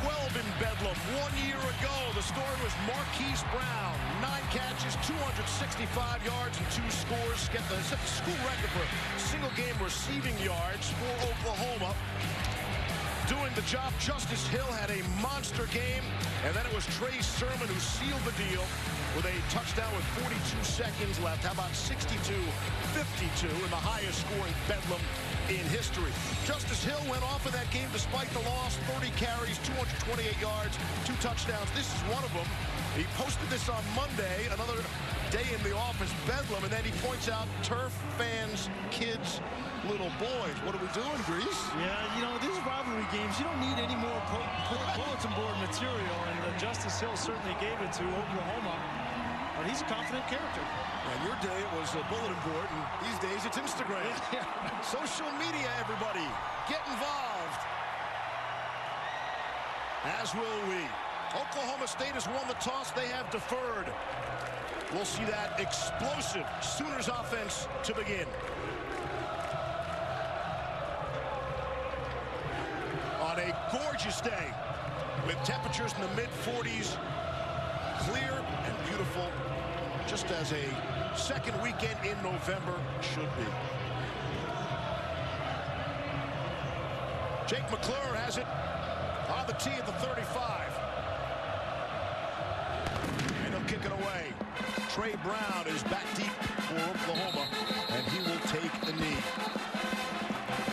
12 in Bedlam 1 year ago. The story was Marquise Brown, 9 catches, 265 yards, and 2 scores. Set the school record for single-game receiving yards for Oklahoma. Doing the job, Justice Hill had a monster game, and then it was Trey Sermon who sealed the deal with a touchdown with 42 seconds left. How about 62-52 in the highest scoring Bedlam in history. Justice Hill went off in that game despite the loss. 30 carries, 228 yards, 2 touchdowns. This is one of them. He posted this on Monday, another day in the office, Bedlam, and then he points out turf fans, kids, little boys. What are we doing, Grease? Yeah, you know, these rivalry games, you don't need any more bulletin board material, and Justice Hill certainly gave it to Oklahoma. But he's a confident character. In your day, it was a bulletin board, and these days it's Instagram. Social media, everybody. Get involved. As will we. Oklahoma State has won the toss. They have deferred. We'll see that explosive Sooners offense to begin. On a gorgeous day with temperatures in the mid-40s, clear and beautiful, just as a second weekend in November should be. Jake McClure has it on the tee at the 35. And he'll kick it away. Trey Brown is back deep for Oklahoma, and he will take the knee.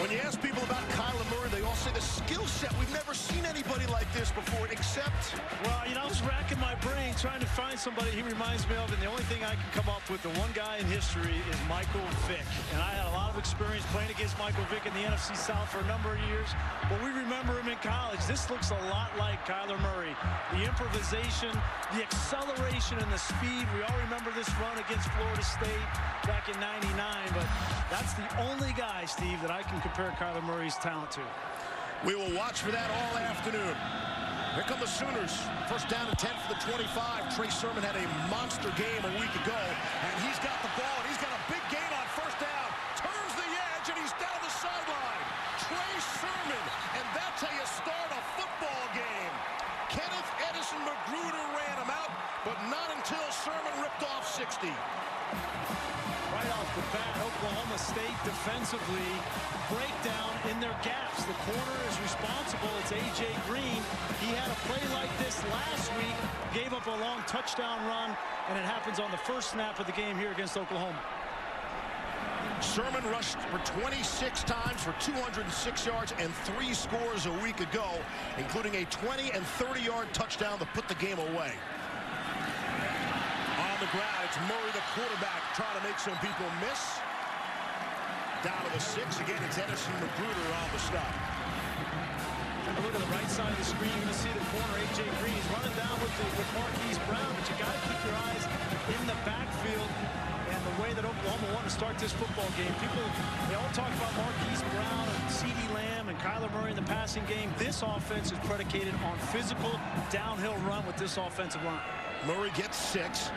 When you ask people about Kyler Murray, they all say the skill set. We've never seen anybody like this before, except... Well, you know, I was racking my brain trying to find somebody he reminds me of, and the only thing I can come up with, the one guy in history, is Michael Vick. And I had a lot of experience playing against Michael Vick in the NFC South for a number of years, but we remember him in college. This looks a lot like Kyler Murray. The improvisation, the acceleration, and the speed. We all remember this run against Florida State back in '99, but that's the only guy, Steve, that I can compare Kyler Murray's talent to. We will watch for that all afternoon. Here come the Sooners. First down and 10 for the 25. Trey Sermon had a monster game a week ago, and he's got the ball, and he's got a big gain on first down. Turns the edge, and he's down the sideline. Trey Sermon, and that's how you start a football game. Kenneth Edison Magruder ran him out, but not until Sermon ripped off 60. Right off the bat, Oklahoma State defensively breakdown in their gaps. The corner is responsible. It's A.J. Green. He had a play like this last week, gave up a long touchdown run, and it happens on the first snap of the game here against Oklahoma. Sermon rushed for 26 times for 206 yards and 3 scores a week ago, including a 20 and 30-yard touchdown to put the game away. On the ground, it's Murray, the quarterback, trying to make some people miss. Down to the 6. Again, it's Edison Magruder on the stop. Take a look at the right side of the screen. You're going to see the corner, A.J. Green. He's running down with Marquise Brown, but you got to keep your eyes in the backfield. And the way that Oklahoma wanted to start this football game, they all talk about Marquise Brown and CeeDee Lamb and Kyler Murray in the passing game. This offense is predicated on physical downhill run with this offensive line. Murray gets 6.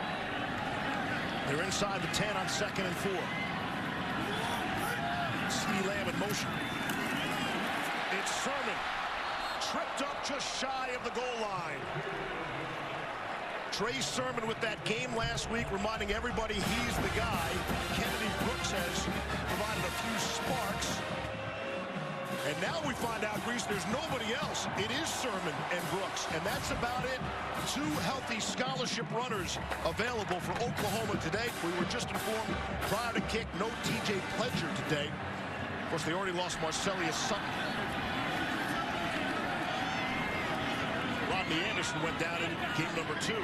They're inside the 10 on 2nd and 4. CeeDee Lamb in motion. It's Sermon. Tripped up just shy of the goal line. Trey Sermon with that game last week, reminding everybody he's the guy. Kennedy Brooks has provided a few sparks. And now we find out, Grease, there's nobody else. It is Sermon and Brooks, and that's about it. 2 healthy scholarship runners available for Oklahoma today. We were just informed prior to kick, no T.J. Pledger today. Of course, they already lost Marcelius Sutton. Rodney Anderson went down in game number 2.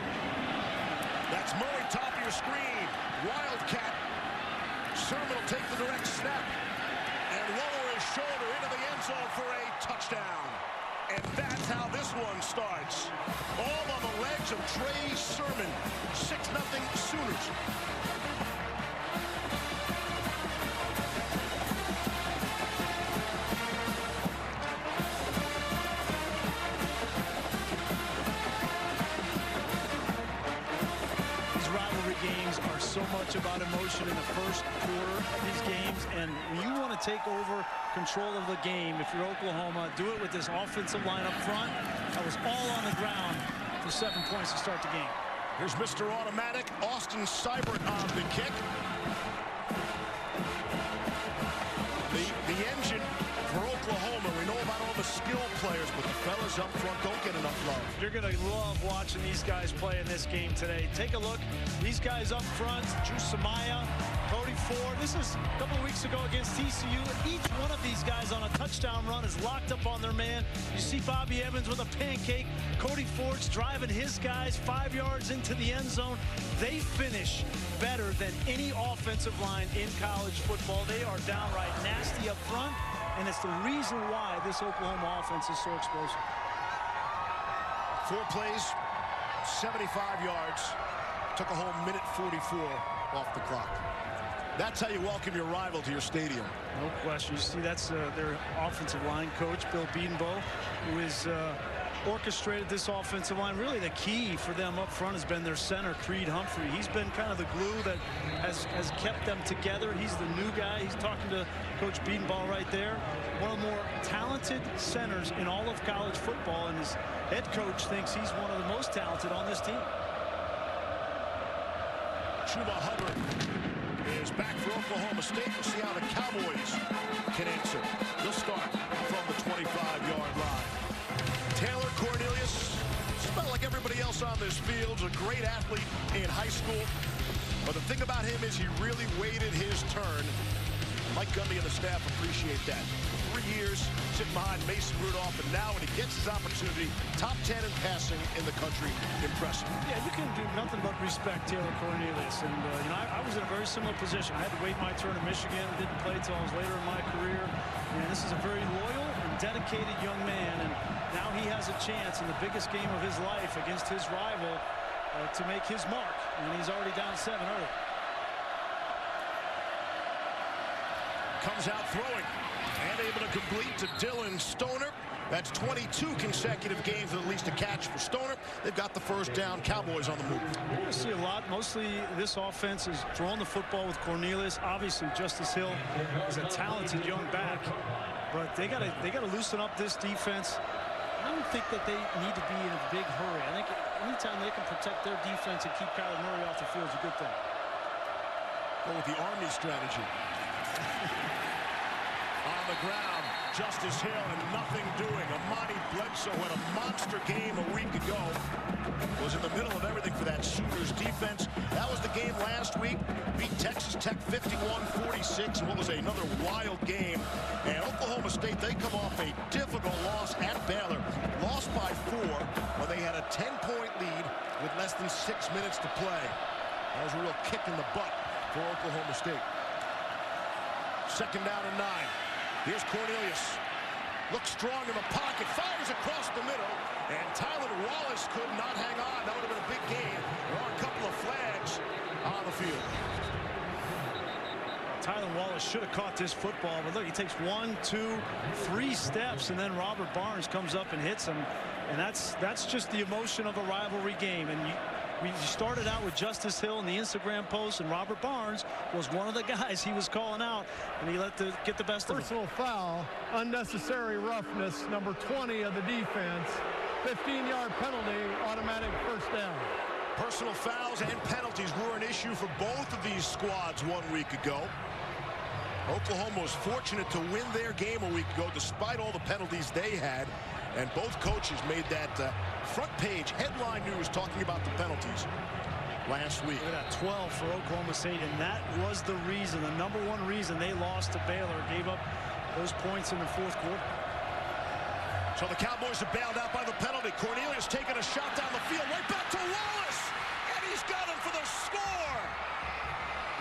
That's Murray, top of your screen. Wildcat. Sermon will take the direct snap and lower his shoulder into the end zone for a touchdown. And that's how this one starts. All on the legs of Trey Sermon. 6-0 Sooners. These rivalry games are so much about emotion in the first quarter of these games, and when you want to take over control of the game, if you're Oklahoma, do it with this offensive line up front. That was all on the ground for 7 points to start the game. Here's Mr. Automatic, Austin Seibert on the kick. The engine for Oklahoma. We know about all the skill players, but the fellas up front don't get enough love. You're going to love watching these guys play in this game today. Take a look. These guys up front, Drew Samaya, Cody Ford. This is a couple of weeks ago against TCU. Each one of these guys on a touchdown run is locked up on their man. You see Bobby Evans with a pancake. Cody Ford's driving his guys 5 yards into the end zone. They finish better than any offensive line in college football. They are downright nasty up front, and it's the reason why this Oklahoma offense is so explosive. 4 plays, 75 yards. Took a whole minute 44 off the clock. That's how you welcome your rival to your stadium. No question. You see, that's their offensive line coach, Bill Bedenbaugh, who has orchestrated this offensive line. Really, the key for them up front has been their center, Creed Humphrey. He's been kind of the glue that has kept them together. He's the new guy. He's talking to Coach Bedenbaugh right there. One of the more talented centers in all of college football, and his head coach thinks he's one of the most talented on this team. Chuba Hubbard is back for Oklahoma State. We'll see how the Cowboys can answer. They'll start from the 25-yard line. Taylor Cornelius, smelled like everybody else on this field, a great athlete in high school. But the thing about him is he really waited his turn. Mike Gundy and the staff appreciate that. 3 years sitting behind Mason Rudolph, and now when he gets his opportunity, top 10 in passing in the country. Impressive. Yeah, you can do nothing but respect Taylor Cornelius. And, you know, I was in a very similar position. I had to wait my turn in Michigan. I didn't play until I was later in my career. And this is a very loyal and dedicated young man. And now he has a chance in the biggest game of his life against his rival to make his mark. And he's already down 7 early. Comes out throwing and able to complete to Dylan Stoner. That's 22 consecutive games with at least a catch for Stoner. They've got the first down. Cowboys on the move. You're going to see a lot. Mostly this offense is throwing the football with Cornelius. Obviously, Justice Hill is a talented young back, but they got to loosen up this defense. I don't think that they need to be in a big hurry. I think anytime they can protect their defense and keep Kyler Murray off the field is a good thing. Go with the Army strategy. On the ground, Justice Hill and nothing doing. Amani Bledsoe had a monster game a week ago. Was in the middle of everything for that Sooners defense. That was the game last week. Beat Texas Tech 51-46 in what was another wild game. And Oklahoma State, they come off a difficult loss at Baylor. Lost by 4 when they had a 10-point lead with less than 6 minutes to play. That was a real kick in the butt for Oklahoma State. Second down and 9. Here's Cornelius. Looks strong in the pocket. Fires across the middle. And Tylan Wallace could not hang on. That would have been a big gain. There are a couple of flags on the field. Tylan Wallace should have caught this football. But look, he takes 1, 2, 3 steps. And then Robert Barnes comes up and hits him. And that's just the emotion of a rivalry game. And we started out with Justice Hill in the Instagram post, and Robert Barnes was one of the guys he was calling out, and he get the best of him. Personal foul, unnecessary roughness, number 20 of the defense, 15-yard penalty, automatic first down. Personal fouls and penalties were an issue for both of these squads 1 week ago. Oklahoma was fortunate to win their game a week ago despite all the penalties they had. And both coaches made that front page headline news talking about the penalties last week. Look at that, 12 for Oklahoma State, and that was the reason, the number 1 reason they lost to Baylor, gave up those points in the 4th quarter. So the Cowboys are bailed out by the penalty. Cornelius taking a shot down the field, right back to Wallace, and he's got him for the score.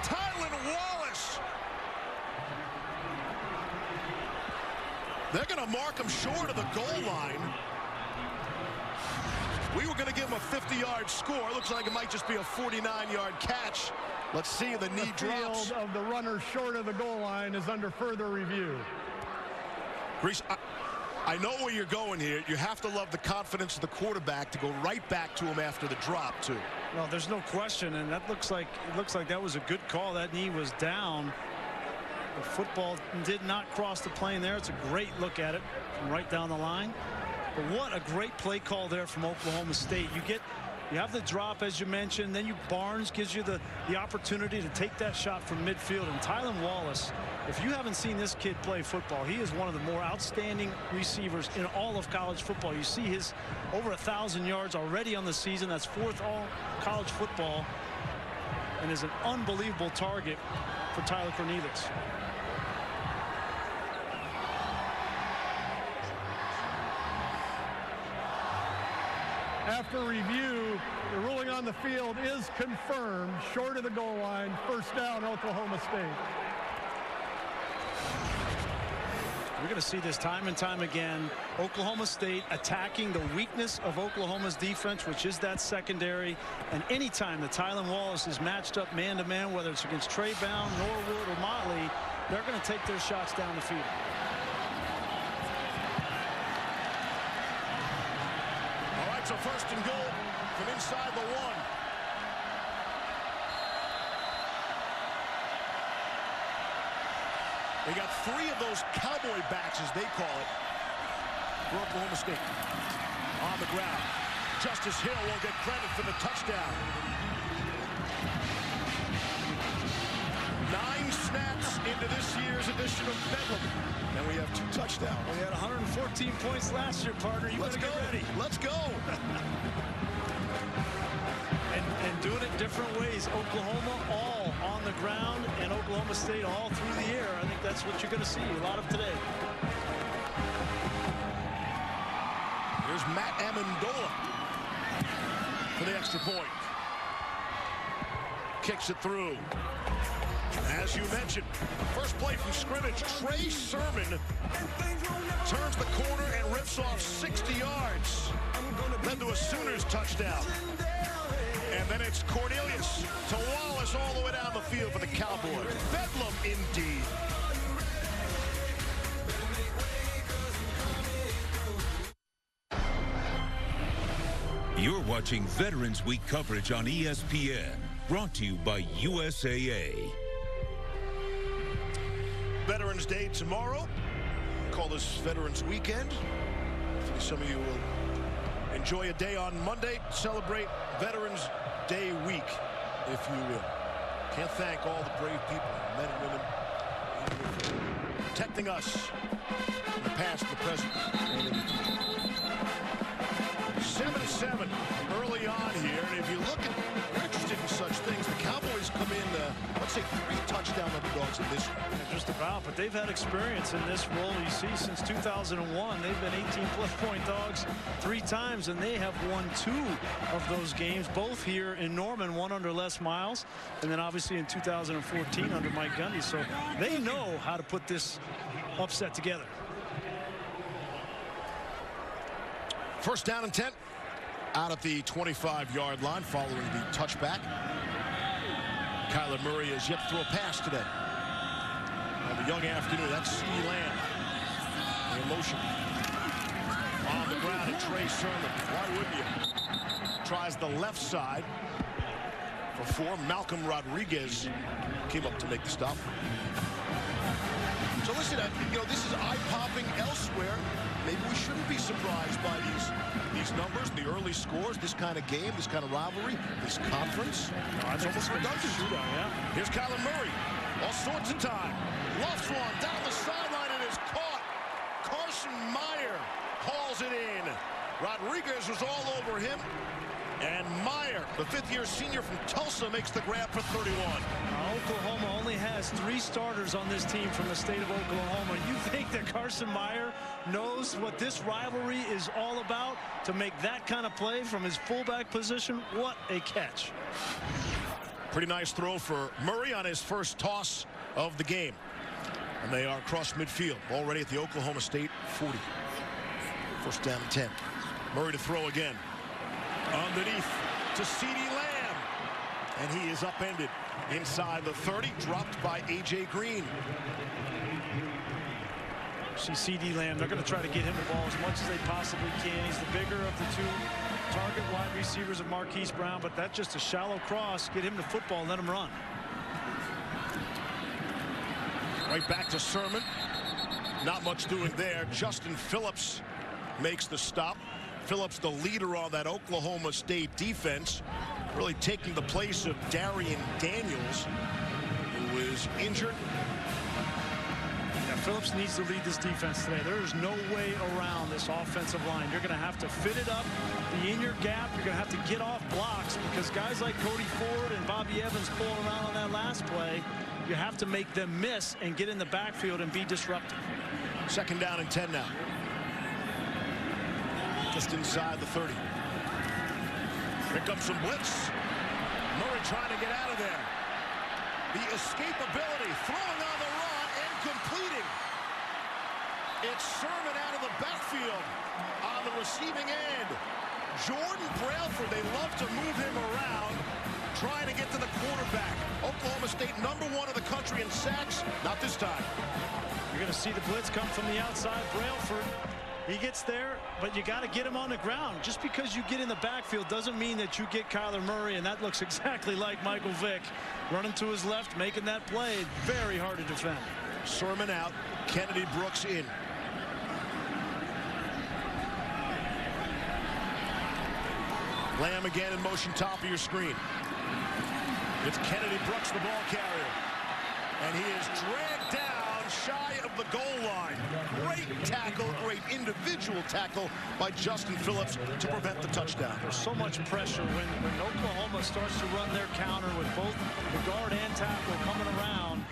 Tylan Wallace. They're going to mark him short of the goal line. We were going to give him a 50-yard score. Looks like it might just be a 49-yard catch. Let's see, the knee drops. The field of the runner short of the goal line is under further review. Reese, I know where you're going here. You have to love the confidence of the quarterback to go right back to him after the drop, too. No, there's no question, and that looks like that was a good call. That knee was down. The football did not cross the plane there. It's a great look at it from right down the line. But what a great play call there from Oklahoma State. You have the drop, as you mentioned, then Barnes gives you the opportunity to take that shot from midfield. And Tylan Wallace, if you haven't seen this kid play football, he is one of the more outstanding receivers in all of college football. You see his over 1,000 yards already on the season. That's 4th all college football, and is an unbelievable target for Tyler Cornelius. After review, the ruling on the field is confirmed. Short of the goal line, first down, Oklahoma State. We're going to see this time and time again. Oklahoma State attacking the weakness of Oklahoma's defense, which is that secondary. And anytime that Tylan Wallace is matched up man-to-man, whether it's against Trey Bound, Norwood, or Motley, they're going to take their shots down the field. So first and goal from inside the 1. They got 3 of those cowboy backs, as they call it, for Oklahoma State. On the ground. Justice Hill will get credit for the touchdown. 9 snaps into this year's edition of Bedlam. And we have 2 touchdowns. We had 114 points last year, partner. You better get ready. Let's go. and doing it different ways. Oklahoma all on the ground, and Oklahoma State all through the air. I think that's what you're going to see a lot of today. Here's Matt Amendola for the extra point. Kicks it through. As you mentioned, first play from scrimmage, Trey Sermon turns the corner and rips off 60 yards. Led to a Sooners touchdown. And then it's Cornelius to Wallace all the way down the field for the Cowboys. Bedlam indeed. You're watching Veterans Week coverage on ESPN, brought to you by USAA. Veterans Day tomorrow. Call this Veterans Weekend. Hopefully some of you will enjoy a day on Monday. Celebrate Veterans Day week, if you will. Can't thank all the brave people, men and women, for protecting us in the past, the present, and in the future. 7-7 early on here, and if you look at, you're interested in such things, the Cowboys come in, let's say 3 touchdown underdogs in this one. Just about, but they've had experience in this role. You see, since 2001, they've been 18-plus point dogs 3 times, and they have won 2 of those games, both here in Norman, 1 under Les Miles, and then obviously in 2014 under Mike Gundy. So they know how to put this upset together. First down and 10 out at the 25-yard line following the touchback. Kyler Murray has yet to throw a pass today. On the young afternoon, that's CeeDee Lamb in motion. On the ground, and Trey Sermon. Why wouldn't you? Tries the left side for 4. Malcolm Rodriguez came up to make the stop. So listen, this is eye-popping elsewhere. Maybe we shouldn't be surprised by these numbers, the early scores, this kind of game, this kind of rivalry, this conference. It's almost redundant. Shootout, yeah. Here's Kyler Murray. All sorts of time. Lofts one down the sideline, and is caught. Carson Meyer hauls it in. Rodriguez was all over him. And Meyer, the 5th-year senior from Tulsa, makes the grab for 31. Oklahoma only has 3 starters on this team from the state of Oklahoma. You think that Carson Meyer knows what this rivalry is all about to make that kind of play from his fullback position? What a catch. Pretty nice throw for Murray on his first toss of the game. And they are across midfield, already at the Oklahoma State 40. First down and 10. Murray to throw again. Underneath to CeeDee Lamb. And he is upended inside the 30, dropped by A.J. Green. See CeeDee Lamb, they're going to try to get him the ball as much as they possibly can. He's the bigger of the 2 target wide receivers of Marquise Brown, but that's just a shallow cross. Get him the football and let him run. Right back to Sermon. Not much doing there. Justin Phillips makes the stop. Phillips, the leader on that Oklahoma State defense, really taking the place of Darian Daniels, who is injured. Yeah, Phillips needs to lead this defense today. There is no way around this offensive line. You're going to have to fit it up, be in your gap. You're going to have to get off blocks because guys like Cody Ford and Bobby Evans pulling around on that last play, you have to make them miss and get in the backfield and be disruptive. 2nd down and 10 now. Just inside the 30. Here comes some blitz. Murray trying to get out of there. The escapability, throwing on the run and completing. It's Sermon out of the backfield on the receiving end. Jordan Brailford, they love to move him around, trying to get to the quarterback. Oklahoma State #1 in the country in sacks. Not this time. You're going to see the blitz come from the outside. Brailford, he gets there, but you got to get him on the ground. Just because you get in the backfield doesn't mean that you get Kyler Murray, and that looks exactly like Michael Vick running to his left, making that play. Very hard to defend. Sermon out, Kennedy Brooks in. Lamb again in motion, top of your screen. It's Kennedy Brooks, the ball carrier. And he is dragged down shy of the goal line. Great tackle, great individual tackle by Justin Phillips to prevent the touchdown. There's so much pressure when Oklahoma starts to run their counter with both the guard and tackle coming around.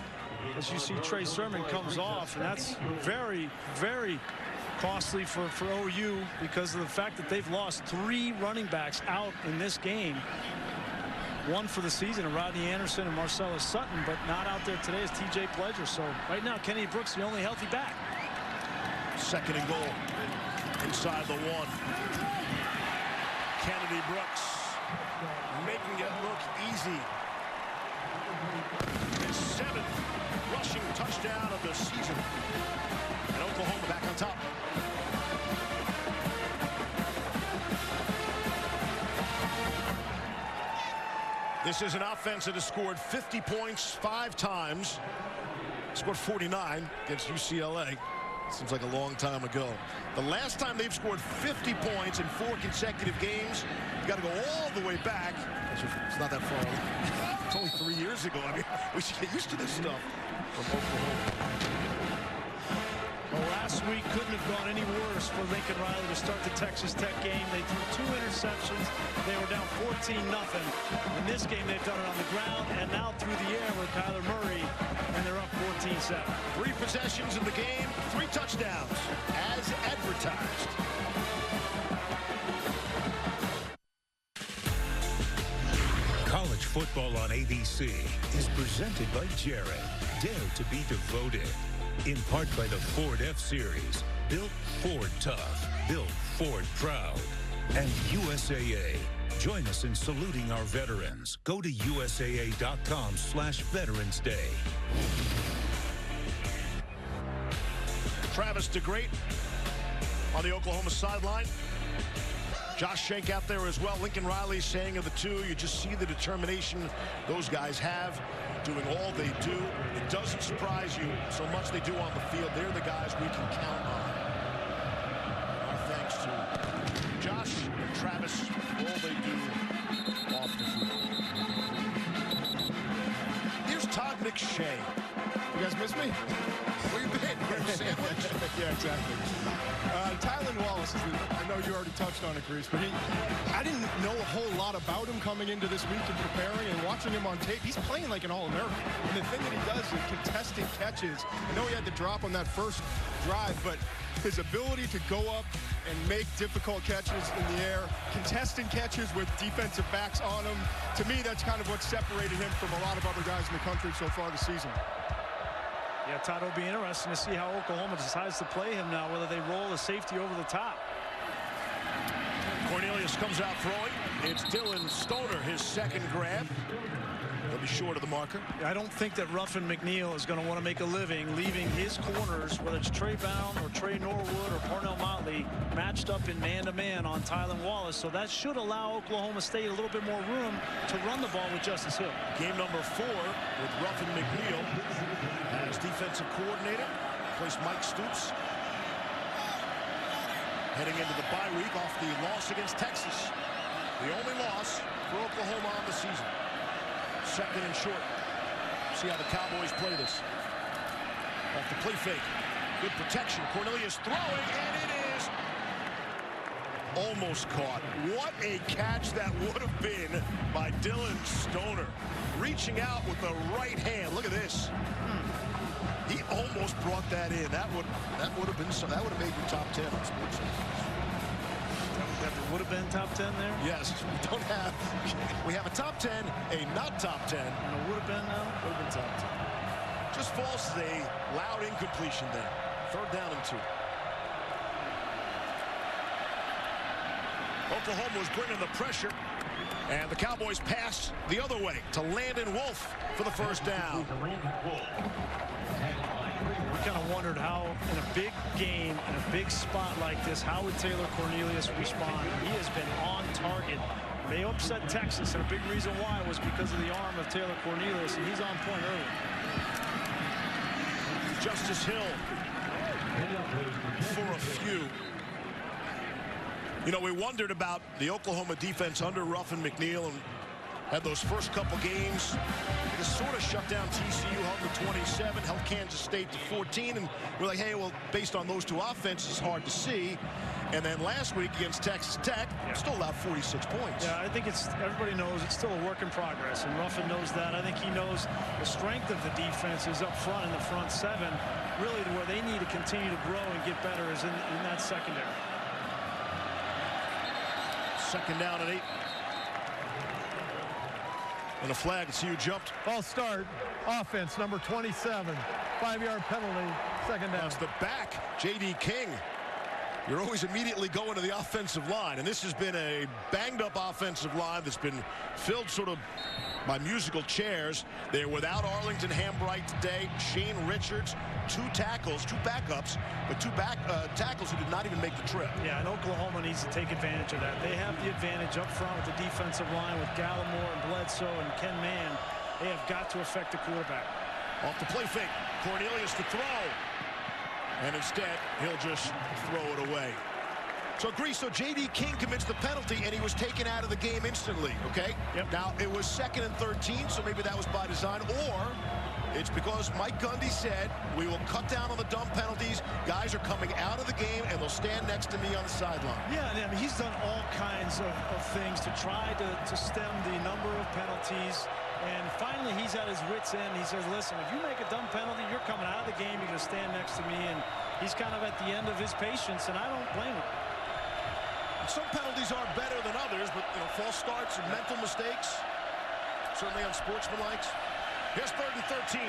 As you see, Trey Sermon comes off, and that's very, very costly for OU because of the fact that they've lost 3 running backs out in this game. One for the season, Rodney Anderson and Marcellus Sutton, but not out there today is TJ Pledger. So right now, Kennedy Brooks, the only healthy back. 2nd and goal inside the 1. Kennedy Brooks making it look easy. His 7th rushing touchdown of the season. And Oklahoma back on top. This is an offense that has scored 50 points 5 times. Scored 49 against UCLA. Seems like a long time ago. The last time they've scored 50 points in 4 consecutive games, you got to go all the way back. It's not that far. It's only 3 years ago. I mean, we should get used to this stuff from Oklahoma. Well, last week couldn't have gone any worse for Lincoln Riley to start the Texas Tech game. They threw 2 interceptions. They were down 14-0. In this game, they've done it on the ground and now through the air with Kyler Murray, and they're up 14-7. 3 possessions in the game, 3 touchdowns, as advertised. College football on ABC is presented by Jared. Dare to be devoted. In part by the Ford F-Series. Built Ford tough. Built Ford proud. And USAA. Join us in saluting our veterans. Go to USAA.com/Veterans Day. Travis DeGrate on the Oklahoma sideline. Josh Schenck out there as well. Lincoln Riley saying of the two, you just see the determination those guys have, doing all they do. It doesn't surprise you so much they do on the field. They're the guys we can count on. Our thanks to Josh and Travis for all they do off the field. Here's Todd McShay. You guys miss me? Where you been? Sandwich? Yeah, exactly. Tylan Wallace, I know you already touched on it, Grease, but I didn't know a whole lot about him coming into this week and preparing and watching him on tape. He's playing like an All-American. And the thing that he does is contesting catches. I know he had the drop on that first drive, but his ability to go up and make difficult catches in the air, contesting catches with defensive backs on him, to me, that's kind of what separated him from a lot of other guys in the country so far this season. Yeah, Todd, will be interesting to see how Oklahoma decides to play him now, whether they roll a safety over the top. Cornelius comes out throwing. It's Dylan Stoner, his second grab. They'll be short of the marker. I don't think that Ruffin McNeil is going to want to make a living leaving his corners, whether it's Trey Bound or Trey Norwood or Parnell Motley, matched up in man-to-man on Tylan Wallace. So that should allow Oklahoma State a little bit more room to run the ball with Justice Hill. Game number 4 with Ruffin McNeil as defensive coordinator. Replaced Mike Stoops. Heading into the bye week off the loss against Texas. The only loss for Oklahoma on the season. Second and short. See how the Cowboys play this. Off the play fake. Good protection. Cornelius throwing, and it is almost caught. What a catch that would have been by Dylan Stoner. Reaching out with the right hand. Look at this. He almost brought that in. That would have made you top 10 on Sports. That would have been top 10 there? Yes, we have a top 10, a not top 10. And it would have been now? Would have been top 10. Just falls as a loud incompletion there. 3rd down and 2. Oklahoma was bringing the pressure, and the Cowboys passed the other way to Landon Wolf for the 1st down. We kind of wondered how, in a big game, in a big spot like this, how would Taylor Cornelius respond? He has been on target. They upset Texas, and a big reason why was because of the arm of Taylor Cornelius, and he's on point early. Justice Hill for a few. You know, we wondered about the Oklahoma defense under Ruffin McNeil, and had those first couple games. Just sort of shut down TCU, held to 27, held Kansas State to 14, and we're like, hey, well, based on those two offenses, hard to see. And then last week against Texas Tech, still allowed 46 points. Yeah, I think everybody knows it's still a work in progress, and Ruffin knows that. I think he knows the strength of the defense is up front in the front 7. Really, where they need to continue to grow and get better is in that secondary. 2nd down and 8. And a flag to see who jumped. False start. Offense, number 27. 5-yard penalty. 2nd down. That's the back, J.D. King. You're always immediately going to the offensive line. And this has been a banged-up offensive line that's been filled sort of by musical chairs. They're without Arlington Hambright today. Shane Richards, 2 tackles, 2 backups, but 2 tackles who did not even make the trip. Yeah, and Oklahoma needs to take advantage of that. They have the advantage up front with the defensive line with Gallimore and Bledsoe and Ken Mann. They have got to affect the quarterback. Off the play fake, Cornelius to throw. And instead, he'll just throw it away. So, so J.D. King commits the penalty, and he was taken out of the game instantly, okay? Yep. Now, it was 2nd and 13, so maybe that was by design, or it's because Mike Gundy said, we will cut down on the dumb penalties. Guys are coming out of the game, and they'll stand next to me on the sideline. Yeah, I mean, he's done all kinds of things to try to stem the number of penalties. And finally, he's at his wits' end. He says, listen, if you make a dumb penalty, you're coming out of the game. You're going to stand next to me. And he's kind of at the end of his patience, and I don't blame him. Some penalties are better than others, but, you know, false starts and mental mistakes, certainly unsportsmanlike. Here's 3rd and 13.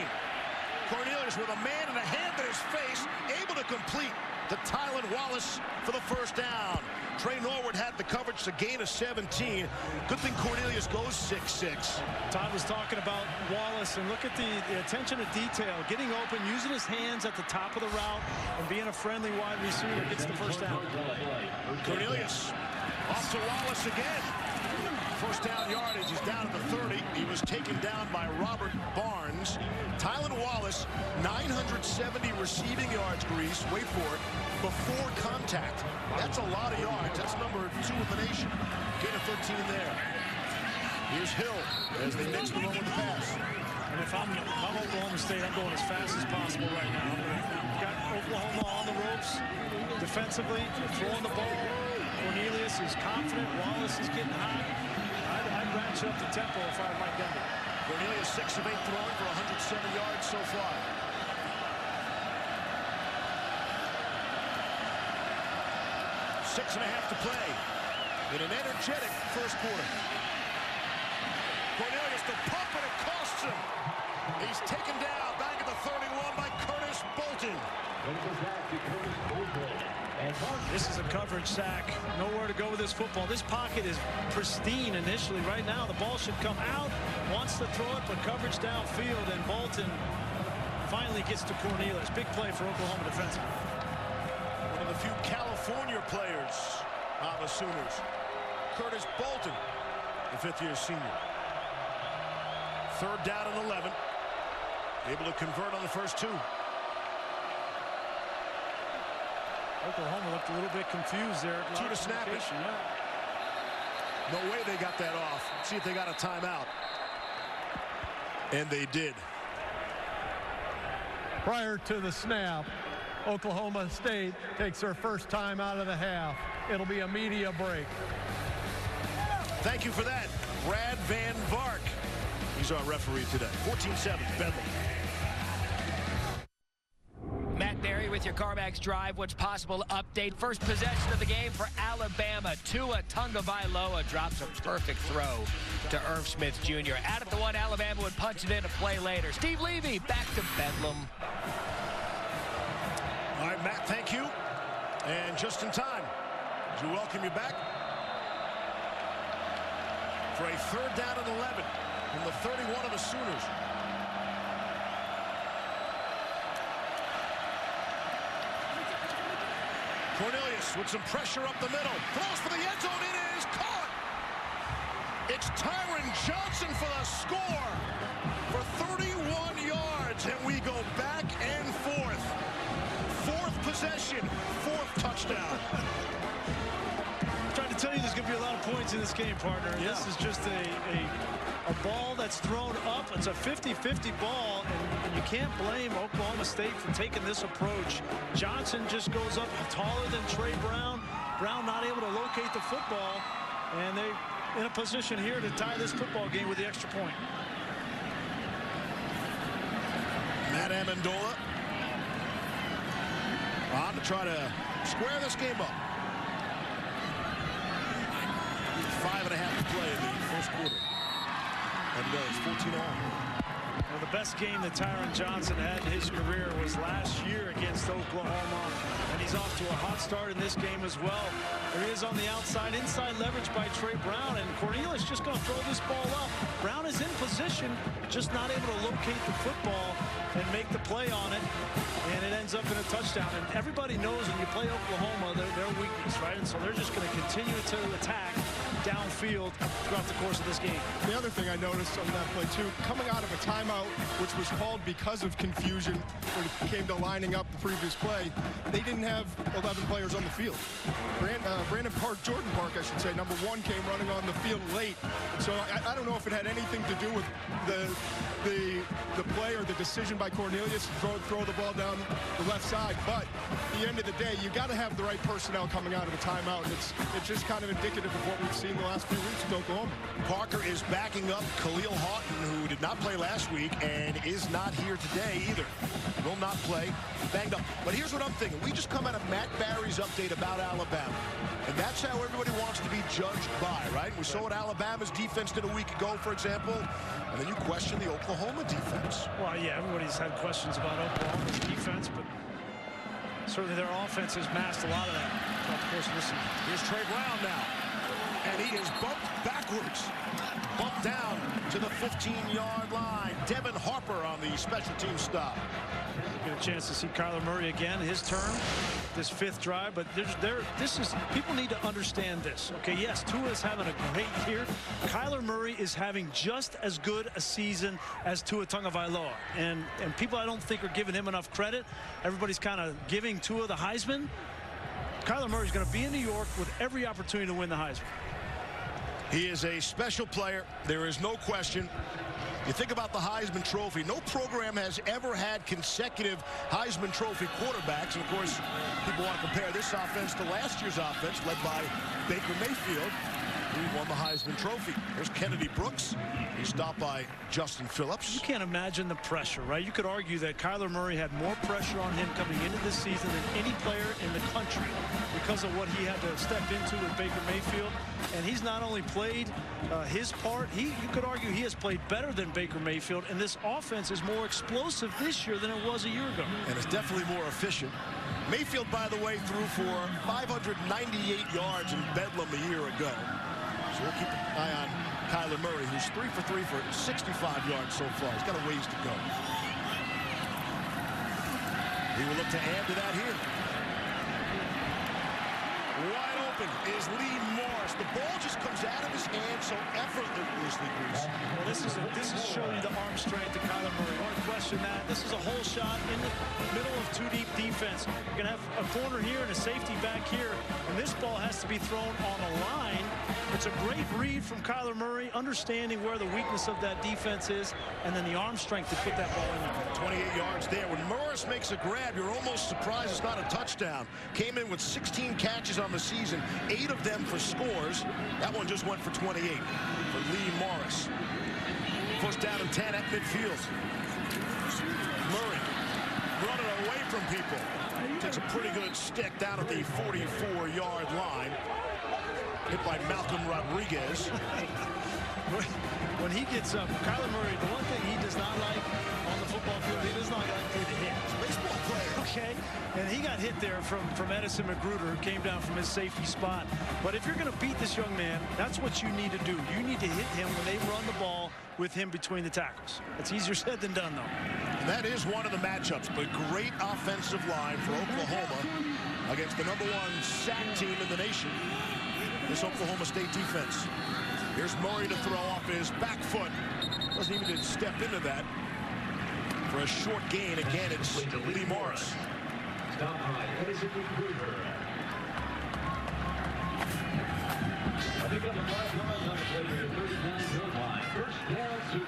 Cornelius with a man and a hand in his face, able to complete to Tylan Wallace for the 1st down. Trey Norwood had the coverage to gain a 17. Good thing Cornelius goes 6'6". Todd was talking about Wallace, and look at the attention to detail. Getting open, using his hands at the top of the route, and being a friendly wide receiver gets the 1st down. Cornelius off to Wallace again. 1st down yardage. He's down at the 30. He was taken down by Robert Barnes. Tylan Wallace, 970 receiving yards, Grease. Wait for it. Before contact. That's a lot of yards. That's number 2 in the nation. Gain of 13 there. Here's Hill as they mix the run with the pass. And if I'm Oklahoma State, I'm going as fast as possible right now. Got Oklahoma on the ropes defensively, throwing the ball. Cornelius is confident. Wallace is getting hot. I'd ratchet up the tempo if I were Mike Gundy. Cornelius 6 of 8 throwing for 107 yards so far. 6.5 to play in an energetic 1st quarter. Cornelius the pump, and it costs him. He's taken down back at the 31 by Curtis Cornelius Bolton. This is a coverage sack. Nowhere to go with this football. This pocket is pristine initially. Right now, the ball should come out. Wants to throw it, but coverage downfield, and Bolton finally gets to Cornelius. Big play for Oklahoma defensively. One of the few California players on the Sooners. Curtis Bolton, the fifth-year senior. Third down and 11. Able to convert on the first two. Oklahoma looked a little bit confused there. Key to snap it. Yeah. No way they got that off. Let's see if they got a timeout. And they did. Prior to the snap, Oklahoma State takes their first time out of the half. It'll be a media break. Thank you for that, Brad Van Vark. He's our referee today. 14-7, Bedlam. Matt Berry with your CarMax Drive. What's possible update. First possession of the game for Alabama. Tua Tagovailoa drops a perfect throw to Irv Smith Jr. Out at the one, Alabama would punch it in a play later. Steve Levy back to Bedlam. All right, Matt, thank you. And just in time, as we welcome you back for a third down and 11 from the 31 of the Sooners. Cornelius with some pressure up the middle. Throws for the end zone. It is caught. It's Tylan Johnson for the score for 31 yards. And we go back and forth. Fourth possession, fourth touchdown. I'm trying to tell you there's going to be a lot of points in this game, partner. Yeah. This is just a ball that's thrown up. It's a 50-50 ball, and you can't blame Oklahoma State for taking this approach. Johnson just goes up taller than Trey Brown. Brown not able to locate the football, and they in a position here to tie this football game with the extra point. Matt Amendola on to try to square this game up. 5.5 to play in the first quarter. And it's 14-all. Well, the best game that Tylan Johnson had in his career was last year against Oklahoma, and he's off to a hot start in this game as well. There he is on the outside, inside leverage by Trey Brown, and Cornelius just going to throw this ball up. Brown is in position, just not able to locate the football and make the play on it, and it ends up in a touchdown. And everybody knows when you play Oklahoma, their weakness, right? And so they're just going to continue to attack downfield throughout the course of this game. The other thing I noticed on that play, too, coming out of a timeout, which was called because of confusion when it came to lining up the previous play, they didn't have 11 players on the field. Jordan Park, I should say, number 1, came running on the field late. So I don't know if it had anything to do with the play or the decision by Cornelius to throw the ball down the left side. But at the end of the day, you got to have the right personnel coming out of a timeout. And it's just kind of indicative of what we've seen the last few weeks with Oklahoma. Parker is backing up Khalil Houghton, who did not play last week and is not here today either. Will not play. Banged up. But here's what I'm thinking. We just come out of Matt Barry's update about Alabama. And that's how everybody wants to be judged by, right? We saw what Alabama's defense did a week ago, for example. And then you question the Oklahoma defense. Well, yeah, everybody's had questions about Oklahoma's defense, but certainly their offense has masked a lot of that throughout the course of this season. Here's Trey Brown now. And he is bumped backwards. Bumped down to the 15-yard line. Devin Harper on the special team stop. Get a chance to see Kyler Murray again, his turn, this 5th drive. But people need to understand this. Okay, yes, Tua is having a great year. Kyler Murray is having just as good a season as Tua Tagovailoa. And people I don't think are giving him enough credit. Everybody's kind of giving Tua the Heisman. Kyler Murray's going to be in New York with every opportunity to win the Heisman. He is a special player. There is no question. You think about the Heisman Trophy. No program has ever had consecutive Heisman Trophy quarterbacks. And, of course, people want to compare this offense to last year's offense led by Baker Mayfield. He won the Heisman Trophy. There's Kennedy Brooks. He's stopped by Justin Phillips. You can't imagine the pressure, right? You could argue that Kyler Murray had more pressure on him coming into this season than any player in the country because of what he had to step into with Baker Mayfield. And he's not only played his part, you could argue he has played better than Baker Mayfield, and this offense is more explosive this year than it was a year ago. And it's definitely more efficient. Mayfield, by the way, threw for 598 yards in Bedlam a year ago. So we'll keep an eye on Kyler Murray, who's 3 for 3 for 65 yards so far. He's got a ways to go. He will look to add to that here. Wide open is Lee Morris. The ball just comes out of his hand so effortlessly, Grease. Well, this is showing you the arm strength of Kyler Murray. You won't question that. This is a hole shot in the middle of two deep defense. You're going to have a corner here and a safety back here, and this ball has to be thrown on the line. It's a great read from Kyler Murray, understanding where the weakness of that defense is, and then the arm strength to put that ball in there. 28 yards there. When Morris makes a grab, you're almost surprised it's not a touchdown. Came in with 16 catches on the season, 8 of them for scores. That one just went for 28 for Lee Morris. First down and 10 at midfield. Murray running away from people. Takes a pretty good stick down at the 44-yard line. Hit by Malcolm Rodriguez. When he gets up, Kyler Murray, the one thing he does not like on the football field, he does not like to hit. Baseball player. Okay, and he got hit there from Edison Magruder, who came down from his safety spot. But if you're going to beat this young man, that's what you need to do. You need to hit him when they run the ball with him between the tackles. It's easier said than done, though. And that is one of the matchups. But great offensive line for Oklahoma against the #1 sack team in the nation. This Oklahoma State defense. Here's Murray to throw off his back foot. Doesn't even step into that. For a short gain, again, it's Lee Morris.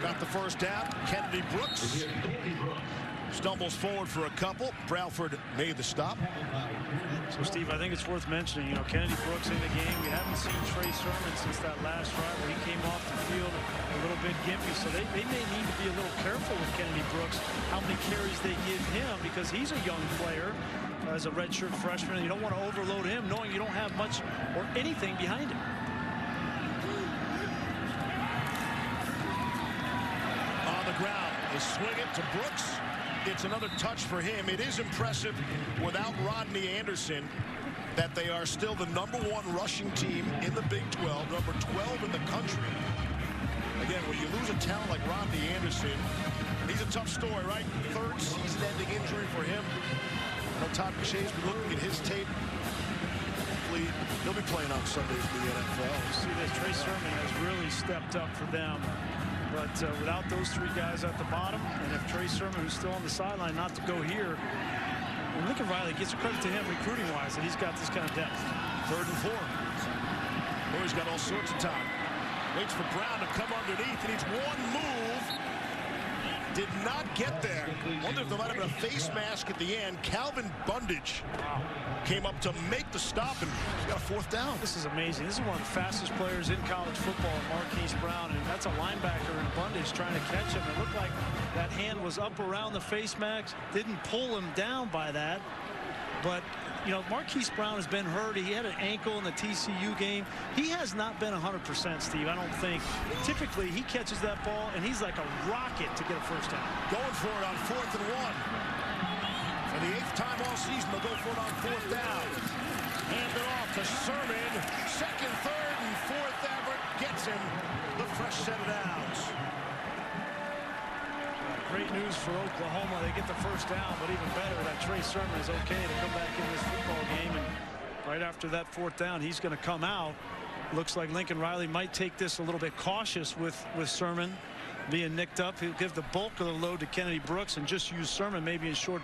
Got the first down. Kennedy Brooks stumbles forward for a couple. Browford made the stop. So, Steve, I think it's worth mentioning, you know, Kennedy Brooks in the game. We haven't seen Trey Sermon since that last drive where he came off the field a little bit gimpy. So they may need to be a little careful with Kennedy Brooks, how many carries they give him, because he's a young player as a redshirt freshman. And you don't want to overload him knowing you don't have much or anything behind him. On the ground, they swing it to Brooks. It's another touch for him. It is impressive without Rodney Anderson that they are still the #1 rushing team in the Big 12, number 12 in the country. Again, when you lose a talent like Rodney Anderson, he's a tough story, right? 3rd season-ending injury for him. I know Todd McShay's been looking at his tape. Hopefully, he'll be playing on Sundays in the NFL. You see that Trey Sermon has really stepped up for them. But without those 3 guys at the bottom, and if Trey Sermon, who's still on the sideline, not to go here, and Lincoln Riley gets a credit to him recruiting-wise that he's got this kind of depth. 3rd and 4. Murray's got all sorts of time. Waits for Brown to come underneath, and he's one move. Did not get there. Wonder if there might have been a face mask at the end. Calvin Bundage came up to make the stop, and he's got a 4th down. This is amazing. This is one of the fastest players in college football, Marquise Brown, and that's a linebacker in Bundage trying to catch him. It looked like that hand was up around the face mask. Didn't pull him down by that. But, you know, Marquise Brown has been hurt. He had an ankle in the TCU game. He has not been 100%, Steve, I don't think. Typically, he catches that ball, and he's like a rocket to get a first down. Going for it on 4th and 1. For the 8th time all season, they'll go for it on 4th down. Hand it off to Sermon. 2nd, 3rd, and 4th effort gets him the fresh set of downs. Great news for Oklahoma. They get the first down, but even better that Trey Sermon is okay to come back in this football game. And right after that 4th down, he's going to come out. Looks like Lincoln Riley might take this a little bit cautious with Sermon being nicked up. He'll give the bulk of the load to Kennedy Brooks and just use Sermon maybe in short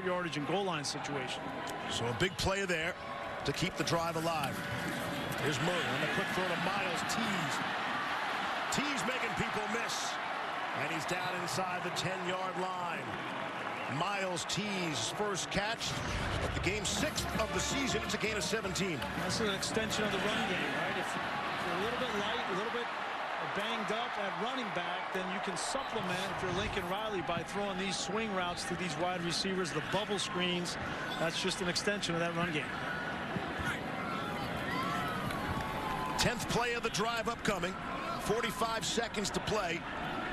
yardage and goal line situation. So a big play there to keep the drive alive. Here's Murray on the quick throw to Miles Tees. Tees making people miss. And he's down inside the 10-yard line. Miles Tees' first catch of the game, 6th of the season. It's a gain of 17. That's an extension of the run game, right? If you're a little bit light, a little bit banged up at running back, then you can supplement if you're Lincoln Riley by throwing these swing routes to these wide receivers, the bubble screens. That's just an extension of that run game. 10th play of the drive upcoming. 45 seconds to play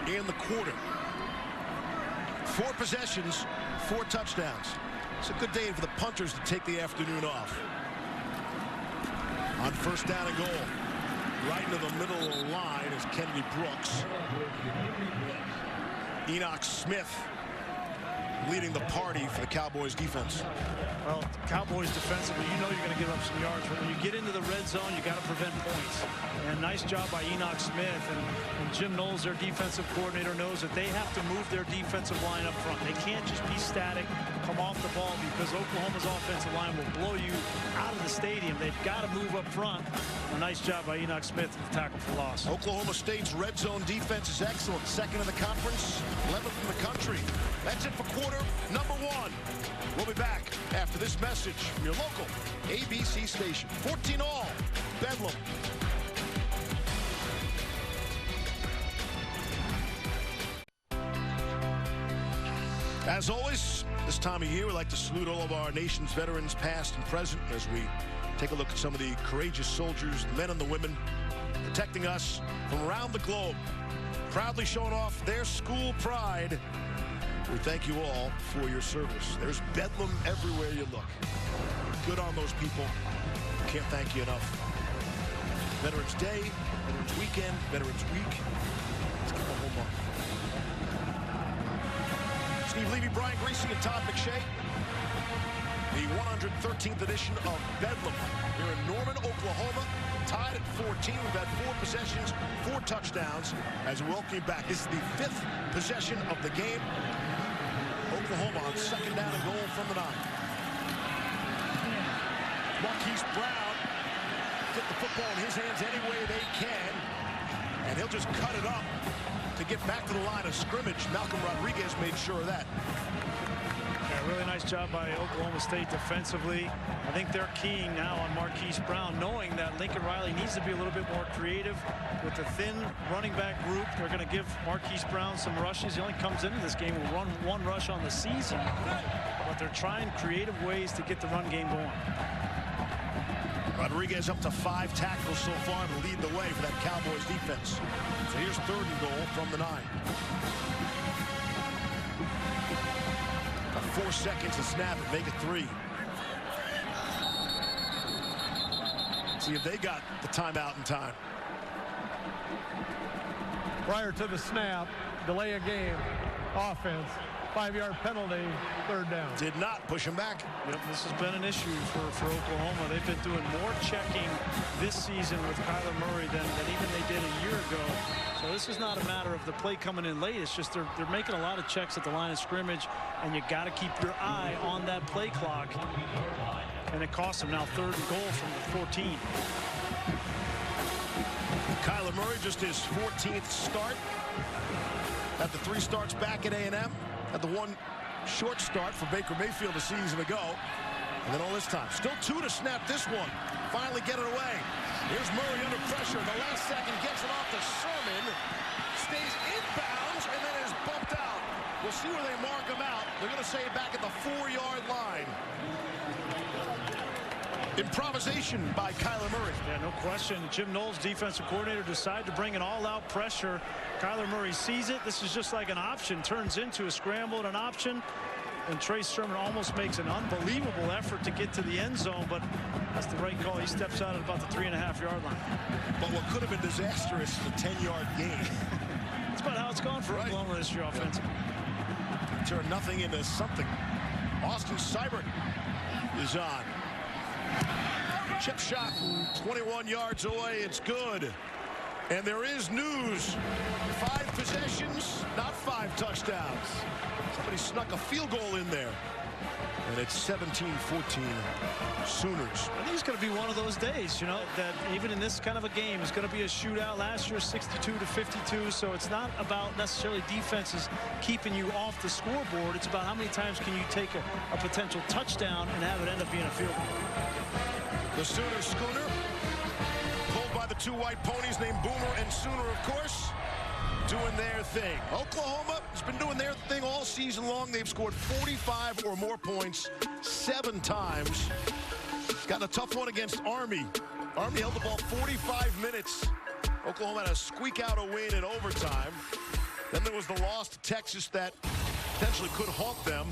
in the quarter. 4 possessions, 4 touchdowns. It's a good day for the punters to take the afternoon off. On first down and goal, right into the middle of the line is Kennedy Brooks. Enoch Smith leading the party for the Cowboys defense. Well, Cowboys defensively, you know you're going to give up some yards, but when you get into the red zone, you got to prevent points. And nice job by Enoch Smith, and Jim Knowles, their defensive coordinator, knows that they have to move their defensive line up front. They can't just be static, come off the ball, because Oklahoma's offensive line will blow you out of the stadium. They've got to move up front. A nice job by Enoch Smith with the tackle for loss. Oklahoma State's red zone defense is excellent. 2nd in the conference, 11th in the country. That's it for quarter number 1. We'll be back after this message from your local ABC station. 14-all, Bedlam. As always, this time of year, we like to salute all of our nation's veterans, past and present, as we take a look at some of the courageous soldiers, the men and the women, protecting us from around the globe, proudly showing off their school pride. We thank you all for your service. There's bedlam everywhere you look. Good on those people. Can't thank you enough. Veterans Day, Veterans Weekend, Veterans Week. Let's give them a whole month. Steve Levy, Brian Greasy, and Todd McShay. The 113th edition of Bedlam here in Norman, Oklahoma. Tied at 14. We've had 4 possessions, 4 touchdowns as we welcome you back. This is the 5th possession of the game. Oklahoma on 2nd down and goal from the 9. Marquise Brown get the football in his hands any way they can, and he'll just cut it up to get back to the line of scrimmage. Malcolm Rodriguez made sure of that. Yeah, really nice job by Oklahoma State defensively. I think they're keying now on Marquise Brown, knowing that Lincoln Riley needs to be a little bit more creative with the thin running back group. They're going to give Marquise Brown some rushes. He only comes into this game with 1 rush on the season, but they're trying creative ways to get the run game going. Rodriguez up to 5 tackles so far to lead the way for that Cowboys defense. So here's 3rd and goal from the 9. Got 4 seconds to snap it, make it 3. See if they got the timeout in time. Prior to the snap, delay a game, offense, 5-yard penalty, 3rd down. Did not push him back. Yep, this has been an issue for Oklahoma. They've been doing more checking this season with Kyler Murray than even they did a year ago. So this is not a matter of the play coming in late. It's just they're making a lot of checks at the line of scrimmage, and you got to keep your eye on that play clock. And it costs them now 3rd and goal from the 14. Kyler Murray, just his 14th start. Had the 3 starts back at A&M. Had the 1 short start for Baker Mayfield a season ago. And then all this time. Still 2 to snap this one. Finally get it away. Here's Murray under pressure. The last second gets it off to Sermon. Stays inbounds and then is bumped out. We'll see where they mark him out. They're going to say it back at the 4-yard line. Improvisation by Kyler Murray. Yeah, no question. Jim Knowles, defensive coordinator, decided to bring an all-out pressure. Kyler Murray sees it. This is just like an option. Turns into a scramble and an option. And Trey Sermon almost makes an unbelievable effort to get to the end zone, but that's the right call. He steps out at about the 3.5-yard line. But what could have been disastrous is a 10-yard gain. That's about how it's gone for Oklahoma this year offensively. Turn nothing into something. Austin Seibert is on. Chip shot, 21 yards away. It's good. And there is news. 5 possessions, not 5 touchdowns. Somebody snuck a field goal in there. And it's 17-14 Sooners. I think it's going to be one of those days, you know, that even in this kind of a game, it's going to be a shootout. Last year, 62-52. So it's not about necessarily defenses keeping you off the scoreboard. It's about how many times can you take a potential touchdown and have it end up being a field goal. The Sooners schooner pulled by by the two white ponies named Boomer and Sooner, of course, doing their thing. Oklahoma has been doing their thing all season long. They've scored 45 or more points 7 times. Got a tough one against Army. Army held the ball 45 minutes. Oklahoma had to squeak out a win in overtime. Then there was the loss to Texas that potentially could haunt them.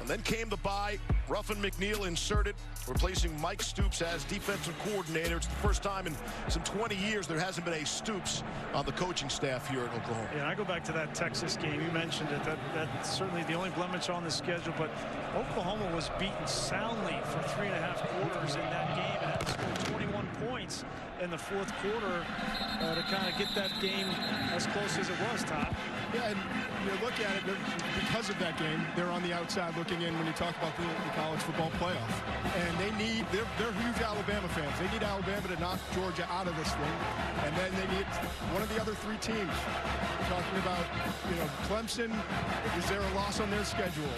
And then came the bye. Ruffin McNeil inserted, replacing Mike Stoops as defensive coordinator. It's the first time in some 20 years there hasn't been a Stoops on the coaching staff here at Oklahoma. Yeah, I go back to that Texas game. You mentioned it. That's certainly the only blemish on the schedule. But Oklahoma was beaten soundly for 3.5 quarters in that game and had to score 21 points in the fourth quarter to kind of get that game as close as it was, Todd. Yeah, and you look at it, because of that game, they're on the outside looking in when you talk about the college football playoff. And they're huge Alabama fans. They need Alabama to knock Georgia out of this thing. And then they need one of the other 3 teams. We're talking about, Clemson. Is there a loss on their schedule?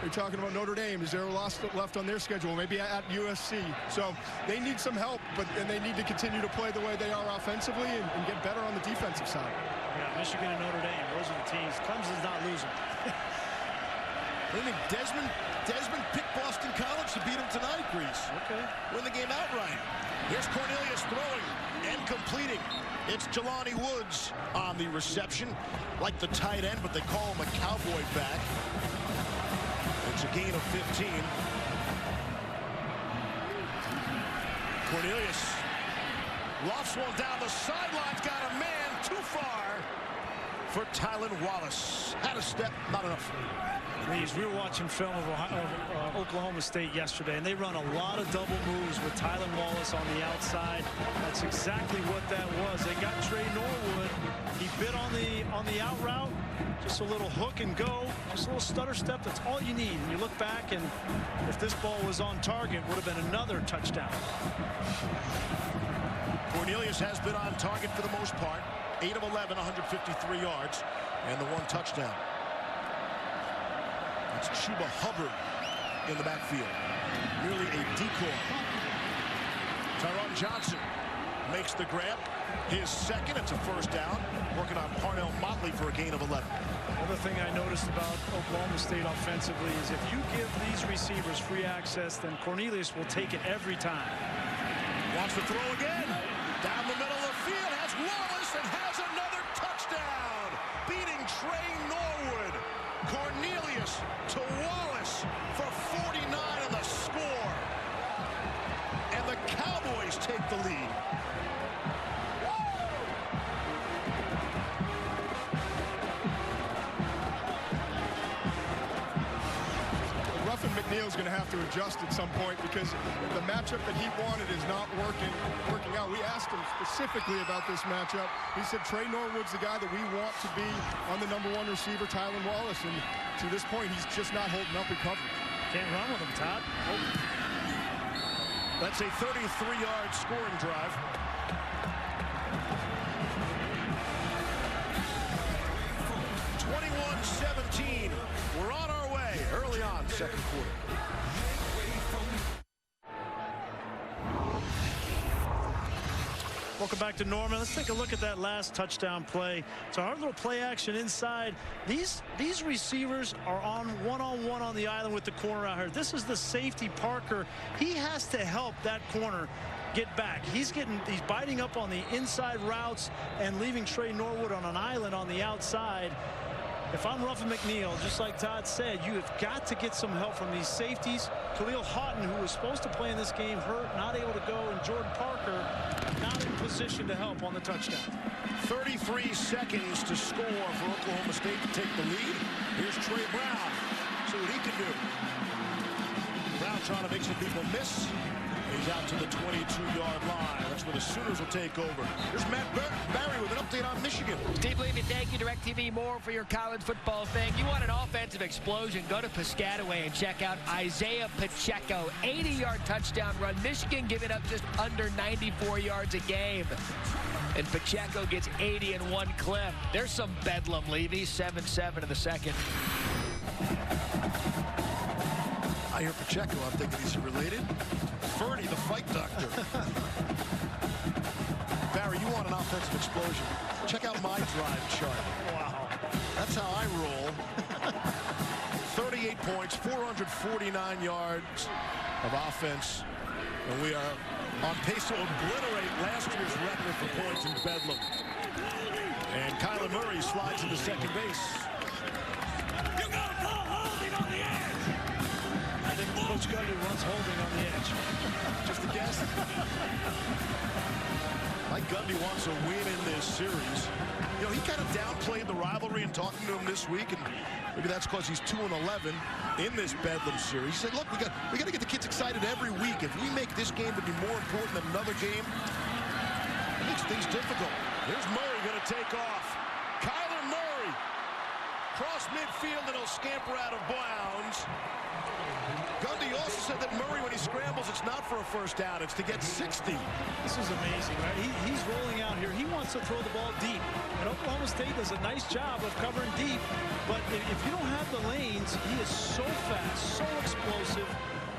We're talking about Notre Dame. Is there a loss left on their schedule? Maybe at USC. So they need some help, and they need to continue to play the way they are offensively and get better on the defensive side. Yeah, Michigan and Notre Dame, those are the teams. Clemson's not losing. I think Desmond picked Boston College to beat him tonight, Grease. Okay. Win the game outright. Here's Cornelius throwing and completing. It's Jelani Woods on the reception, like the tight end, but they call him a cowboy back. It's a gain of 15. Cornelius lofts one down the sidelines, got a man too far for Tylan Wallace. Had a step, not enough. Please, we were watching film of Oklahoma State yesterday, and they run a lot of double moves with Tylan Wallace on the outside. That's exactly what that was. They got Trey Norwood. He bit on the out route. Just a little hook and go. Just a little stutter step. That's all you need. And you look back, and if this ball was on target, it would have been another touchdown. Cornelius has been on target for the most part. 8 of 11, 153 yards, and the 1 touchdown. It's Chuba Hubbard in the backfield. Merely a decoy. Tyron Johnson makes the grab. His second. It's a first down. Working on Parnell Motley for a gain of 11. Another thing I noticed about Oklahoma State offensively is if you give these receivers free access, then Cornelius will take it every time. Wants to throw again. Down the middle of the field. Has Wallace and has another touchdown. Beating Trey Norwood. Cornelius to Wallace for 49 on the score. And the Cowboys take the lead. Ruffin McNeil's going to have to adjust at some point because the matchup that he wanted is not working out. We asked him specifically about this matchup. He said Trey Norwood's the guy that we want to be on the #1 receiver, Tylan Wallace, and to this point, he's just not holding up in coverage. Can't run with him, Todd. That's a 33-yard scoring drive. (21-17). We're on our way early on, second quarter. Welcome back to Norman. Let's take a look at that last touchdown play. It's our little play action inside. These receivers are on one-on-one on the island with the corner out here. This is the safety, Parker. He has to help that corner get back. He's biting up on the inside routes and leaving Trey Norwood on an island on the outside. If I'm Ruffin McNeil, just like Todd said, you have got to get some help from these safeties. Khalil Houghton, who was supposed to play in this game, hurt, not able to go, and Jordan Parker not in position to help on the touchdown. 33 seconds to score for Oklahoma State to take the lead. Here's Trey Brown. See what he can do. Brown trying to make some people miss. He's out to the 22-yard line. That's where the Sooners will take over. Here's Matt Barry with an update on Michigan. Steve Levy, thank you. DirecTV more for your college football thing. You want an offensive explosion? Go to Piscataway and check out Isaiah Pacheco. 80-yard touchdown run. Michigan giving up just under 94 yards a game. And Pacheco gets 80 in one clip. There's some bedlam, Levy. 7-7 in the second. I hear Pacheco. I'm thinking he's related. Fernie, the fight doctor. offensive explosion. Check out my drive chart. Wow. That's how I roll. 38 points, 449 yards of offense. And we are on pace to obliterate last year's record for points in Bedlam. And Kyler Murray slides into second base. You got to call holding on the edge. I think Coach Gundy runs holding on the edge. Just a guess. Mike Gundy wants a win in this series. You know, he kind of downplayed the rivalry in talking to him this week, and maybe that's because he's 2-11 in this Bedlam series. He said, look, we got to get the kids excited every week. If we make this game to be more important than another game, it makes things difficult. Here's Murray going to take off. Kyler Murray cross midfield, and he'll scamper out of bounds. Gundy also said that Murray, when he scrambles, it's not for a first down. It's to get 60. This is amazing, right? He's rolling out here. He wants to throw the ball deep. And Oklahoma State does a nice job of covering deep. But if you don't have the lanes, he is so fast, so explosive.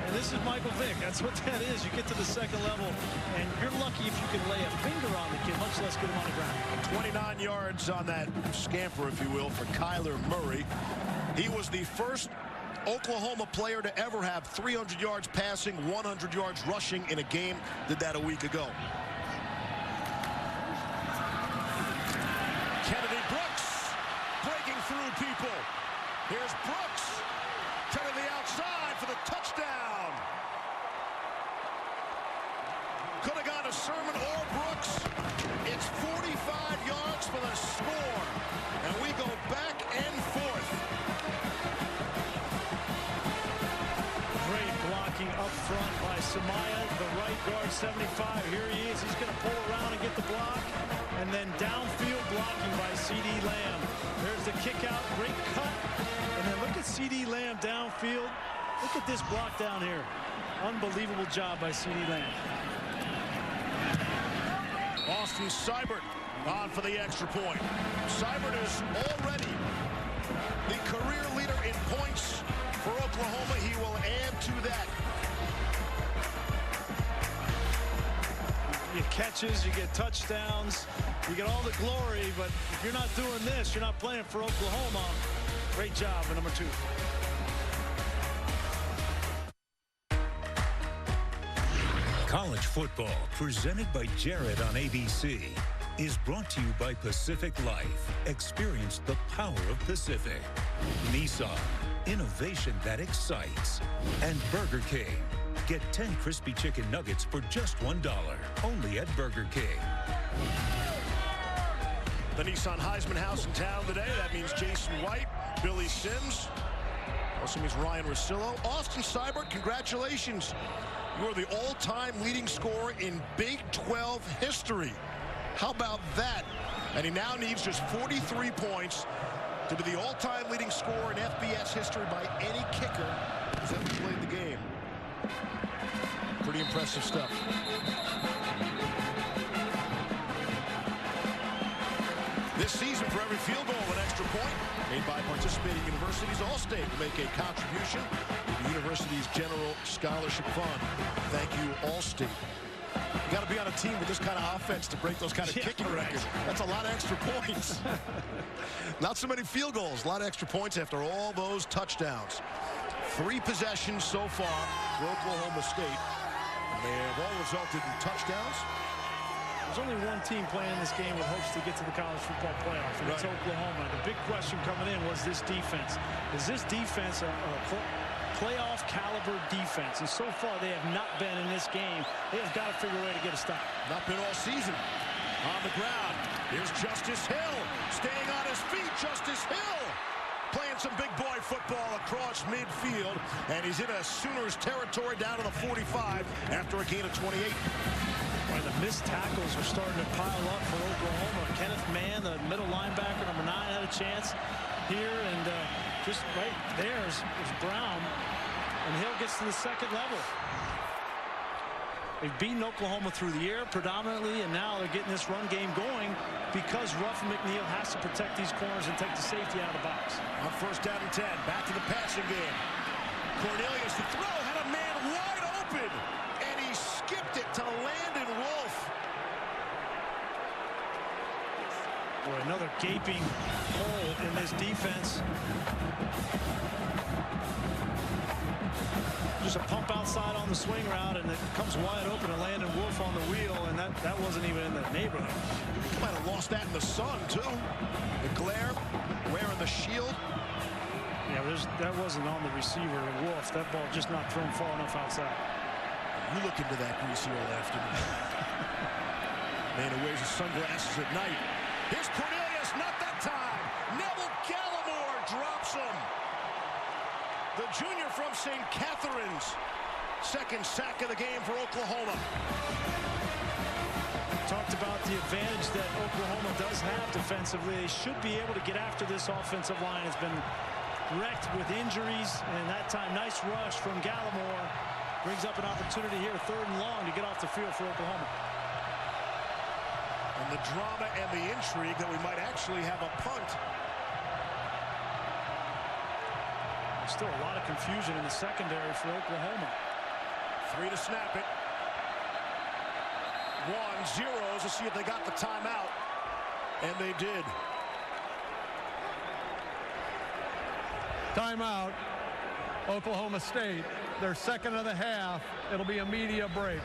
And this is Michael Vick. That's what that is. You get to the second level, and you're lucky if you can lay a finger on the kid, much less get him on the ground. 29 yards on that scamper, if you will, for Kyler Murray. He was the first Oklahoma player to ever have 300 yards passing, 100 yards rushing in a game. Did that a week ago. Kennedy Brooks breaking through people. Here's Brooks to the outside for the touchdown. Could have gone to Sermon or Brooks. It's 45 yards for the score. And we go back and forth. Great blocking up front by Samaya, the right guard, 75. Here he is. He's going to pull around and get the block. And then downfield blocking by C.D. Lamb. There's the kick out. Great cut. And then look at C.D. Lamb downfield. Look at this block down here. Unbelievable job by C.D. Lamb. Austin Seibert on for the extra point. Seibert is already the career leader in points for Oklahoma. He will add to that. You get catches, you get touchdowns, you get all the glory, but if you're not doing this, you're not playing for Oklahoma. Great job for number 2. College football, presented by Jared on ABC, is brought to you by Pacific Life. Experience the power of Pacific. Nissan, innovation that excites. And Burger King. Get 10 crispy chicken nuggets for just $1, only at Burger King. The Nissan Heisman House in town today. That means Jason White, Billy Sims. Also means Ryan Russillo. Austin Seibert, congratulations. You are the all-time leading scorer in Big 12 history. How about that? And he now needs just 43 points to be the all-time leading scorer in FBS history by any kicker who's ever played the game. Pretty impressive stuff. This season, for every field goal, an extra point made by participating universities. All-State will make a contribution to the university's general scholarship fund. Thank you, All-State. You got to be on a team with this kind of offense to break those kind of kicking records. That's a lot of extra points. Not so many field goals. A lot of extra points after all those touchdowns. 3 possessions so far for Oklahoma State. And they have all resulted in touchdowns. There's only one team playing this game with hopes to get to the college football playoff, and it's Oklahoma. The big question coming in was this defense. Is this defense a playoff caliber defense? And so far they have not been in this game. They have got to figure a way to get a stop. Not been all season. On the ground, here's Justice Hill. Staying on his feet, Justice Hill. Playing some big boy football across midfield. And he's in a Sooners territory down to the 45 after a gain of 28. The missed tackles are starting to pile up for Oklahoma. Kenneth Mann, the middle linebacker, number 9, had a chance here. And just right there is Brown. And Hill gets to the second level. They've beaten Oklahoma through the air predominantly, and now they're getting this run game going because Ruff McNeil has to protect these corners and take the safety out of the box. On first down and 10, back to the passing game. Cornelius, the throw, had a man wide open, and he skipped it to Landon Wolf. another gaping hole in this defense. Just a pump outside on the swing route, and it comes wide open to Landon Wolf on the wheel, and that wasn't even in the neighborhood. He might have lost that in the sun, too. The glare, wearing the shield. Yeah, that wasn't on the receiver, Wolf. That ball just not thrown far enough outside. You look into that greasy old afternoon. Man who wears his sunglasses at night. Here's Cornelius, not that time. Neville Gallimore drops him. The junior from St. Catharines. Second sack of the game for Oklahoma. Talked about the advantage that Oklahoma does have defensively. They should be able to get after this offensive line. It's been wrecked with injuries, and that time nice rush from Gallimore brings up an opportunity here, 3rd and long, to get off the field for Oklahoma. And the drama and the intrigue that we might actually have a punt. There's still a lot of confusion in the secondary for Oklahoma. 3 to snap it. 1-0 to see if they got the timeout. And they did. Timeout. Oklahoma State. Their second of the half. It'll be a media break.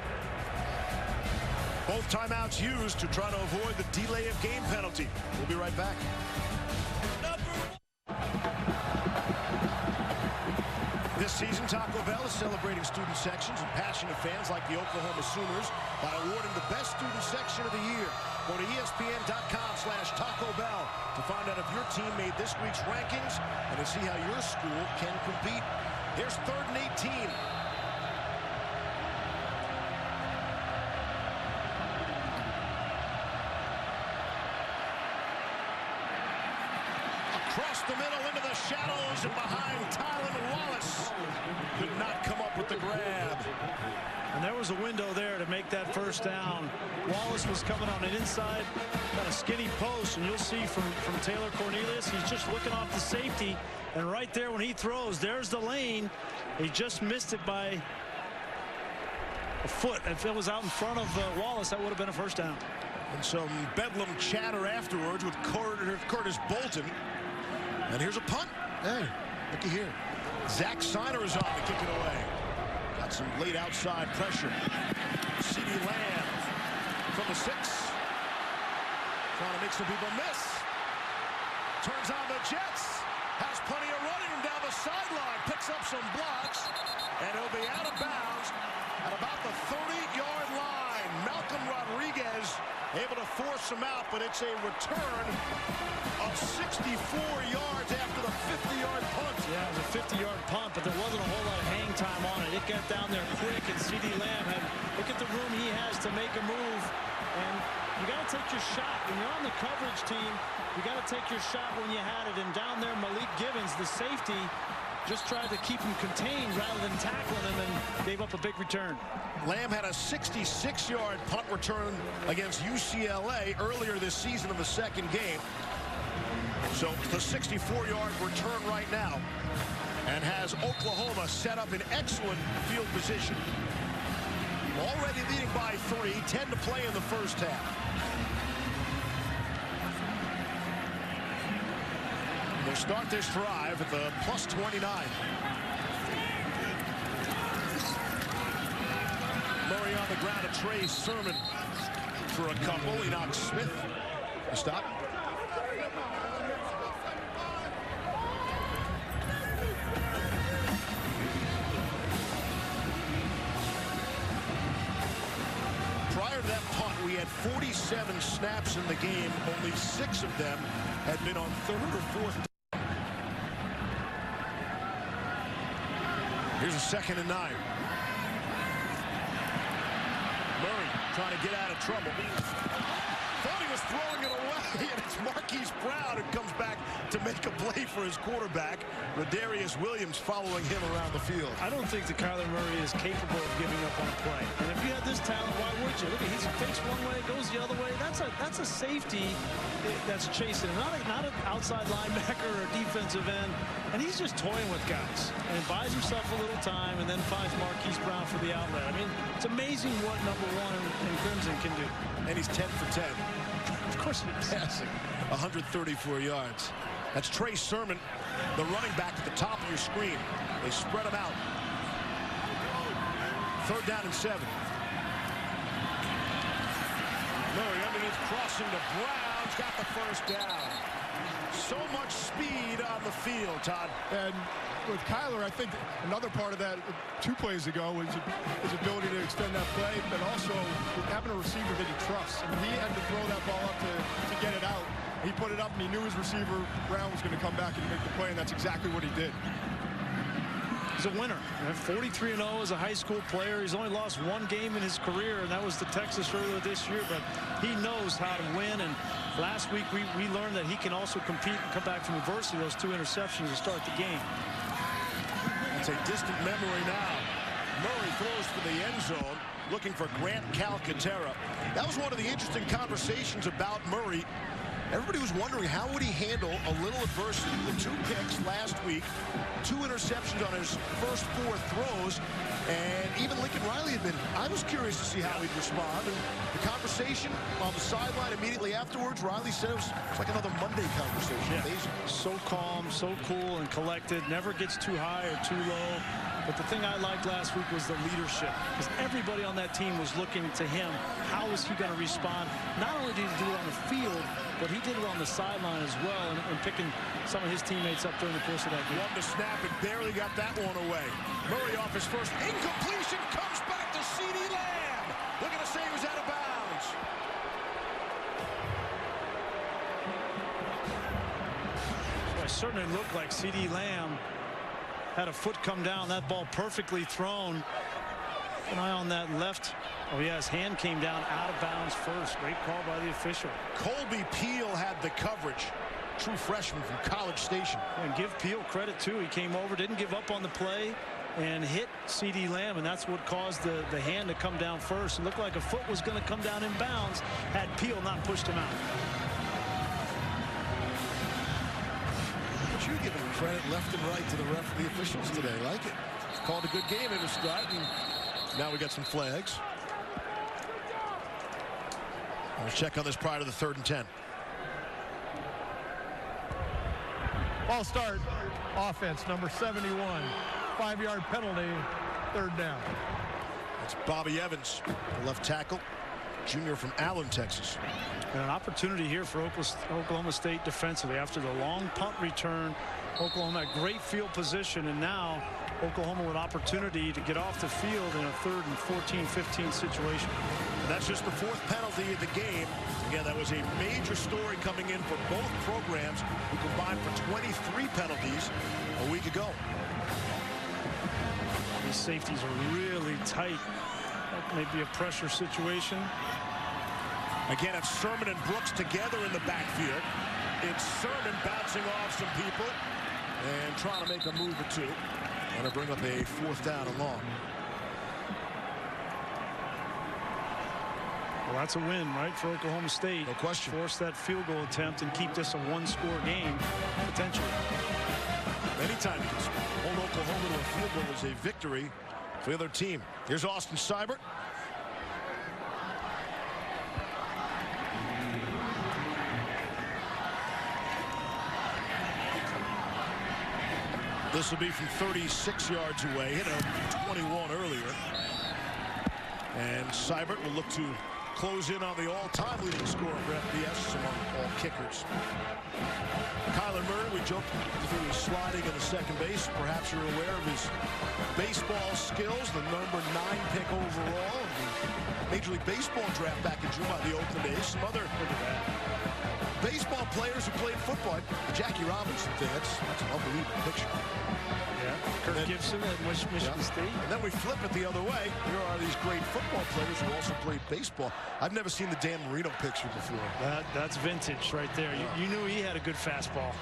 Both timeouts used to try to avoid the delay of game penalty. We'll be right back. This season, Taco Bell is celebrating student sections and passionate fans like the Oklahoma Sooners by awarding the best student section of the year. Go to ESPN.com/Taco Bell to find out if your team made this week's rankings and to see how your school can compete. Here's 3rd and 18. Across the middle into the shadows and behind Tylan Wallace. Could not come up with the grab. And there was a window there to make that first down. Wallace was coming on an inside, got a skinny post, and you'll see from Taylor Cornelius, he's just looking off the safety. And right there when he throws, there's the lane. He just missed it by a foot. If it was out in front of Wallace, that would have been a first down. And some bedlam chatter afterwards with Curtis Bolton. And here's a punt. Hey, looky here. Zach Siner is on to kick it away. Got some late outside pressure. C.D. Lamb from the 6. Trying to make some people miss. Turns on the Jets. Has plenty of running down the sideline. Picks up some blocks. And he'll be out of bounds at about the 30-yard line. Malcolm Rodriguez able to force him out, but it's a return of 64 yards after the 50-yard punt. Yeah, it was a 50-yard punt, but there wasn't a whole lot of hang time on it. It got down there quick, and C.D. Lamb had, look at the room he has to make a move. And you got to take your shot. When you're on the coverage team, you got to take your shot when you had it. And down there, Malik Givens, the safety, just tried to keep him contained rather than tackling him, and gave up a big return. Lamb had a 66-yard punt return against UCLA earlier this season in the second game. So the 64-yard return right now, and has Oklahoma set up in excellent field position. Already leading by 3, 10 to play in the first half. They'll start this drive at the +29. Murray on the ground to Trey Sermon for a couple. He knocks Smith. Stop. Prior to that punt, we had 47 snaps in the game. Only 6 of them had been on 3rd or 4th. Here's a 2nd and 9. Murray trying to get out of trouble. Thought he was throwing it away, and it's Marquise Brown who comes back to make a play for his quarterback. Rodarius Williams following him around the field. I don't think that Kyler Murray is capable of giving up on a play. And if you had this talent, why would you? Look, he's fakes one way, goes the other way. That's a safety that's chasing him, not an outside linebacker or a defensive end. And he's just toying with guys and buys himself a little time and then finds Marquise Brown for the outlet. I mean, it's amazing what number 1 in Crimson can do. And he's 10 for 10. Of course he is. Passing. 134 yards. That's Trey Sermon, the running back at the top of your screen. They spread him out. 3rd down and 7. Murray underneath, crossing to Brown's got the 1st down. So much speed on the field, Todd. And with Kyler, I think another part of that 2 plays ago was his ability to extend that play, but also having a receiver that he trusts. And he had to throw that ball up to get it out. He put it up, and he knew his receiver, Brown, was going to come back and make the play, and that's exactly what he did. He's a winner. 43-0 as a high school player. He's only lost 1 game in his career, and that was to Texas earlier this year, but he knows how to win. And last week we learned that he can also compete and come back from adversity. Those 2 interceptions to start the game. It's a distant memory now. Murray throws for the end zone, looking for Grant Calcaterra. That was one of the interesting conversations about Murray. Everybody was wondering how would he handle a little adversity. The 2 picks last week, 2 interceptions on his first 4 throws, and even Lincoln Riley admitted, I was curious to see how he'd respond. And the conversation on the sideline immediately afterwards, Riley said it was like another Monday conversation. Yeah. Amazing. So calm, so cool and collected, never gets too high or too low. But the thing I liked last week was the leadership, because everybody on that team was looking to him. How is he going to respond? Not only did he do it on the field, but he did it on the sideline as well, and picking some of his teammates up during the course of that game. Won the snap and barely got that one away. Murray off his first incompletion, comes back to C.D. Lamb. Looking to say he was out of bounds. Well, it certainly looked like C.D. Lamb had a foot come down. That ball perfectly thrown. An eye on that left. Oh, yeah, his hand came down out of bounds first. Great call by the official. Colby Peel had the coverage. True freshman from College Station. And give Peel credit, too. He came over, didn't give up on the play, and hit C.D. Lamb, and that's what caused the hand to come down first. It looked like a foot was going to come down in bounds had Peel not pushed him out. But you're giving credit left and right to the referee officials today. Like it. Called a good game in the start, and now we got some flags. We'll check on this prior to the 3rd and 10. Ball start. Offense, number 71. 5-yard penalty. 3rd down. That's Bobby Evans, the left tackle, junior from Allen, Texas. And an opportunity here for Oklahoma State defensively. After the long punt return, Oklahoma had great field position, and now Oklahoma with opportunity to get off the field in a 3rd and 14, 15 situation. And that's just the 4th penalty of the game. Again, that was a major story coming in for both programs, who combined for 23 penalties a week ago. These safeties are really tight. That may be a pressure situation. Again, it's Sermon and Brooks together in the backfield. It's Sermon bouncing off some people and trying to make a move or 2. And to bring up a 4th down and long. Well, that's a win, right, for Oklahoma State. No question. Force that field goal attempt and keep this a 1-score game, potentially. Anytime you can hold Oklahoma to a field goal is a victory for the other team. Here's Austin Seibert. This will be from 36 yards away. Hit a 21 earlier. And Seibert will look to close in on the all-time leading scorer for FBS among all kickers. Kyler Murray, we joked through his sliding in the second base. Perhaps you're aware of his baseball skills, the number 9 pick overall in the Major League Baseball draft back in June by the Oakland A's. Some other baseball players who played football. Jackie Robinson thing, that's an unbelievable picture. Yeah, Kirk Gibson at Michigan State. And then we flip it the other way. Here are these great football players who also played baseball. I've never seen the Dan Marino picture before. That's vintage right there. You knew he had a good fastball.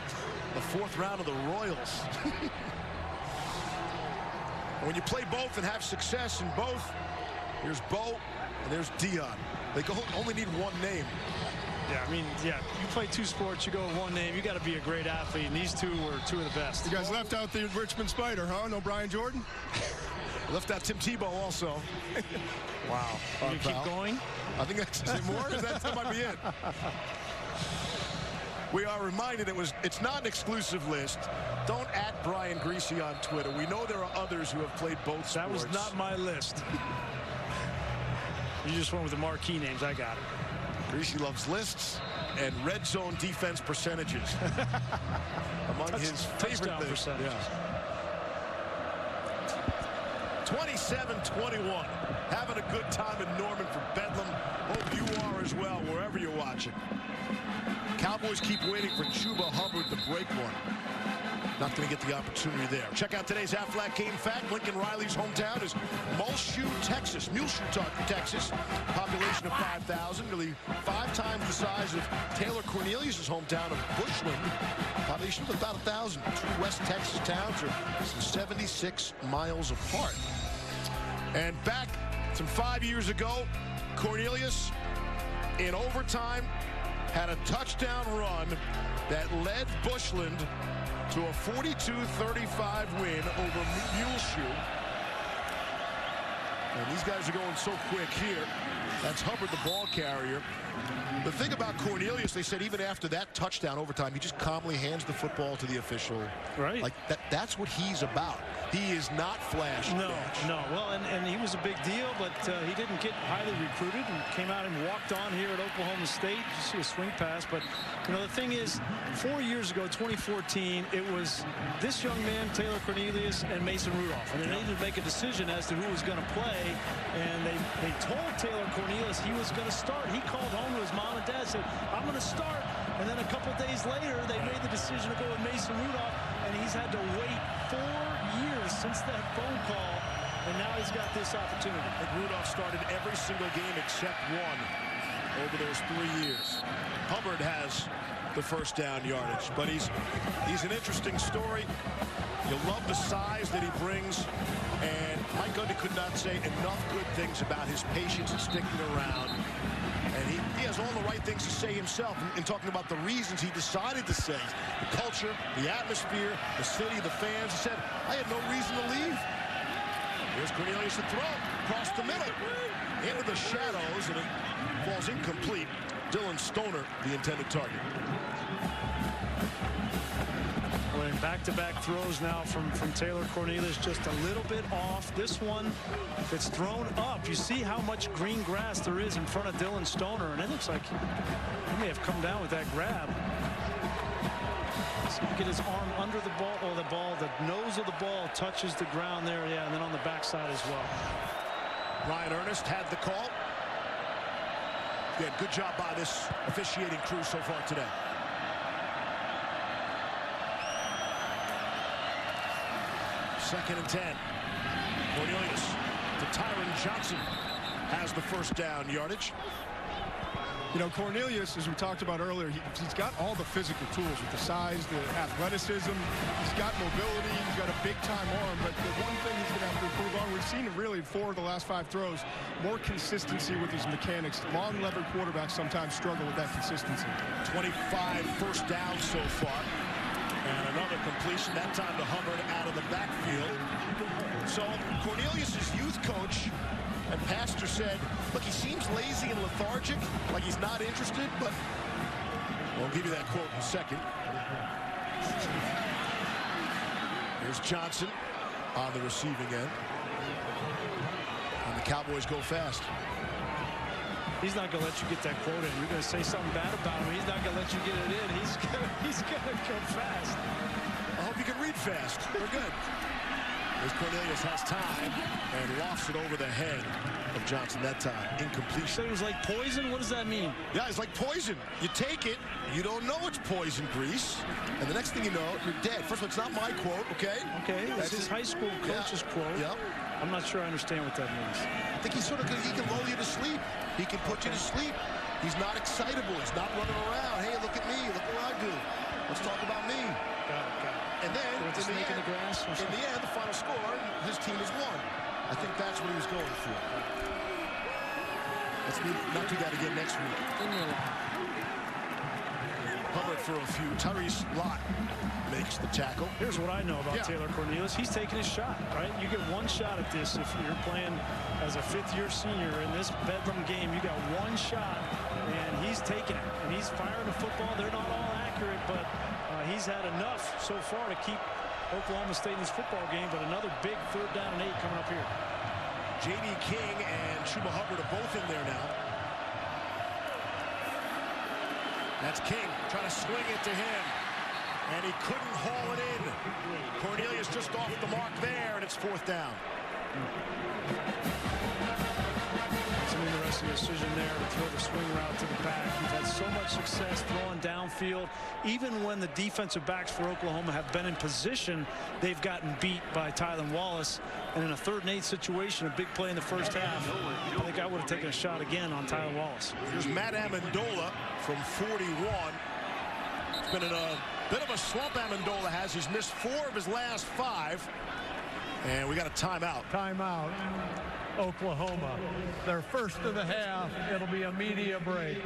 The 4th round of the Royals. When you play both and have success in both, here's Bo and there's Dion. They only need one name. Yeah, I mean, yeah, you play 2 sports, you go with 1 name, you got to be a great athlete, and these 2 were 2 of the best. You guys left out the Richmond Spider, huh? No Brian Jordan? Left out Tim Tebow also. Wow. You keep going? I think that's, is it more? That might be it. We are reminded it's not an exclusive list. Don't @ Brian Greasy on Twitter. We know there are others who have played both sports. That was not my list. You just went with the marquee names. I got it. Greasy loves lists and red zone defense percentages. Among his favorite things. Percentages. Yeah. 27-21. Having a good time in Norman for Bedlam. Hope you are as well, wherever you're watching. Cowboys keep waiting for Chuba Hubbard to break one. Not going to get the opportunity there. Check out today's Aflac game fact. Lincoln Riley's hometown is Muleshoe, Texas. Texas. Population of 5,000. Nearly 5 times the size of Taylor Cornelius' hometown of Bushland. Population of about 1,000. 2 West Texas towns are some 76 miles apart. And back some 5 years ago, Cornelius, in overtime, had a touchdown run that led Bushland to a 42-35 win over Muleshoe. And these guys are going so quick here. That's Hubbard, the ball carrier. The thing about Cornelius, they said even after that touchdown overtime, he just calmly hands the football to the official. Right. Like that's what he's about. He is not flash. No. Well, and he was a big deal, but he didn't get highly recruited and came out and walked on here at Oklahoma State. You see a swing pass, but the thing is, 4 years ago, 2014, it was this young man, Taylor Cornelius, and Mason Rudolph, and they needed to make a decision as to who was going to play. And they told Taylor Cornelius he was going to start. He called home to his mom and dad, said, "I'm going to start." And then a couple days later, they made the decision to go with Mason Rudolph, and he's had to wait 4 years since that phone call, and now he's got this opportunity. I think Rudolph started every single game except one over those 3 years. Hubbard has the first down yardage, but he's an interesting story. You love the size that he brings, and Mike Gundy could not say enough good things about his patience and sticking around. And he has all the right things to say himself in talking about the reasons he decided to say. The culture, the atmosphere, the city, the fans. He said, I had no reason to leave. Here's Cornelius to throw across the middle. Into the shadows, and it falls incomplete. Dylan Stoner, the intended target. We're in back-to-back throws now from Taylor Cornelius, just a little bit off. This one, if it's thrown up, you see how much green grass there is in front of Dylan Stoner, and it looks like he may have come down with that grab. So get his arm under the ball, or the nose of the ball touches the ground there, yeah, and then on the backside as well. Brian Ernest had the call. Yeah, good job by this officiating crew so far today. Second and 10. Cornelius to Tylan Johnson has the first down yardage. Cornelius, as we talked about earlier, he's got all the physical tools with the size, the athleticism. He's got mobility. He's got a big-time arm. But the one thing he's going to have to improve on, we've seen him really in 4 of the last 5 throws, more consistency with his mechanics. Long-levered quarterbacks sometimes struggle with that consistency. 25 first downs so far. And another completion, that time to Hubbard out of the backfield. So Cornelius' youth coach and pastor said, look, he seems lazy and lethargic, like he's not interested, but we'll give you that quote in a second. Here's Johnson on the receiving end. And the Cowboys go fast. He's not going to let you get that quote in. You're going to say something bad about him. He's not going to let you get it in. He's going to go fast. I hope you can read fast. We're good. As Cornelius has time and lofts it over the head of Johnson that time. Incomplete. So it was like poison? What does that mean? Yeah, it's like poison. You take it, you don't know it's poison grease, and the next thing you know, you're dead. First of all, it's not my quote, okay? Okay, that's his high school coach's quote. Yep. I'm not sure I understand what that means. I think he can lull you to sleep. He can put you to sleep. He's not excitable. He's not running around. Hey, look at me. Look what I do. Let's talk about me. Got it. And then, in the end, the final score, his team has won. I think that's what he was going for. Let's not do that again next week. covered for a few. Tyrese Lott makes the tackle. Here's what I know about Taylor Cornelius. He's taking his shot, right? You get one shot at this. If you're playing as a fifth-year senior in this Bedlam game, you got one shot, and he's taking it. And he's firing the football. They're not all accurate, but he's had enough so far to keep Oklahoma State in this football game, but another big 3rd down and 8 coming up here. J.D. King and Chuba Hubbard are both in there now. That's King trying to swing it to him, and he couldn't haul it in. Cornelius just off the mark there, and it's 4th down. It's an interesting decision there to throw the swing route to the back. You've had so much success throwing downfield. Even when the defensive backs for Oklahoma have been in position, they've gotten beat by Tylan Wallace. And in a 3rd and 8 situation, a big play in the first half, I think I would have taken a shot again on Tylan Wallace. Here's Matt Amendola from 41. It's been in a bit of a slump. Amendola has. He's missed 4 of his last 5. And we got a timeout. Timeout. Oklahoma. Their first of the half. It'll be a media break.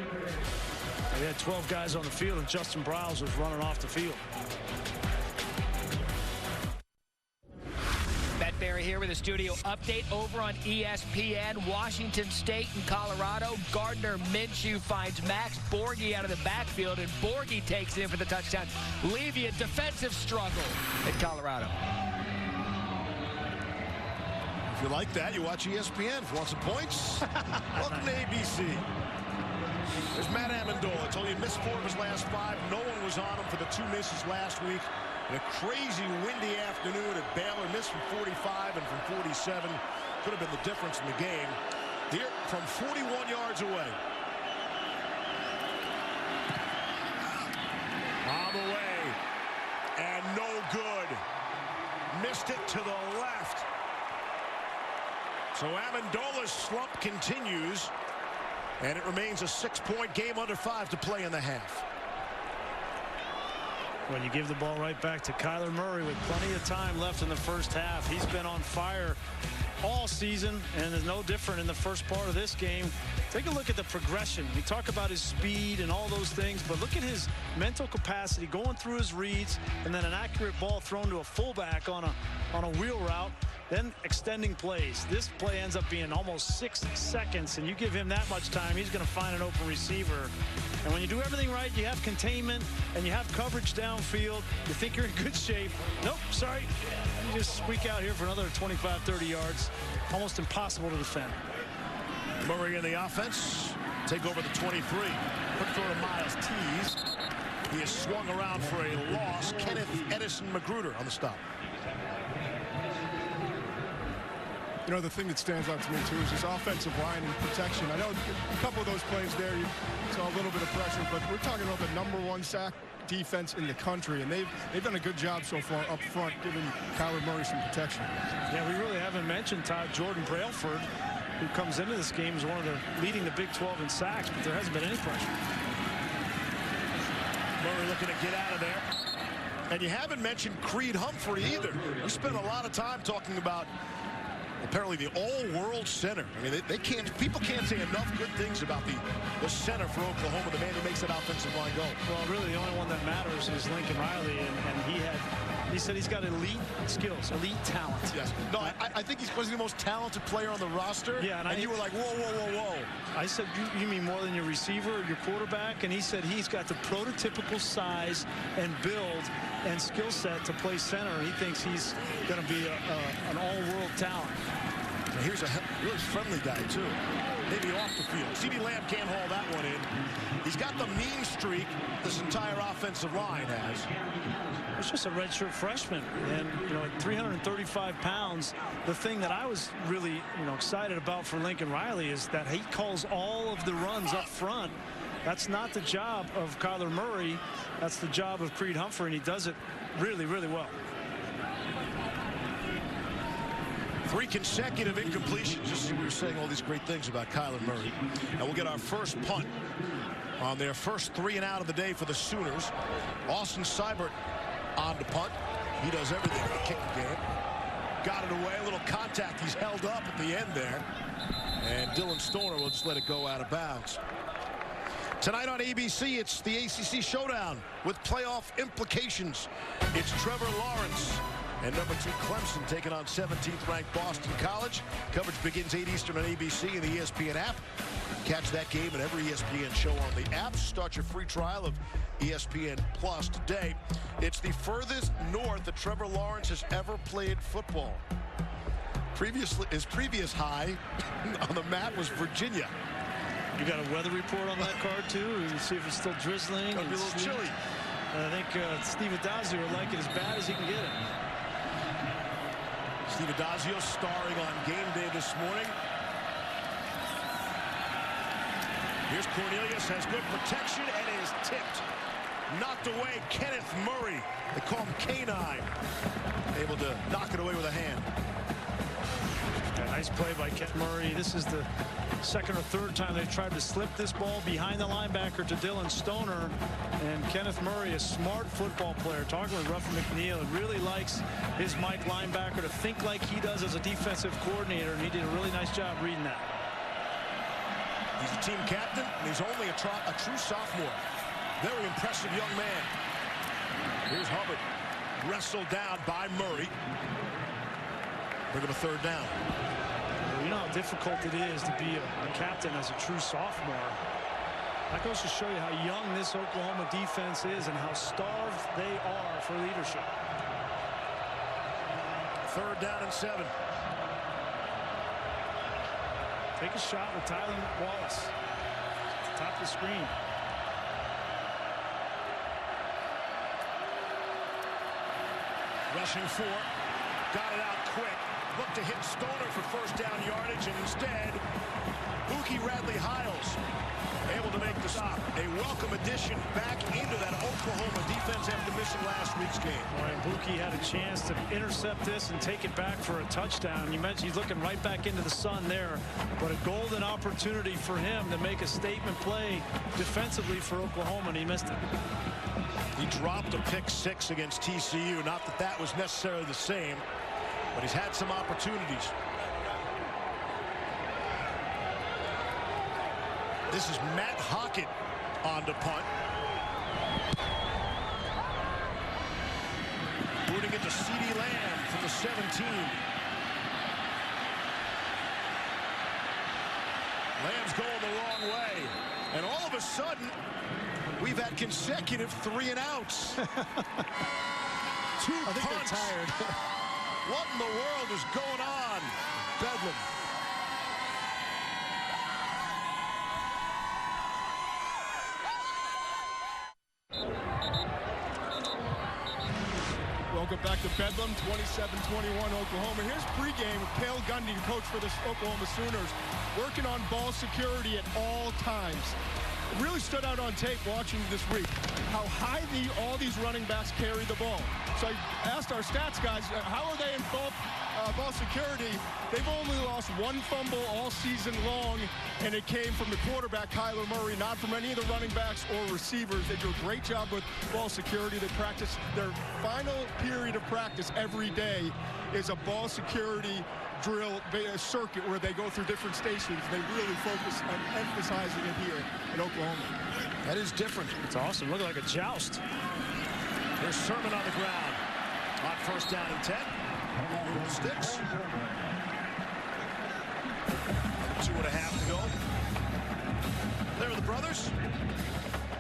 They had 12 guys on the field, and Justin Browse was running off the field. Matt Barry here with a studio update over on ESPN. Washington State and Colorado. Gardner Minshew finds Max Borghi out of the backfield, and Borghi takes it in for the touchdown. Levy, a defensive struggle at Colorado. If you like that, you watch ESPN. If you want some points, welcome to ABC. There's Matt Amendola. I told you he missed 4 of his last 5. No one was on him for the 2 misses last week. In a crazy windy afternoon at Baylor. Missed from 45 and from 47. Could have been the difference in the game. Here from 41 yards away. On the way. And no good. Missed it to the left. So Amendola's slump continues, and it remains a 6-point game, under 5 to play in the half. When you give the ball right back to Kyler Murray with plenty of time left in the first half. He's been on fire all season and is no different in the first part of this game. Take a look at the progression. We talk about his speed and all those things, but look at his mental capacity going through his reads, and then an accurate ball thrown to a fullback on a wheel route, then extending plays. This play ends up being almost 6 seconds, and you give him that much time, he's going to find an open receiver. And when you do everything right, you have containment and you have coverage downfield, you think you're in good shape. Nope, sorry. You just squeak out here for another 25, 30 yards. Almost impossible to defend. Murray in the offense. Take over the 23. Quick throw to Miles Tees. He is swung around for a loss. Kenneth Edison Magruder on the stop. You know, the thing that stands out to me, too, is his offensive line and protection. I know a couple of those plays there, you saw a little bit of pressure, but we're talking about the #1 sack defense in the country, and they've done a good job so far up front, giving Kyler Murray some protection. Yeah, we really haven't mentioned Jordan Brailford, who comes into this game as one of the leading the Big 12 in sacks, but there hasn't been any pressure. Murray looking to get out of there. And you haven't mentioned Creed Humphrey either. We spent a lot of time talking about apparently the all-world center. I mean, people can't say enough good things about the center for Oklahoma, the man who makes that offensive line go. Well, really, the only one that matters is Lincoln Riley, and he said he's got elite skills, elite talent. Yes. No, I think he's the most talented player on the roster. Yeah, and you were like, whoa, whoa, whoa, whoa. I said, you mean more than your receiver or your quarterback? And he said he's got the prototypical size and build and skill set to play center. He thinks he's going to be an all-world talent. Now here's a really friendly guy, too. Maybe off the field. CeeDee Lamb can't haul that one in. He's got the mean streak this entire offensive line has. It's just a redshirt freshman, and at 335 pounds, the thing that I was really excited about for Lincoln Riley is that he calls all of the runs up front. That's not the job of Kyler Murray. That's the job of Creed Humphrey, and he does it really, really well. 3 consecutive incompletions. Just as we were saying all these great things about Kyler Murray. And we'll get our first punt on their first 3 and out of the day for the Sooners. Austin Seibert on to punt. He does everything in the kicking game. Got it away. A little contact. He's held up at the end there. And Dylan Stoner will just let it go out of bounds. Tonight on ABC, it's the ACC Showdown with playoff implications. It's Trevor Lawrence and number 2 Clemson taking on 17th ranked Boston College. Coverage begins 8 Eastern on ABC and the ESPN app. Catch that game and every ESPN show on the app. Start your free trial of ESPN Plus today. It's the furthest north that Trevor Lawrence has ever played football. His previous high on the map was Virginia. You got a weather report on that card too? You can see if it's still drizzling. It's gonna be a little chilly. I think Steve Adazio would like it as bad as he can get it. Steve Adazio starring on game day this morning. Here's Cornelius, has good protection and is tipped. Knocked away Kenneth Murray. They call him Canine. Able to knock it away with a hand. Nice play by Kenneth Murray. This is the second or third time they've tried to slip this ball behind the linebacker to Dylan Stoner. And Kenneth Murray, a smart football player, talking with Ruffin McNeil, really likes his Mike linebacker to think like he does as a defensive coordinator, and he did a really nice job reading that. He's a team captain, and he's only a true sophomore. Very impressive young man. Here's Hubbard, wrestled down by Murray. Bring him a third down. You know how difficult it is to be a captain as a true sophomore. That goes to show you how young this Oklahoma defense is and how starved they are for leadership. Third down and 7. Take a shot with Tylan Wallace. Top of the screen. Rushing 4. Got it out quick. Looked to hit Stoner for first down yardage, and instead, Buki Radley-Hiles able to make the stop. A welcome addition back into that Oklahoma defense after missing last week's game. All right, Buki had a chance to intercept this and take it back for a touchdown. You mentioned he's looking right back into the sun there, but a golden opportunity for him to make a statement play defensively for Oklahoma, and he missed it. He dropped a pick 6 against TCU. Not that that was necessarily the same, but he's had some opportunities. This is Matt Hockett on to punt. Booting it to CeeDee Lamb from the 17. Lamb's going the wrong way. And all of a sudden, we've had consecutive 3 and outs. 2 I think punts. they're tired. What in the world is going on, Bedlam? Welcome back to Bedlam, 27-21 Oklahoma. Here's pregame with Cale Gundy, coach for the Oklahoma Sooners, working on ball security at all times. It really stood out on tape watching this week how high all these running backs carry the ball. So I asked our stats guys, how are they in ball security? They've only lost 1 fumble all season long, and it came from the quarterback, Kyler Murray, not from any of the running backs or receivers. They do a great job with ball security. They practice their final period of practice every day is a ball security drill circuit where they go through different stations. They really focus on emphasizing it here in Oklahoma. That is different. It's awesome. Looking like a joust. There's Sermon on the ground. On first down and 10. Moving the sticks. 2.5 to go. There are the brothers.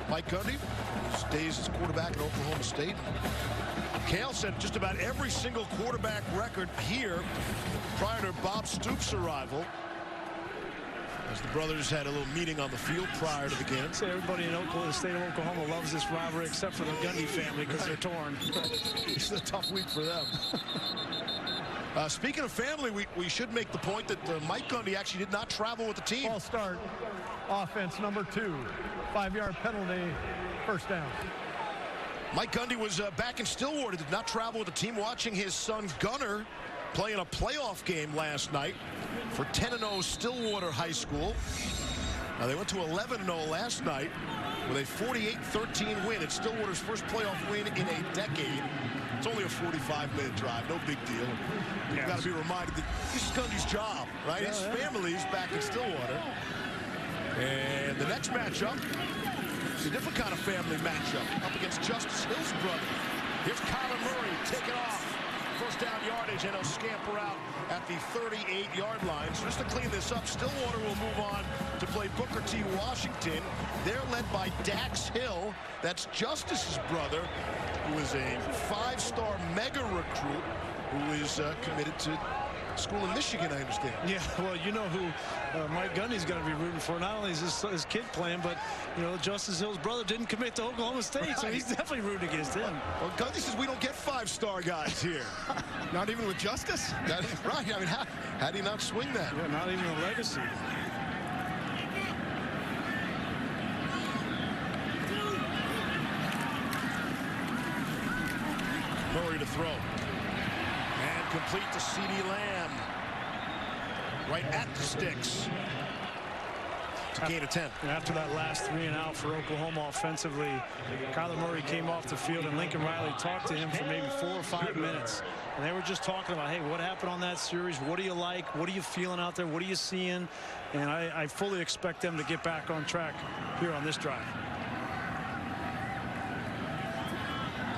Mike Gundy, who stays as quarterback at Oklahoma State. Cale said just about every single quarterback record here prior to Bob Stoops' arrival, as the brothers had a little meeting on the field prior to the game. I'd say everybody in the state of Oklahoma loves this rivalry except for the Gundy family because they're torn. It's a tough week for them. Speaking of family, we should make the point that Mike Gundy actually did not travel with the team. Ball start. Offense number 2. 5-yard penalty. First down. Mike Gundy was back in Stillwater, did not travel with the team, watching his son Gunner play in a playoff game last night for 10-0 Stillwater High School. Now they went to 11-0 last night with a 48-13 win. It's Stillwater's first playoff win in a decade. It's only a 45-minute drive, no big deal. You've got to be reminded that this is Gundy's job, right? His family's back in Stillwater. And the next matchup, It's a different kind of family matchup up against Justice Hill's brother. Here's Kyler Murray taking off. First down yardage, and he'll scamper out at the 38-yard line. So just to clean this up, Stillwater will move on to play Booker T. Washington. They're led by Dax Hill. That's Justice's brother, who is a 5-star mega recruit who is committed to school in Michigan, I understand. Yeah, well, you know who Mike Gundy's going to be rooting for. Not only is his kid playing, but, you know, Justice Hill's brother didn't commit to Oklahoma State, right. So he's definitely rooting against him. Well, Gundy says we don't get 5-star guys here. Not even with Justice? That is right. I mean, how do you not swing that? Yeah, not even a legacy. Murray to throw. And complete to CeeDee Lamb. Right at the sticks. To gain of 10. And after that last 3 and out for Oklahoma offensively, Kyler Murray came off the field, and Lincoln Riley talked to him for maybe 4 or 5 minutes. And they were just talking about, hey, what happened on that series? What do you like? What are you feeling out there? What are you seeing? And I fully expect them to get back on track here on this drive.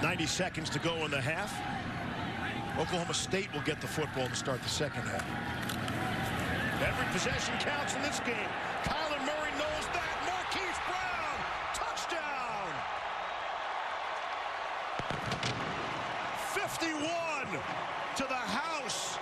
90 seconds to go in the half. Oklahoma State will get the football to start the second half. Every possession counts in this game. Kyler Murray knows that. Marquise Brown, touchdown. 51 to the house.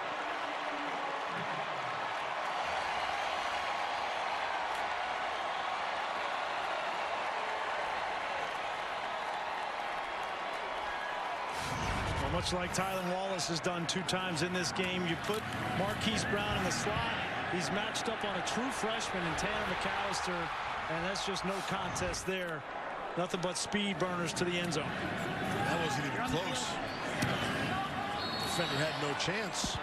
Well, much like Tylan Wallace has done 2 times in this game, you put Marquise Brown in the slot. He's matched up on a true freshman in Tanner McAllister, and that's just no contest there. Nothing but speed burners to the end zone. That wasn't even close. Defender had no chance.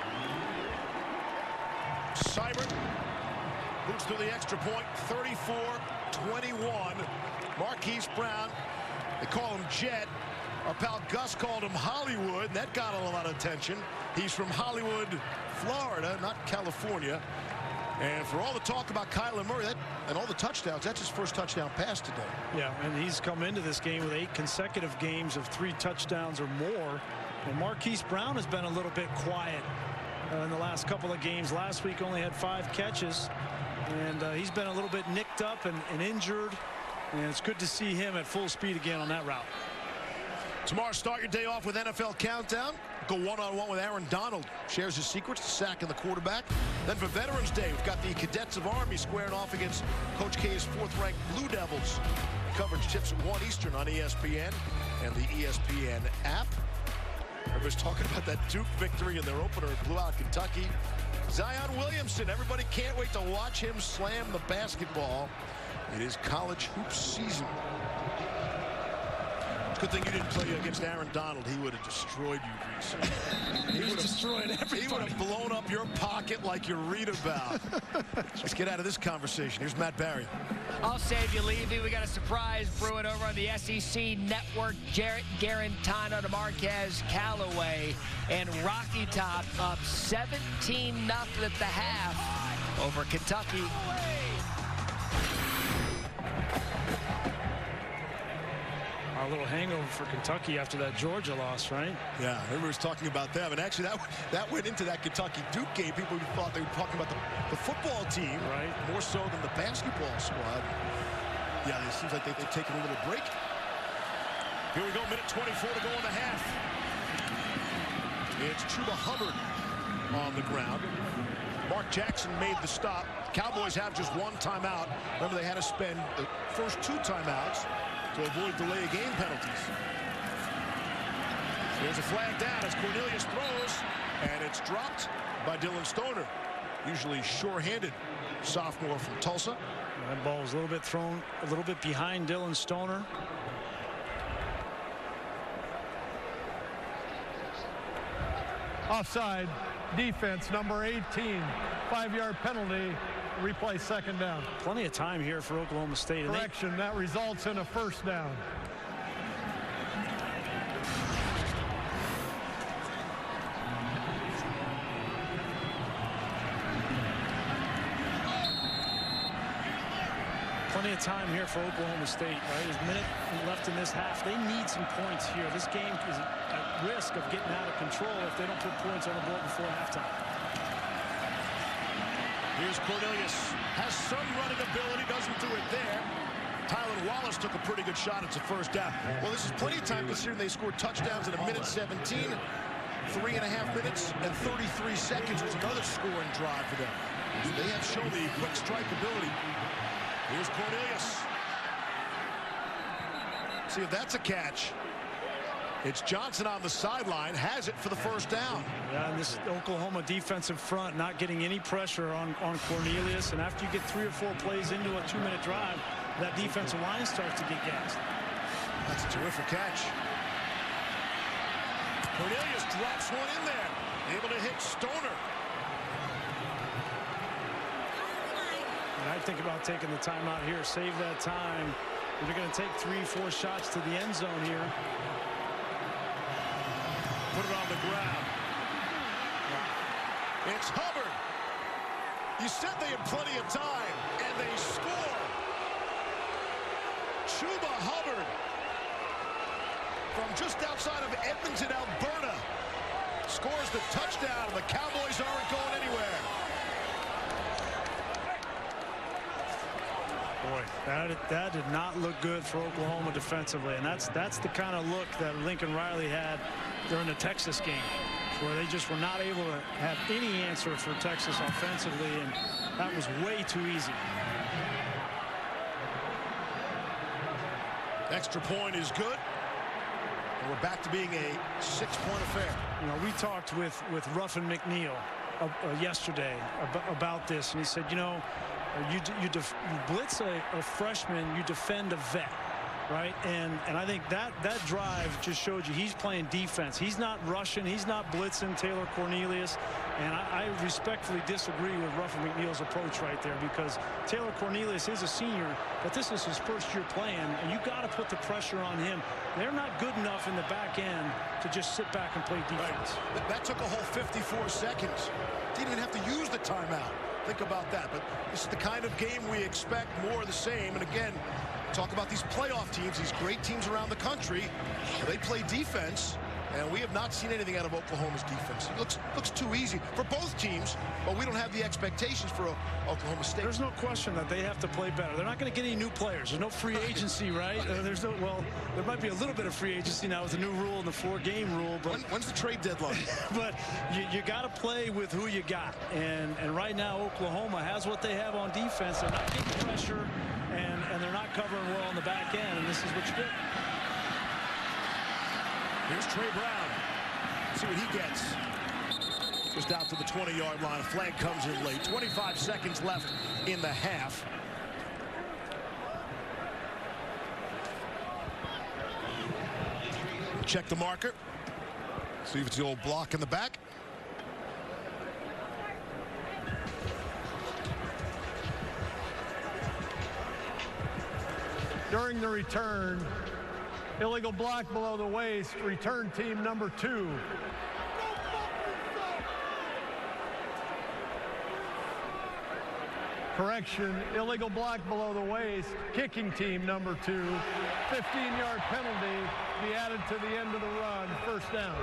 Seibert moves through the extra point. 34-21. Marquise Brown, they call him Jet. Our pal Gus called him Hollywood. That got a lot of attention. He's from Hollywood, Florida, not California. And for all the talk about Kyler Murray and all the touchdowns, that's his first touchdown pass today. Yeah, and he's come into this game with 8 consecutive games of 3 touchdowns or more. And Marquise Brown has been a little bit quiet in the last couple of games. Last week only had 5 catches. And he's been a little bit nicked up and injured. And it's good to see him at full speed again on that route. Tomorrow, start your day off with NFL Countdown. Go one-on-one with Aaron Donald. Shares his secrets to sacking the quarterback. Then for Veterans Day, we've got the Cadets of Army squaring off against Coach K's 4th-ranked Blue Devils. Coverage tips at 1 Eastern on ESPN and the ESPN app. Everybody's talking about that Duke victory in their opener that blew out Kentucky. Zion Williamson, everybody can't wait to watch him slam the basketball. It is college hoops season. Good thing you didn't play against Aaron Donald. He would have destroyed you, Reese. He would have destroyed everybody. He would have blown up your pocket like you read about. Let's get out of this conversation. Here's Matt Barry. I'll save you, Levy. We got a surprise brewing over on the SEC Network. Jarrett Garantano to Marquez Callaway, and Rocky Top up 17-0 at the half over Kentucky. A little hangover for Kentucky after that Georgia loss, right? Yeah, everybody's talking about them. And actually, that went into that Kentucky-Duke game. People thought they were talking about the football team, right? More so than the basketball squad. Yeah, it seems like they've taken a little break. Here we go, minute 24 to go in the half. It's Chuba Hubbard on the ground. Mark Jackson made the stop. Cowboys have just 1 timeout. Remember, they had to spend the first 2 timeouts to avoid delay of game penalties. There's a flag down as Cornelius throws, and it's dropped by Dylan Stoner. Usually sure-handed sophomore from Tulsa. That ball was a little bit thrown, a little bit behind Dylan Stoner. Offside, defense, number 18. 5-yard penalty, replay 2nd down. Plenty of time here for Oklahoma State. Correction, that results in a 1st down. Plenty of time here for Oklahoma State, right? There's a minute left in this half. They need some points here. This game is at risk of getting out of control if they don't put points on the board before halftime. Here's Cornelius. Has some running ability, doesn't do it there. Tylan Wallace took a pretty good shot. It's a first down. Well, this is plenty of time considering they scored touchdowns in a minute 17. 3.5 minutes and 33 seconds was another scoring drive for them. So they have shown the quick strike ability. Here's Cornelius. See if that's a catch. It's Johnson on the sideline, has it for the first down. Yeah, and this Oklahoma defensive front not getting any pressure on Cornelius. And after you get 3 or 4 plays into a 2-minute drive, that defensive line starts to get gassed. That's a terrific catch. Cornelius drops one in there. Able to hit Stoner. And I think about taking the timeout here. Save that time. You're going to take 3-4 shots to the end zone here. Put it on the ground. It's Hubbard. You said they had plenty of time, and they score. Chuba Hubbard from just outside of Edmonton, Alberta, scores the touchdown, and the Cowboys aren't going anywhere. Boy, that did not look good for Oklahoma defensively, and that's the kind of look that Lincoln Riley had during the Texas game, where they just were not able to have any answer for Texas offensively, and that was way too easy. Extra point is good. And we're back to being a 6-point affair. You know, we talked with Ruffin McNeil yesterday about this, and he said, you know, you blitz a freshman, you defend a vet, right? And I think that drive just showed you he's playing defense. He's not rushing, he's not blitzing Taylor Cornelius, and I respectfully disagree with Ruffin McNeil's approach right there, because Taylor Cornelius is a senior, but this is his first year playing, and you got to put the pressure on him. They're not good enough in the back end to just sit back and play defense. Right. That took a whole 54 seconds. Didn't even have to use the timeout. Think about that. But this is the kind of game we expect, more of the same. And again, talk about these playoff teams, these great teams around the country. They play defense, and we have not seen anything out of Oklahoma's defense. It looks too easy for both teams, but we don't have the expectations for Oklahoma State. There's no question that they have to play better. They're not going to get any new players. There's no free agency, right? Well, there might be a little bit of free agency now with the new rule and the 4-game rule. But when's the trade deadline? But you got to play with who you got. And right now, Oklahoma has what they have on defense. They're not getting pressure, and they're not covering well on the back end, and this is what you get. Here's Trey Brown. See what he gets. Just out to the 20-yard line. A flag comes in late. 25 seconds left in the half. Check the marker. See if it's the old block in the back. During the return, illegal block below the waist, return team number 2. Correction, illegal block below the waist, kicking team number 2. 15-yard penalty be added to the end of the run, first down.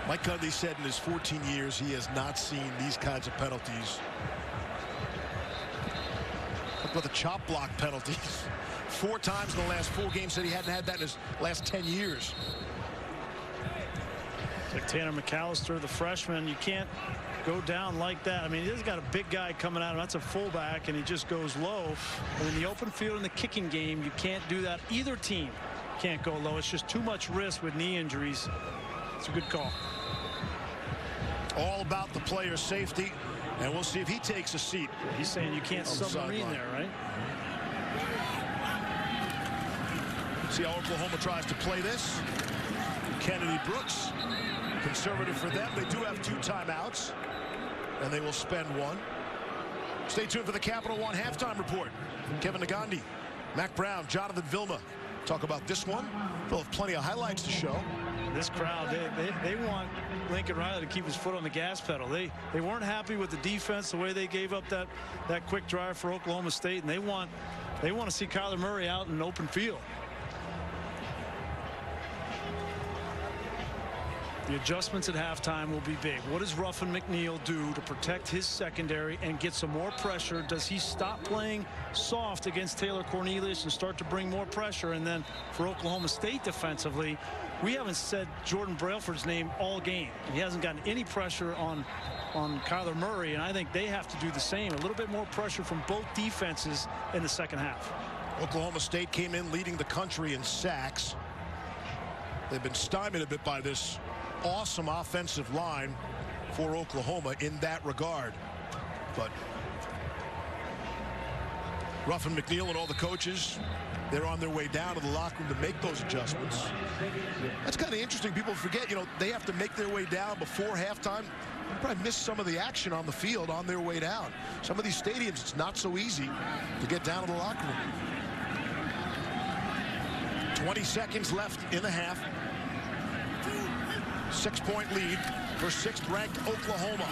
Mike Gundy said in his 14 years he has not seen these kinds of penalties. Look at the chop block penalties. 4 times in the last 4 games. Said he hadn't had that in his last 10 years. Like Tanner McAllister, the freshman, you can't go down like that. I mean, he's got a big guy coming at him. That's a fullback, and he just goes low. But in the open field in the kicking game, you can't do that. Either team can't go low. It's just too much risk with knee injuries. It's a good call. All about the player's safety, and we'll see if he takes a seat. He's saying you can't submarine there, right? See how Oklahoma tries to play this. Kennedy Brooks, conservative for them. They do have 2 timeouts, and they will spend 1. Stay tuned for the Capital One halftime report. Kevin Nagandi, Mac Brown, Jonathan Vilma talk about this one. They'll have plenty of highlights to show. this crowd, they want Lincoln Riley to keep his foot on the gas pedal. They weren't happy with the defense, the way they gave up that quick drive for Oklahoma State, and they want to see Kyler Murray out in an open field. The adjustments at halftime will be big. What does Ruffin McNeil do to protect his secondary and get some more pressure? Does he stop playing soft against Taylor Cornelius and start to bring more pressure? And then for Oklahoma State defensively, we haven't said Jordan Brailford's name all game. He hasn't gotten any pressure on Kyler Murray, and I think they have to do the same. A little bit more pressure from both defenses in the second half. Oklahoma State came in leading the country in sacks. They've been stymied a bit by this awesome offensive line for Oklahoma in that regard. But Ruffin McNeil and all the coaches, they're on their way down to the locker room to make those adjustments. That's kind of interesting. People forget, you know, they have to make their way down before halftime. They probably missed some of the action on the field on their way down. Some of these stadiums, it's not so easy to get down to the locker room. 20 seconds left in the half. 6-point lead for 6th-ranked Oklahoma.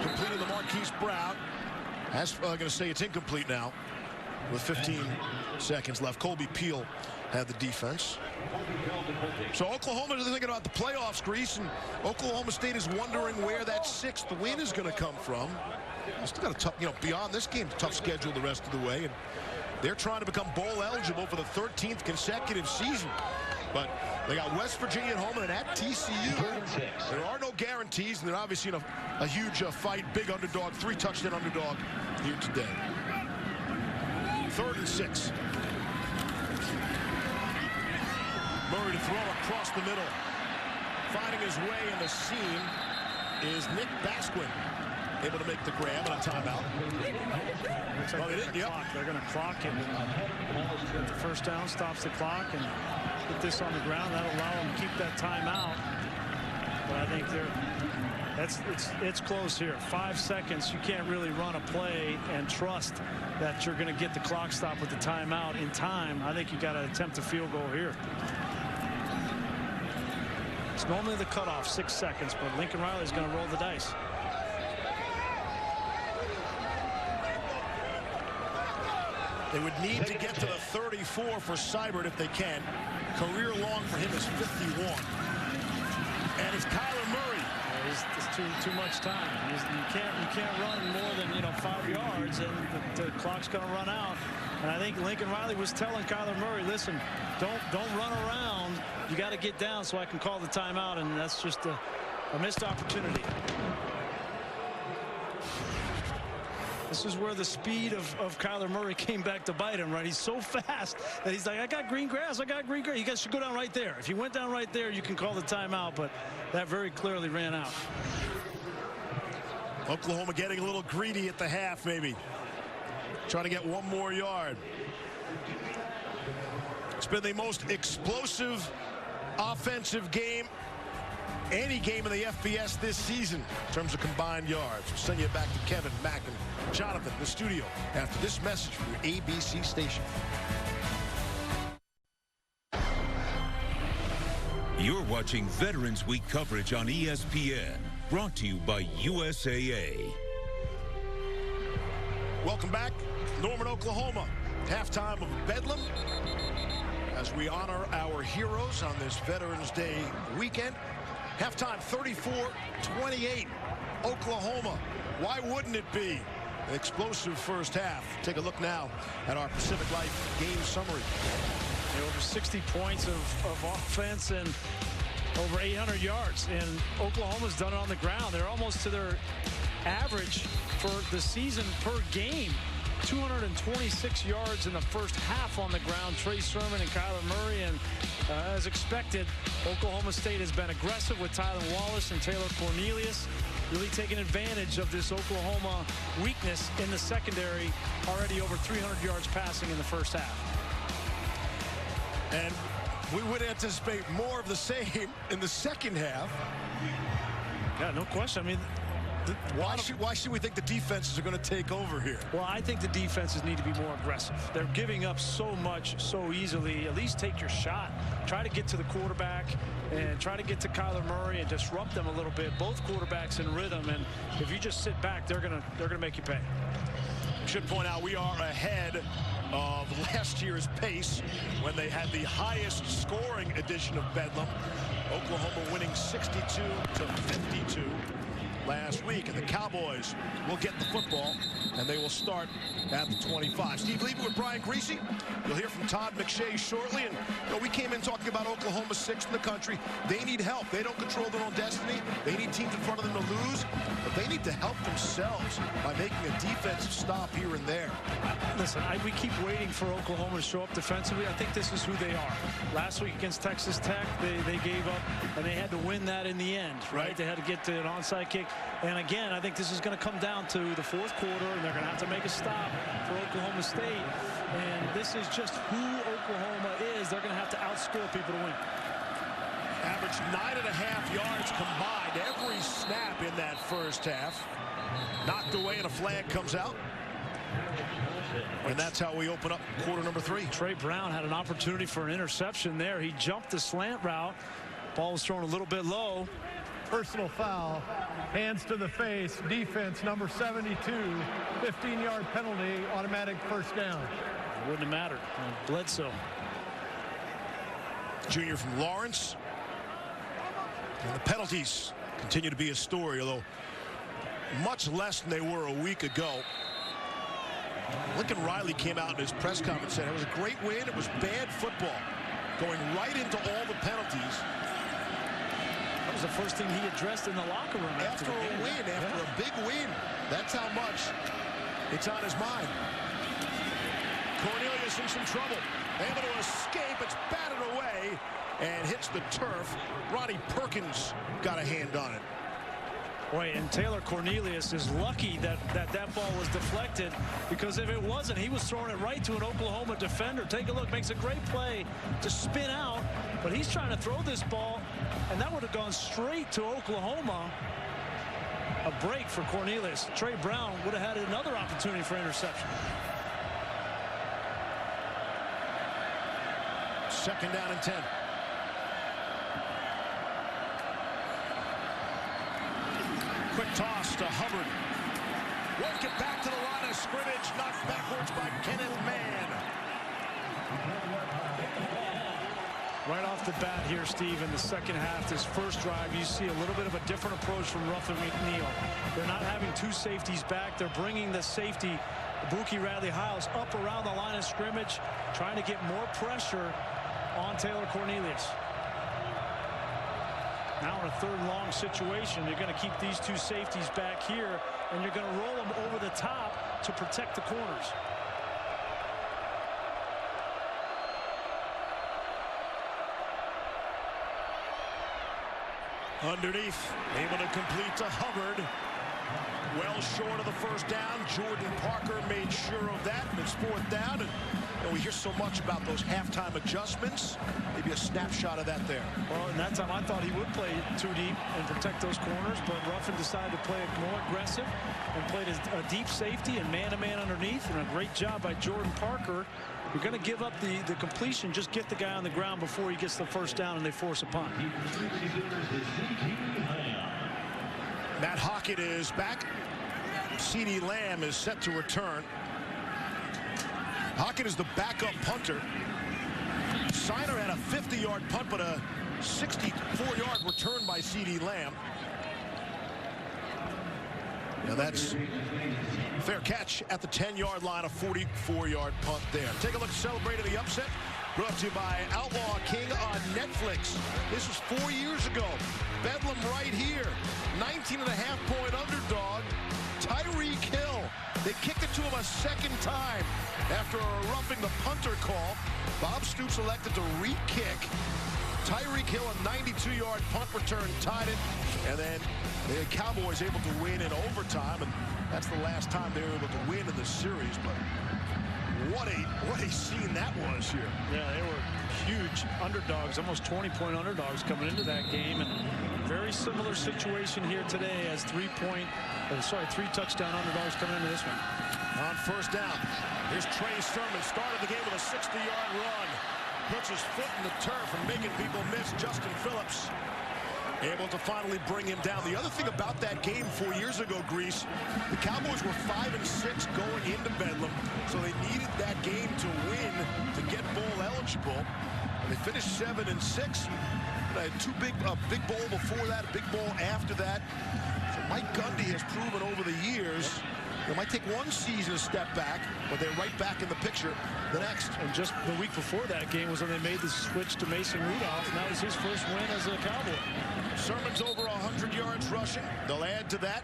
Completing the Marquise Brown. I'm going to say it's incomplete now with 15 seconds left. Colby Peel had the defense. So Oklahoma is thinking about the playoffs, Grease, and Oklahoma State is wondering where that 6th win is going to come from. They've still got a tough, you know, beyond this game, tough schedule the rest of the way, and they're trying to become bowl eligible for the 13th consecutive season. But they got West Virginia at home and at TCU. There are no guarantees, and they're obviously in a huge fight. Big underdog, 3-touchdown underdog here today. 3rd and 6. Murray to throw across the middle. Finding his way in the seam is Nick Basquin. Able to make the grab and a timeout. Looks like they're going to clock it. Get the first down, stops the clock, and put this on the ground. That'll allow them to keep that timeout. But I think it's close here. 5 seconds. You can't really run a play and trust that you're going to get the clock stop with the timeout in time. I think you got to attempt a field goal here. It's normally the cutoff, 6 seconds, but Lincoln Riley's going to roll the dice. They would need to get to the 34 for Seibert if they can. Career long for him is 51. And it's Kyler Murray. It's too much time. You can't run more than 5 yards, and the clock's going to run out. And I think Lincoln Riley was telling Kyler Murray, listen, don't run around. You got to get down so I can call the timeout, and that's just a missed opportunity. This is where the speed of Kyler Murray came back to bite him, right? He's so fast that he's like, I got green grass, I got green grass. You guys should go down right there. If you went down right there, you can call the timeout, but that very clearly ran out. Oklahoma getting a little greedy at the half, maybe. Trying to get one more yard. It's been the most explosive offensive game, any game in the FBS this season in terms of combined yards. We'll send you back to Kevin, Mac, and Jonathan in the studio after this message from your ABC station. You're watching Veterans Week coverage on ESPN, brought to you by USAA. Welcome back, Norman, Oklahoma. Halftime of Bedlam as we honor our heroes on this Veterans Day weekend. Halftime 34-28, Oklahoma. Why wouldn't it be an explosive first half? Take a look now at our Pacific Life game summary. Over 60 points of offense and over 800 yards. And Oklahoma's done it on the ground. They're almost to their average for the season per game. 226 yards in the first half on the ground. Trey Sermon and Kyler Murray, and as expected, Oklahoma State has been aggressive with Tylan Wallace and Taylor Cornelius, really taking advantage of this Oklahoma weakness in the secondary. Already over 300 yards passing in the first half. And we would anticipate more of the same in the second half. Yeah, no question. I mean, Why should we think the defenses are going to take over here? Well, I think the defenses need to be more aggressive. They're giving up so much so easily. At least take your shot. Try to get to the quarterback and try to get to Kyler Murray and disrupt them a little bit. Both quarterbacks in rhythm, and if you just sit back, they're gonna make you pay. Should point out we are ahead of last year's pace when they had the highest scoring edition of Bedlam. Oklahoma winning 62-52 last week, and the Cowboys will get the football, and they will start at the 25. Steve Levy with Brian Greasy. You'll hear from Todd McShay shortly. And we came in talking about Oklahoma 6th in the country. They need help. They don't control their own destiny. They need teams in front of them to lose, but they need to help themselves by making a defensive stop here and there. Listen, we keep waiting for Oklahoma to show up defensively. I think this is who they are. Last week against Texas Tech, they gave up, and they had to win that in the end, right? They had to get to an onside kick. And again, I think this is going to come down to the fourth quarter, and they're going to have to make a stop for Oklahoma State. And this is just who Oklahoma is. They're going to have to outscore people to win. Average 9.5 yards combined every snap in that first half. Knocked away, and a flag comes out. And that's how we open up quarter number 3. Trey Brown had an opportunity for an interception there. He jumped the slant route. Ball was thrown a little bit low. Personal foul, hands to the face, defense number 72, 15-yard penalty, automatic first down. Wouldn't have mattered. Bledsoe. Junior from Lawrence. And the penalties continue to be a story, although much less than they were a week ago. Lincoln Riley came out in his press conference and said it was a great win. It was bad football, going right into all the penalties. That was the first thing he addressed in the locker room after a win, after a big win. That's how much it's on his mind. Cornelius in some trouble. Able to escape. It's batted away and hits the turf. Ronnie Perkins got a hand on it. Boy, and Taylor Cornelius is lucky that ball was deflected, because if it wasn't, he was throwing it right to an Oklahoma defender. Take a look, makes a great play to spin out, but he's trying to throw this ball, and that would have gone straight to Oklahoma. A break for Cornelius. Trey Brown would have had another opportunity for interception. Second down and 10. Quick toss to Hubbard. Won't get back to the line of scrimmage. Knocked backwards by Kenneth Mann. Right off the bat here, Steve, in the second half, this first drive, you see a little bit of a different approach from Ruffin McNeil. They're not having two safeties back. They're bringing the safety, Buki Radley-Hiles, up around the line of scrimmage, trying to get more pressure on Taylor Cornelius. Now in a third and long situation, you're going to keep these two safeties back here, and you're going to roll them over the top to protect the corners. Underneath, able to complete to Hubbard. Well short of the first down. Jordan Parker made sure of that, and it's fourth down. And we hear so much about those halftime adjustments. Maybe a snapshot of that there. Well, in that time, I thought he would play too deep and protect those corners, but Ruffin decided to play it more aggressive and played a deep safety and man-to-man underneath, and a great job by Jordan Parker. You're going to give up the completion. Just get the guy on the ground before he gets the first down and they force a punt. Matt Hockett is back. CeeDee Lamb is set to return. Hockett is the backup punter. Siner had a 50-yard punt, but a 64-yard return by CeeDee Lamb. Now that's fair catch at the 10-yard line, a 44-yard punt there. Take a look at celebrating the upset. Brought to you by Outlaw King on Netflix. This was 4 years ago. Bedlam right here. 19.5-point underdog. Tyreek Hill. They kicked it to him a second time after roughing the punter call. Bob Stoops elected to re-kick. Tyreek Hill, a 92-yard punt return, tied it. And then the Cowboys able to win in overtime. And that's the last time they were able to win in the series. But what a scene that was here. Yeah, they were huge underdogs, almost 20-point underdogs coming into that game. And Very similar situation here today as three touchdown underdogs coming into this one. On first down, here's Trey Sermon. Started the game with a 60-yard run. Puts his foot in the turf and making people miss. Justin Phillips able to finally bring him down. The other thing about that game 4 years ago, Grease, the Cowboys were 5-6 going into Bedlam, so they needed that game to win to get bowl eligible. And they finished 7-6. They had a big bowl before that, a big bowl after that. So Mike Gundy has proven over the years it might take one season to step back, but they're right back in the picture the next. And just the week before that game was when they made the switch to Mason Rudolph, and that was his first win as a Cowboy. Sermon's over 100 yards rushing. They'll add to that.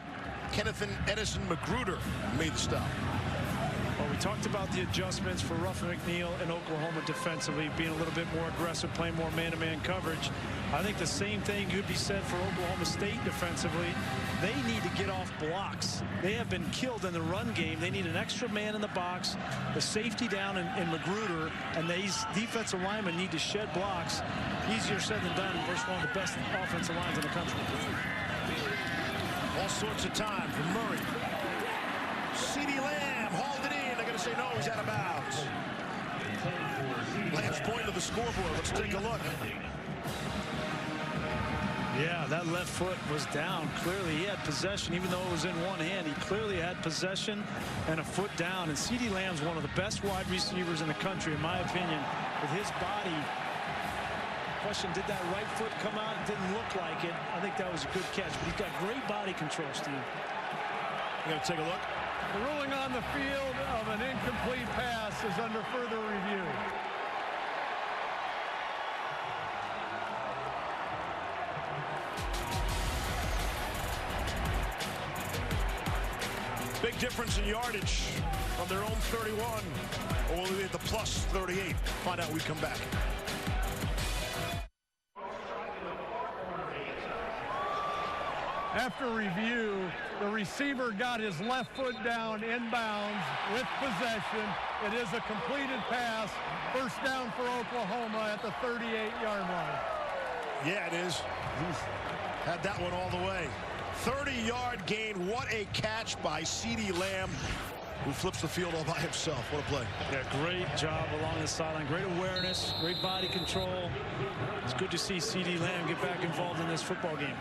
Kenneth and Edison Magruder made the stop. Well, we talked about the adjustments for Ruffin McNeil in Oklahoma defensively, being a little bit more aggressive, playing more man-to-man coverage. I think the same thing could be said for Oklahoma State defensively. They need to get off blocks. They have been killed in the run game. They need an extra man in the box, the safety down in Magruder, and these defensive linemen need to shed blocks. Easier said than done versus one of the best offensive lines in the country. All sorts of time for Murray. CeeDee Lamb hauled it in. They're going to say no, he's out of bounds. Lamb's pointing to the scoreboard. Let's take a look. Yeah, that left foot was down. Clearly, he had possession, even though it was in one hand. He clearly had possession and a foot down. And CeeDee Lamb's one of the best wide receivers in the country, in my opinion. With his body, question, did that right foot come out? It didn't look like it. I think that was a good catch, but he's got great body control, Steve. We're going to take a look. The ruling on the field of an incomplete pass is under further review. Big difference in yardage from their own 31. Or will we be at the plus 38? Find out when we come back. After review, the receiver got his left foot down inbounds with possession. It is a completed pass. First down for Oklahoma at the 38-yard line. Yeah, it is. Had that one all the way. 30-yard gain. What a catch by CeeDee Lamb, who flips the field all by himself. What a play. Yeah, great job along the sideline. Great awareness, great body control. It's good to see CeeDee Lamb get back involved in this football game.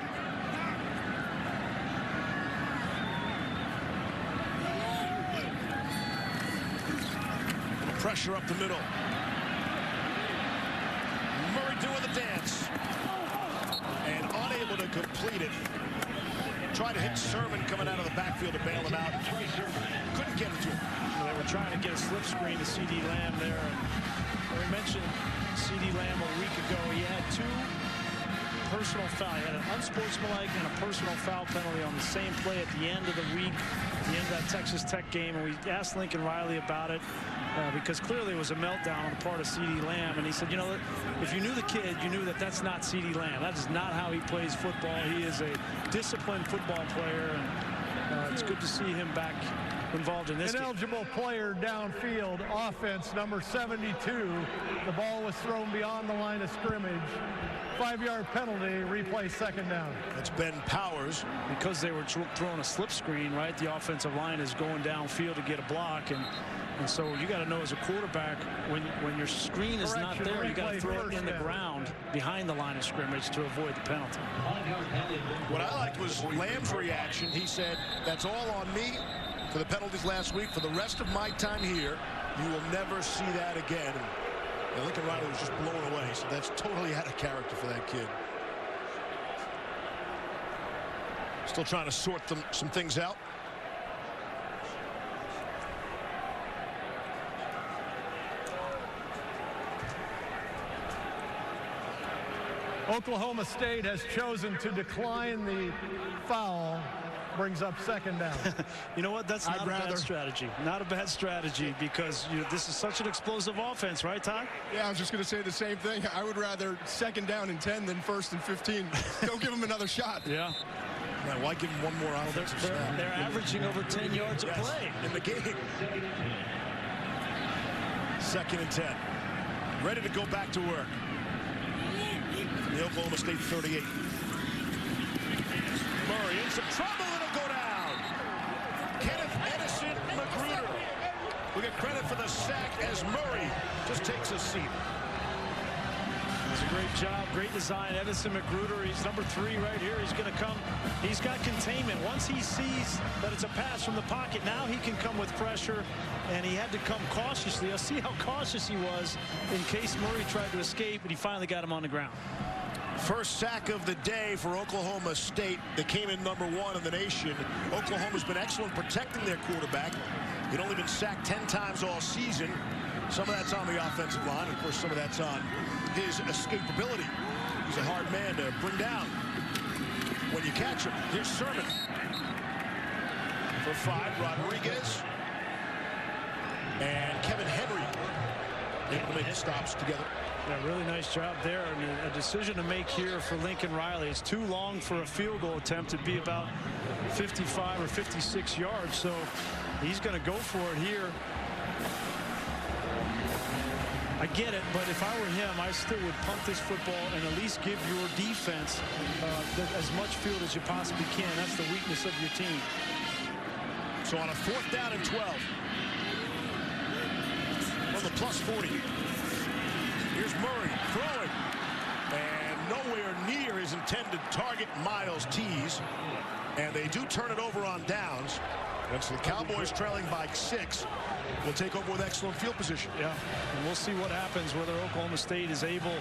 Pressure up the middle. Murray doing the dance. And unable to complete it. Tried to hit Sermon coming out of the backfield to bail him out. Couldn't get it to him. They were trying to get a slip screen to CeeDee Lamb there. And we mentioned CeeDee Lamb a week ago. He had two personal fouls. He had an unsportsmanlike and a personal foul penalty on the same play at the end of the week, at the end of that Texas Tech game. And we asked Lincoln Riley about it. Because clearly it was a meltdown on the part of CeeDee Lamb. And he said, you know, if you knew the kid, you knew that that's not CeeDee Lamb. That is not how he plays football. He is a disciplined football player. And it's good to see him back involved in this game. Ineligible player downfield, offense number 72. The ball was thrown beyond the line of scrimmage. 5-yard penalty, replay second down. That's Ben Powers. Because they were throwing a slip screen, right? The offensive line is going downfield to get a block. And so you got to know as a quarterback, when your screen is not there, you got to throw it in the ground behind the line of scrimmage to avoid the penalty. What I liked was Lamb's reaction. He said, that's all on me for the penalties last week. For the rest of my time here, you will never see that again. And Lincoln Riley was just blown away. So that's totally out of character for that kid. Still trying to sort some things out. Oklahoma State has chosen to decline the foul. Brings up second down. You know what? That's not a bad strategy. Not a bad strategy because this is such an explosive offense, right, Todd? Yeah, I was just going to say the same thing. I would rather second down and 10 than first and 15. Don't give him another shot. Yeah. Man, why give him one more offensive snap? They're averaging over 10 yards a play in the game. Second and 10. Ready to go back to work. The Oklahoma State 38. Murray in some trouble. It'll go down. Kenneth Edison Magruder will get credit for the sack as Murray just takes a seat. It's a great job, great design. Edison Magruder, he's number 3 right here. He's going to come. He's got containment. Once he sees that it's a pass from the pocket, now he can come with pressure, and he had to come cautiously. I'll see how cautious he was in case Murray tried to escape, and he finally got him on the ground. First sack of the day for Oklahoma State. They came in number 1 in the nation. Oklahoma's been excellent protecting their quarterback. He'd only been sacked 10 times all season. Some of that's on the offensive line. Of course, some of that's on his escapability. He's a hard man to bring down when you catch him. Here's Sermon. For 5, Rodriguez. And Kevin Henry able to make stops together. Yeah, really nice job there. I mean, a decision to make here for Lincoln Riley. It's too long for a field goal attempt. It'd be about 55 or 56 yards. So he's going to go for it here. I get it, but if I were him, I still would punt this football and at least give your defense as much field as you possibly can. That's the weakness of your team. So on a 4th down and 12. On the plus 40. Here's Murray throwing. And nowhere near his intended target, Miles Tees. And they do turn it over on downs. And so the Cowboys trailing by 6 will take over with excellent field position. Yeah, and we'll see what happens, whether Oklahoma State is able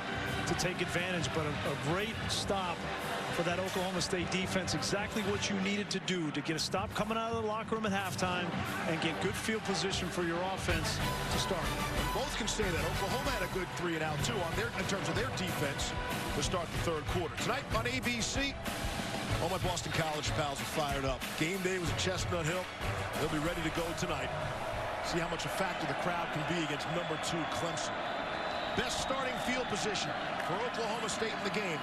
to take advantage. But a great stop for that Oklahoma State defense. Exactly what you needed to do to get a stop coming out of the locker room at halftime and get good field position for your offense to start. Both can say that. Oklahoma had a good 3 and out too on their in terms of their defense to start the 3rd quarter. Tonight on ABC, all my Boston College pals are fired up. Game day was at Chestnut Hill. They'll be ready to go tonight. See how much a factor the crowd can be against number 2 Clemson. Best starting field position for Oklahoma State in the game.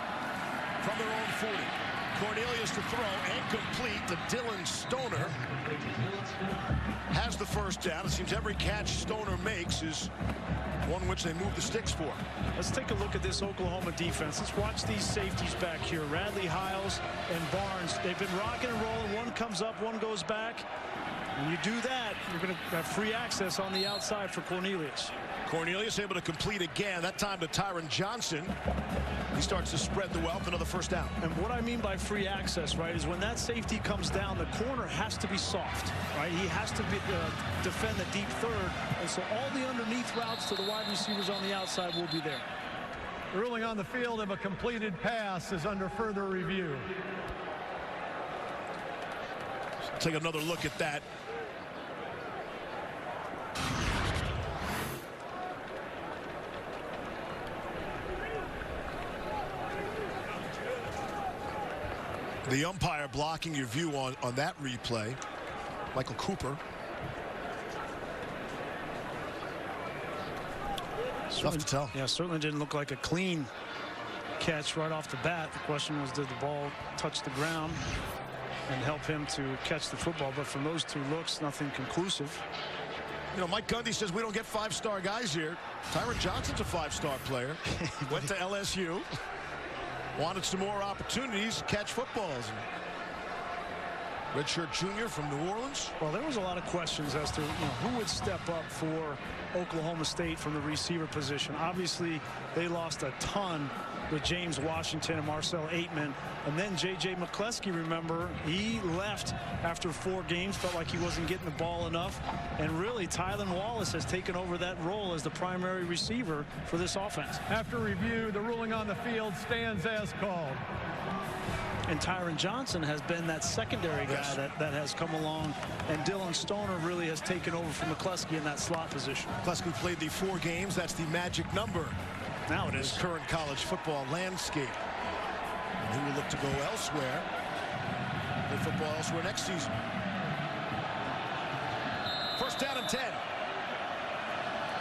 From their own 40. Cornelius to throw and complete to Dylan Stoner. Has the first down. It seems every catch Stoner makes is one which they move the sticks for. Let's take a look at this Oklahoma defense. Let's watch these safeties back here. Radley, Hiles, and Barnes. They've been rocking and rolling. One comes up, one goes back. When you do that, you're going to have free access on the outside for Cornelius. Cornelius able to complete again, that time to Tylan Johnson. He starts to spread the wealth, another first down. And what I mean by free access, right, is when that safety comes down, the corner has to be soft, right? He has to be, defend the deep third, and so all the underneath routes to the wide receivers on the outside will be there. The ruling on the field of a completed pass is under further review. Take another look at that. The umpire blocking your view on that replay. Michael Cooper. Tough to tell. Yeah, certainly didn't look like a clean catch right off the bat. The question was, did the ball touch the ground and help him to catch the football? But from those 2 looks, nothing conclusive. You know, Mike Gundy says we don't get 5-star guys here. Tylan Johnson's a 5-star player. Went to LSU. Wanted some more opportunities to catch footballs. Redshirt junior from New Orleans. Well, there was a lot of questions as to who would step up for Oklahoma State from the receiver position. Obviously, they lost a ton with James Washington and Marcel Aitman. And then J.J. McCleskey, remember, he left after 4 games, felt like he wasn't getting the ball enough. And really, Tylan Wallace has taken over that role as the primary receiver for this offense. After review, the ruling on the field stands as called. And Tylan Johnson has been that secondary guy that has come along. And Dylan Stoner really has taken over from McCleskey in that slot position. McCleskey played the 4 games. That's the magic number. Now it is. Current college football landscape. And he will look to go elsewhere. Play football elsewhere next season. First down and 10.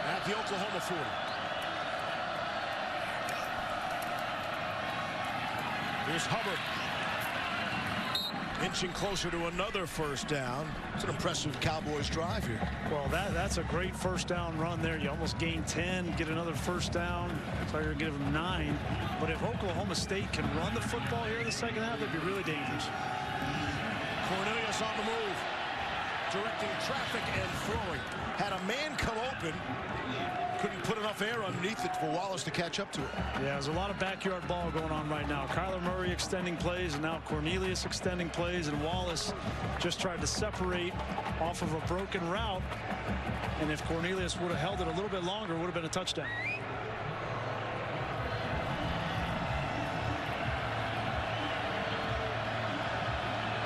At the Oklahoma 40. Here's Hubbard. Inching closer to another first down. It's an impressive Cowboys drive here. Well, that's a great first down run there. You almost gain 10, get another first down. So you're going to give them 9. But if Oklahoma State can run the football here in the second half, it'd be really dangerous. Cornelius on the move, directing traffic and throwing. Had a man come open, couldn't put enough air underneath it for Wallace to catch up to it. Yeah, there's a lot of backyard ball going on right now. Kyler Murray extending plays, and now Cornelius extending plays, and Wallace just tried to separate off of a broken route. And if Cornelius would have held it a little bit longer, it would have been a touchdown.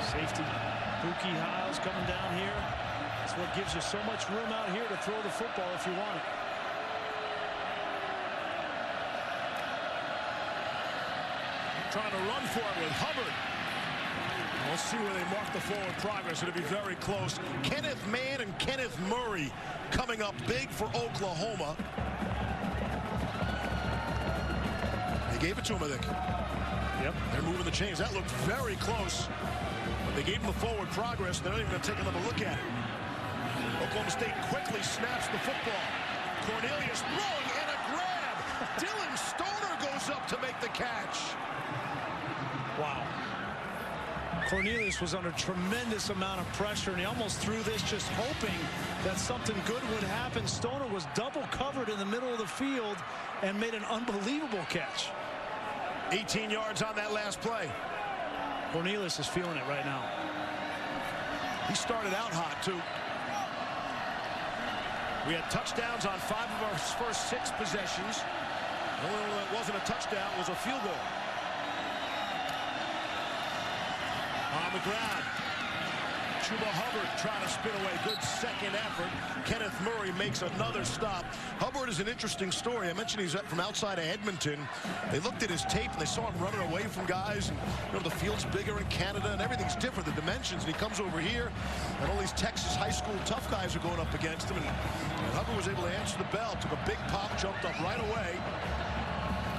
Safety, Buki Hiles coming down here. That's what gives you so much room out here to throw the football if you want it. Trying to run for it with Hubbard. We'll see where they mark the forward progress. It'll be very close. Kenneth Mann and Kenneth Murray coming up big for Oklahoma. They gave it to him, I think. Yep. They're moving the chains. That looked very close. But they gave him the forward progress. They're not even going to take another look at it. Oklahoma State quickly snaps the football. Cornelius throwing and a grab. Dylan Stoner goes up to make the catch. Wow. Cornelius was under tremendous amount of pressure, and he almost threw this just hoping that something good would happen. Stoner was double covered in the middle of the field and made an unbelievable catch. 18 yards on that last play. Cornelius is feeling it right now. He started out hot, too. We had touchdowns on 5 of our first 6 possessions. The only one that wasn't a touchdown was a field goal. On the ground, Chuba Hubbard trying to spin away. Good second effort. Kenneth Murray makes another stop. Hubbard is an interesting story. I mentioned he's from outside of Edmonton. They looked at his tape and they saw him running away from guys. And, you know, the field's bigger in Canada and everything's different, the dimensions. And he comes over here and all these Texas high school tough guys are going up against him. And Hubbard was able to answer the bell, took a big pop, jumped up right away.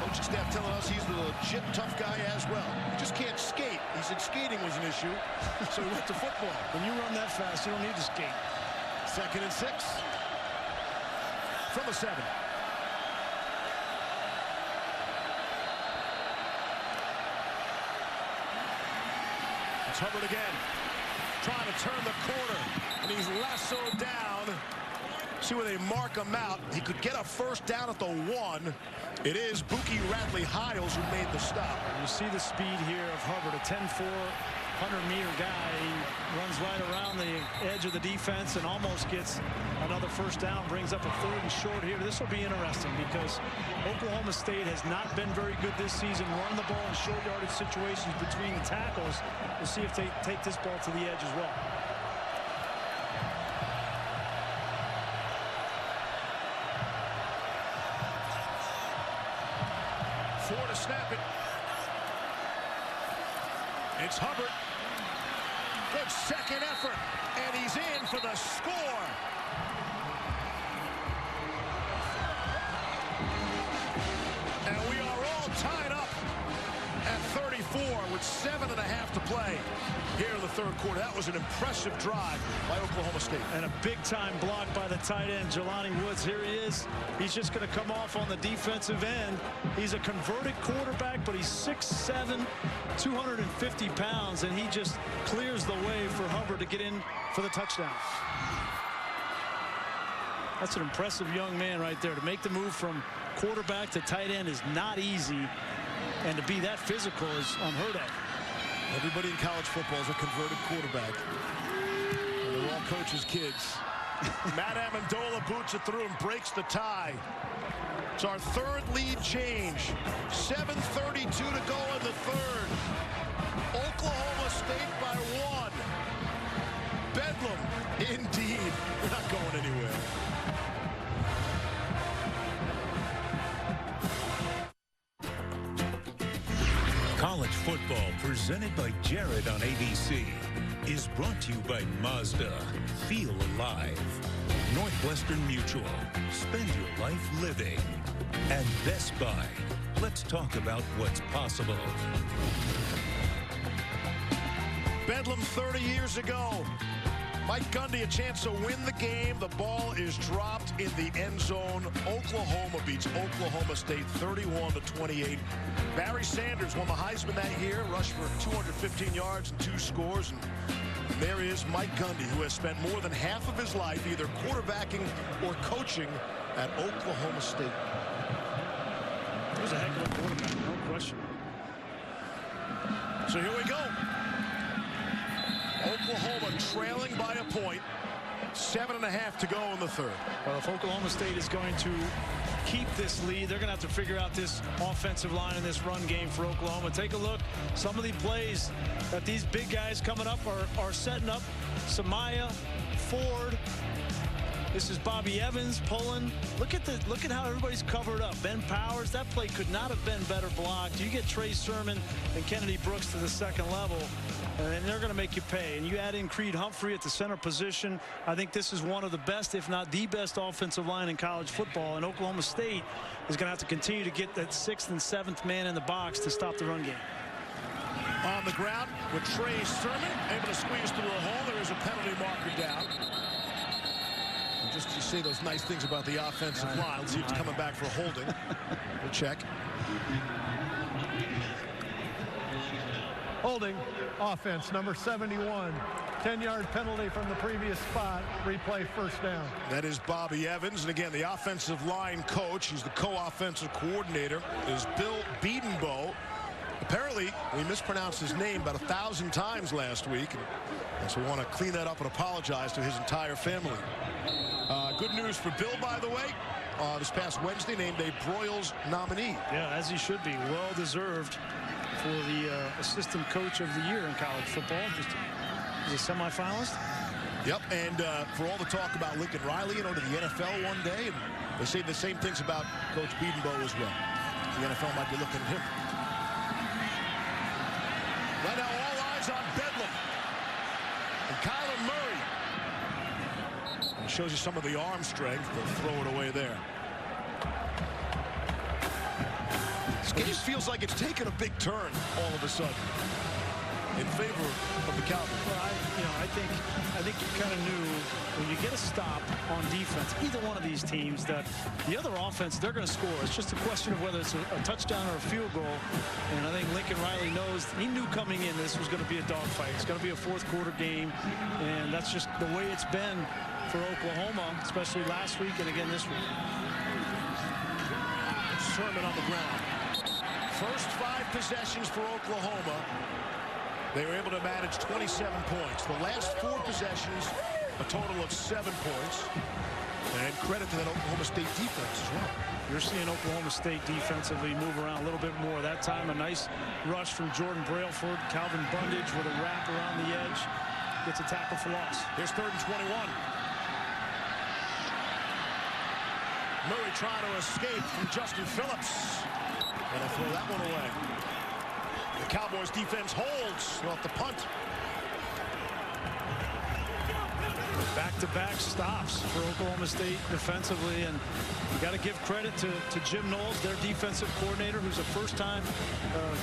Coaching staff telling us he's the legit tough guy as well. He just can't skate. He said skating was an issue, so he went to football. When you run that fast, you don't need to skate. 2nd and 6 from the 7. It's Hubbard again, trying to turn the corner, and he's lassoed down. See where they mark him out. He could get a first down at the 1. It is Buki Radley-Hiles who made the stop. You see the speed here of Hubbard, a 10-4, 100-meter guy. He runs right around the edge of the defense and almost gets another first down, brings up a 3rd and short here. This will be interesting because Oklahoma State has not been very good this season running the ball in short yardage situations between the tackles. We'll see if they take this ball to the edge as well. To snap it. It's Hubbard. Good second effort, and he's in for the score. And we are all tied up at 34 with 7.5 to play here in the 3rd quarter. That was an impressive drive by Oklahoma State. And a big-time block by the tight end, Jelani Woods. Here he is. He's just going to come off on the defensive end. He's a converted quarterback, but he's 6'7", 250 pounds, and he just clears the way for Hubbard to get in for the touchdown. That's an impressive young man right there. To make the move from quarterback to tight end is not easy, and to be that physical is unheard of. Everybody in college football is a converted quarterback. And they're all coaches' kids. Matt Amendola boots it through and breaks the tie. It's our 3rd lead change. 7:32 to go in the 3rd. Oklahoma State by 1. Bedlam, indeed. We're not going anywhere. College football presented by Jared on ABC is brought to you by Mazda. Feel alive. Northwestern Mutual. Spend your life living. And Best Buy. Let's talk about what's possible. Bedlam 30 years ago. Mike Gundy a chance to win the game. The ball is dropped in the end zone. Oklahoma beats Oklahoma State 31-28. Barry Sanders won the Heisman that year, rushed for 215 yards and 2 scores. And And there is Mike Gundy, who has spent more than half of his life either quarterbacking or coaching at Oklahoma State. He was a heck of a quarterback, no question. So here we go. Oklahoma trailing by a point. 7.5 to go in the third. Well, if Oklahoma State is going to keep this lead, they're going to have to figure out this offensive line and this run game for Oklahoma. Take a look. Some of the plays that these big guys coming up are setting up. Samaya, Ford. This is Bobby Evans pulling. Look at how everybody's covered up. Ben Powers, that play could not have been better blocked. You get Trey Sermon and Kennedy Brooks to the second level, and they're going to make you pay. And you add in Creed Humphrey at the center position. I think this is one of the best, if not the best, offensive line in college football. And Oklahoma State is going to have to continue to get that 6th and 7th man in the box to stop the run game. On the ground with Trey Sermon, able to squeeze through a hole. There is a penalty marker down. And just to say those nice things about the offensive line. Let's see if it's coming back for holding. We'll check. Holding, offense, number 71. 10-yard penalty from the previous spot. Replay, first down. That is Bobby Evans. And again, the offensive line coach, he's the co-offensive coordinator, is Bill Bedenbaugh. Apparently, we mispronounced his name about 1,000 times last week. And so we want to clean that up and apologize to his entire family. Good news for Bill, by the way. This past Wednesday, named a Broyles nominee. Yeah, as he should be. Well deserved for the assistant coach of the year in college football. He's a semifinalist. Yep, and for all the talk about Lincoln Riley, to the NFL one day, and they say the same things about Coach Bedenbaugh as well. The NFL might be looking at him. Right now, all eyes on Bedlam. And Kyler Murray. It shows you some of the arm strength. They'll throw it away there. This game feels like it's taken a big turn all of a sudden in favor of the Cowboys. Well, I think you kind of knew when you get a stop on defense, either one of these teams, that the other offense, they're going to score. It's just a question of whether it's a touchdown or a field goal. And I think Lincoln Riley knows, he knew coming in this was going to be a dogfight. It's going to be a fourth quarter game. And that's just the way it's been for Oklahoma, especially last week and again this week. Sermon on the ground. First 5 possessions for Oklahoma. They were able to manage 27 points. The last 4 possessions, a total of 7 points. And credit to that Oklahoma State defense as well. You're seeing Oklahoma State defensively move around a little bit more. That time, a nice rush from Jordan Brailford. Calvin Bundage with a wrap around the edge. Gets a tackle for loss. Here's 3rd and 21. Murray trying to escape from Justin Phillips. And they'll throw that one away. The Cowboys defense holds off the punt. Back-to-back stops for Oklahoma State defensively, and you got to give credit to Jim Knowles, their defensive coordinator, who's a first-time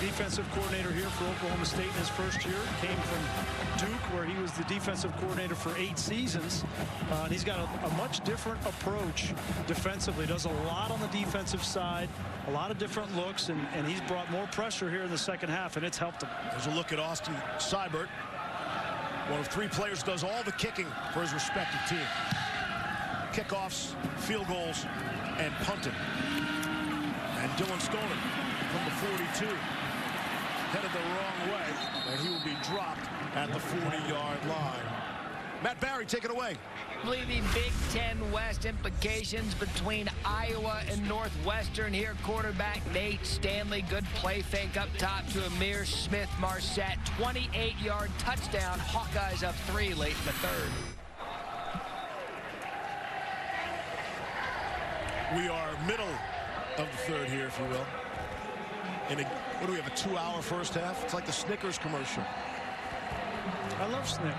defensive coordinator here for Oklahoma State in his first year. Came from Duke, where he was the defensive coordinator for 8 seasons. And he's got a much different approach defensively. Does a lot on the defensive side, a lot of different looks, and he's brought more pressure here in the second half, and it's helped him. There's a look at Austin Seibert. One of 3 players does all the kicking for his respective team. Kickoffs, field goals, and punting. And Dylan Stoner from the 42. Headed the wrong way, and he will be dropped at the 40-yard line. Matt Barry, take it away. The Big Ten West implications between Iowa and Northwestern here. Quarterback Nate Stanley, good play fake up top to Amir Smith-Marset. 28-yard touchdown. Hawkeyes up 3 late in the third. We are middle of the third here, if you will. And what do we have, a 2-hour first half? It's like the Snickers commercial. I love Snickers.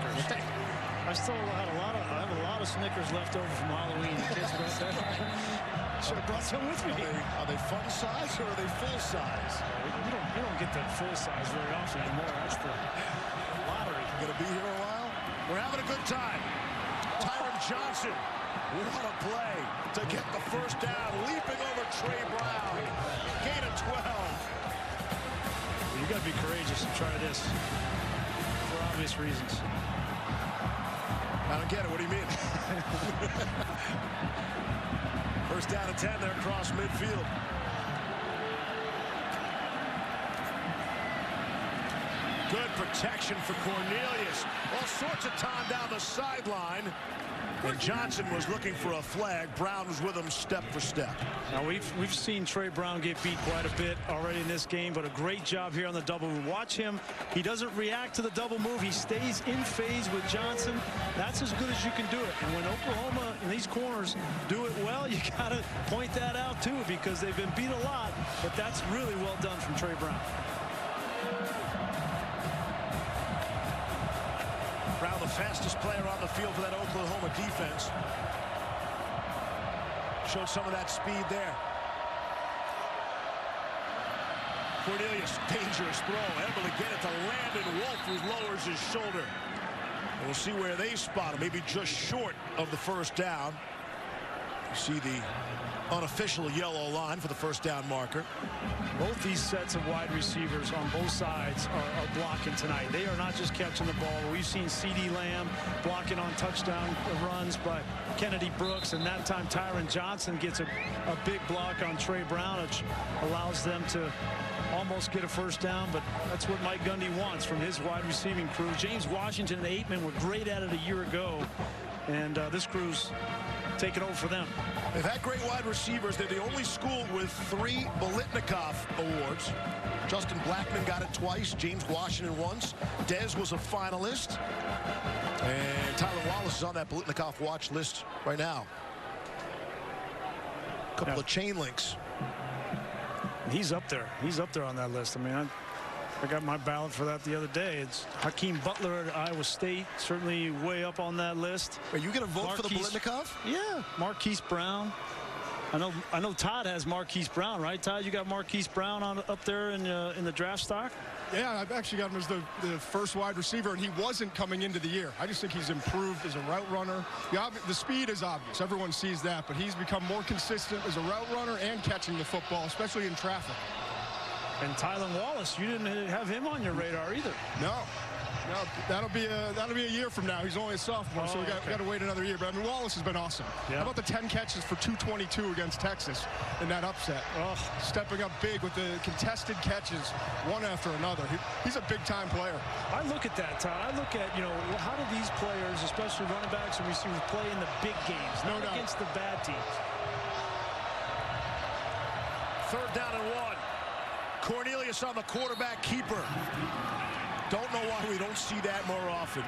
I have a lot of Snickers left over from Halloween. The kids brought that. Should have brought some with me. Are they fun size or are they full size? You don't get that full size very often anymore. That's the lottery. Gonna be here a while? We're having a good time. Tyron Johnson, what a play to get the first down, leaping over Trey Brown. Gain of 12. You got to be courageous and try this for obvious reasons. I don't get it. What do you mean? First down and 10 there across midfield. Good protection for Cornelius. All sorts of time down the sideline. And Johnson was looking for a flag. Brown was with him step for step. Now we've seen Trey Brown get beat quite a bit already in this game, but a great job here on the double move. Watch him. He doesn't react to the double move. He stays in phase with Johnson. That's as good as you can do it. And when Oklahoma in these corners do it well, you got to point that out too, because they've been beat a lot, but that's really well done from Trey Brown. Brown, the fastest player on the field for that Oklahoma defense. Showed some of that speed there. Cornelius, dangerous throw. Able to get it to Landon Wolf, who lowers his shoulder. And we'll see where they spot him. Maybe just short of the first down. You see the unofficial yellow line for the first down marker. Both these sets of wide receivers on both sides are blocking tonight. They are not just catching the ball. We've seen C.D. Lamb blocking on touchdown runs, but Kennedy Brooks, and that time Tylan Johnson gets a big block on Trey Brown, which allows them to almost get a first down, but that's what Mike Gundy wants from his wide receiving crew. James Washington and Aitman were great at it a year ago, and this crew's taking over for them. They've had great wide receivers. They're the only school with 3 Biletnikoff awards. Justin Blackman got it twice. James Washington once. Dez was a finalist. And Tylan Wallace is on that Biletnikoff watch list right now. A couple of chain links. He's up there. He's up there on that list. I mean, I got my ballot for that the other day. It's Hakeem Butler at Iowa State, certainly way up on that list. Are you going to vote for the Biletnikoff? Yeah, Marquise Brown. I know Todd has Marquise Brown, right? Todd, you got Marquise Brown up there in the draft stock? Yeah, I've actually got him as the first wide receiver, and he wasn't coming into the year. I just think he's improved as a route runner. The speed is obvious. Everyone sees that, but he's become more consistent as a route runner and catching the football, especially in traffic. And Tylan Wallace, you didn't have him on your radar either. No, that'll be a year from now. He's only a sophomore, so we got to wait another year. But I mean, Wallace has been awesome. How about the 10 catches for 222 against Texas in that upset? Stepping up big with the contested catches, one after another. He's a big-time player. I look at that, Todd. I look at, how do these players, especially running backs and receivers, play in the big games, not against the bad teams. Third down and 1. Cornelius on the quarterback keeper. Don't know why we don't see that more often.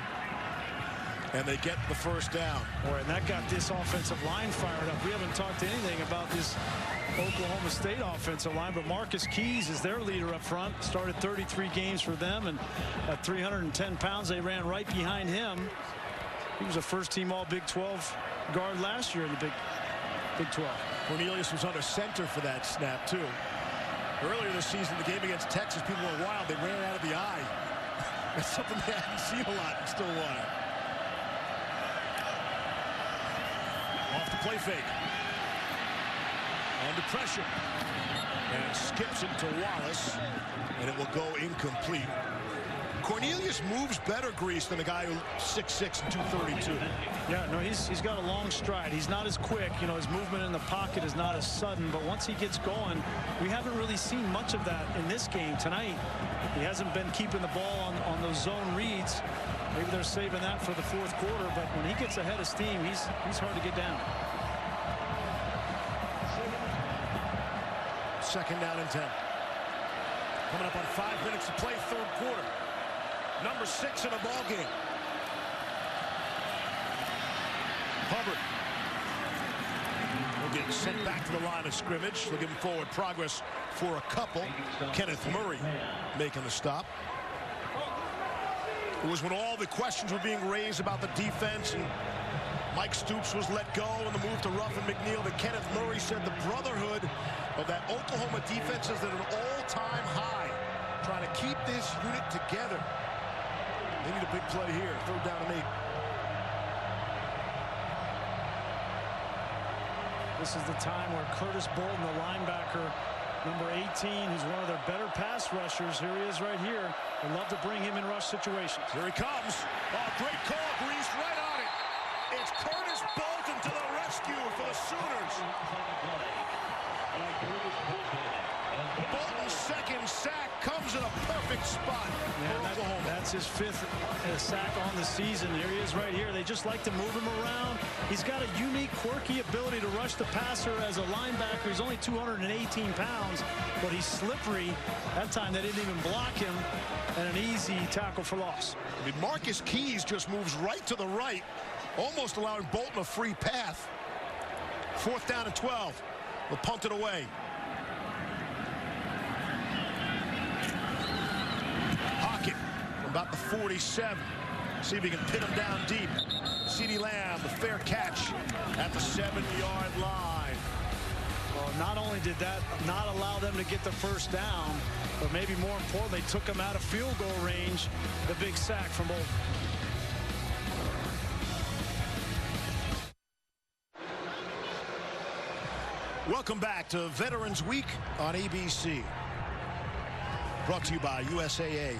And they get the first down. Boy, and that got this offensive line fired up. We haven't talked anything about this Oklahoma State offensive line, but Marcus Keys is their leader up front. Started 33 games for them, and at 310 pounds, they ran right behind him. He was a first-team All-Big 12 guard last year in the Big 12. Cornelius was under center for that snap, too. Earlier this season, the game against Texas, people were wild. They ran out of the eye. That's something they hadn't seen a lot in Stillwater. Off the play fake. Under pressure. And skips it to Wallace. And it will go incomplete. Cornelius moves better, Grease, than a guy who's 6'6" and 232. Yeah, no, he's got a long stride. He's not as quick. His movement in the pocket is not as sudden. But once he gets going, we haven't really seen much of that in this game tonight. He hasn't been keeping the ball on those zone reads. Maybe they're saving that for the fourth quarter. But when he gets ahead of steam, he's hard to get down. Second down and 10. Coming up on 5 minutes to play, third quarter. Number 6 in the ball game. Hubbard will get sent back to the line of scrimmage. Looking forward progress for a couple. Kenneth Murray making the stop. It was when all the questions were being raised about the defense and Mike Stoops was let go and the move to Ruffin McNeil that Kenneth Murray said the brotherhood of that Oklahoma defense is at an all-time high. Trying to keep this unit together. They need a big play here. Third down and 8. This is the time where Curtis Bolton, the linebacker, number 18, who's one of their better pass rushers. Here he is right here. I'd love to bring him in rush situations. Here he comes. Oh, great call, Grease, right on it. second sack comes in a perfect spot for Oklahoma. That's his 5th sack on the season. Here he is right here. They just like to move him around. He's got a unique, quirky ability to rush the passer as a linebacker. He's only 218 pounds, but he's slippery. That time they didn't even block him, and an easy tackle for loss. I mean, Marcus Keys just moves right to the right, almost allowing Bolton a free path. 4th down and 12. We'll punt it away. Hockett from about the 47. See if he can pin him down deep. CeeDee Lamb, the fair catch at the 7-yard line. Well, not only did that not allow them to get the first down, but maybe more importantly, took them out of field goal range. The big sack from Bolton. Welcome back to Veterans Week on ABC. Brought to you by USAA.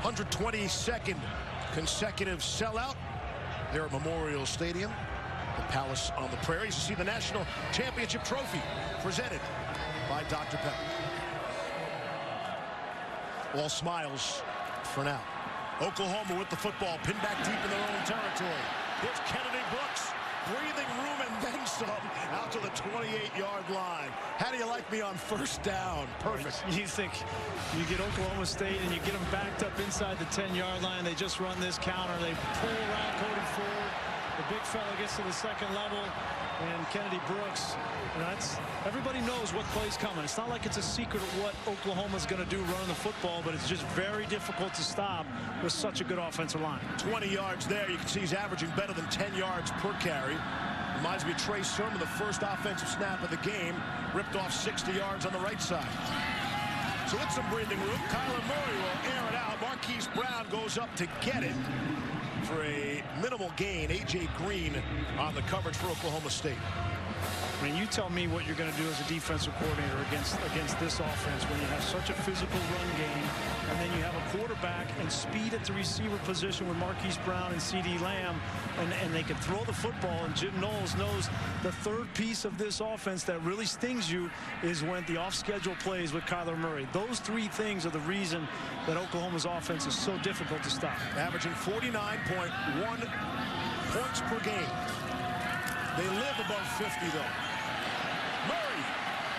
122nd consecutive sellout there at Memorial Stadium, the Palace on the Prairies. You see the National Championship Trophy presented by Dr. Pepper. All smiles for now. Oklahoma with the football, pinned back deep in their own territory. Here's Kennedy Brooks, breathing room and then some, out to the 28-yard line. How do you like me on first down? Perfect. You think you get Oklahoma State and you get them backed up inside the 10-yard line. They just run this counter. They pull around Cody Ford. The big fella gets to the second level, and Kennedy Brooks. You know, everybody knows what play's coming. It's not like it's a secret of what Oklahoma's going to do running the football, but it's just very difficult to stop with such a good offensive line. 20 yards there. You can see he's averaging better than 10 yards per carry. Reminds me of Trey Sermon, the first offensive snap of the game, ripped off 60 yards on the right side. So it's some breathing room. Kyler Murray will air it out. Marquise Brown goes up to get it for a minimal gain. A.J. Green on the coverage for Oklahoma State. I mean, you tell me what you're going to do as a defensive coordinator against this offense when you have such a physical run game, and then you have a quarterback and speed at the receiver position with Marquise Brown and CeeDee Lamb, and they can throw the football. And Jim Knowles knows the third piece of this offense that really stings you is when the off-schedule plays with Kyler Murray. Those three things are the reason that Oklahoma's offense is so difficult to stop. Averaging 49.1 points per game. They live above 50, though. Murray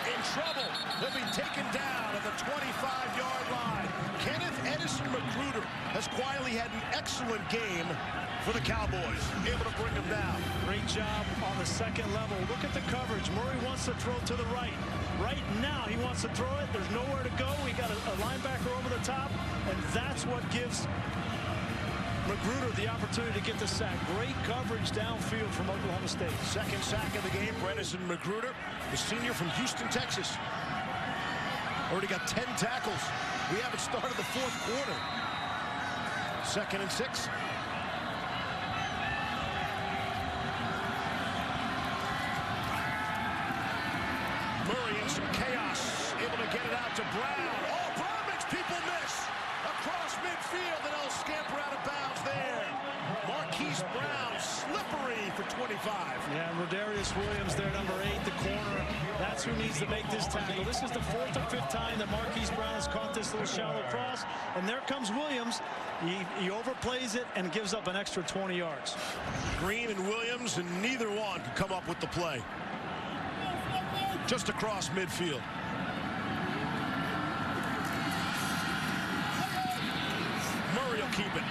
in trouble. He'll be taken down at the 25-yard line. Kenneth Edison Magruder has quietly had an excellent game for the Cowboys. Able to bring him down. Great job on the second level. Look at the coverage. Murray wants to throw to the right. Right now, he wants to throw it. There's nowhere to go. We got a linebacker over the top, and that's what gives Magruder the opportunity to get the sack. Great coverage downfield from Oklahoma State. Second sack of the game for Edison Magruder, the senior from Houston, Texas. Already got 10 tackles. We haven't started the fourth quarter. 2nd and 6. Murray in some chaos, able to get it out to Brown. Oh, Brown makes people miss. Across midfield, and they'll scamper out of bounds there. Marquise Brown, slippery for 25. Yeah, and Rodarius Williams there, number 8, the corner. That's who needs to make this tackle. This is the 4th or 5th time that Marquise Brown has caught this little shallow cross. And there comes Williams. He overplays it and gives up an extra 20 yards. Green and Williams, and neither one could come up with the play. Just across midfield. Murray will keep it.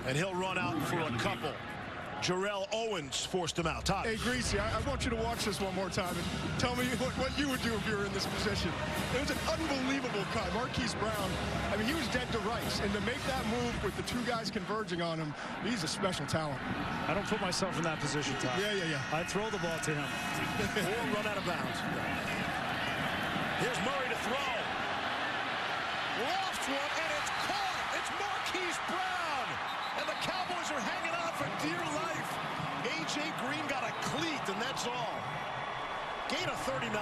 And he'll run out for a couple. Jarrell Owens forced him out. Todd. Hey, Greasy, I want you to watch this one more time and tell me what you would do if you were in this position. It was an unbelievable cut. Marquise Brown, I mean, he was dead to rights. And to make that move with the two guys converging on him, he's a special talent. I don't put myself in that position, Todd. Yeah. I throw the ball to him. Or run out of bounds. Here's Murray to throw. Lofts one, and it's caught. It's Marquise Brown. And the Cowboys are hanging on for dear life. A.J. Green got a cleat, and that's all. Gain of 39.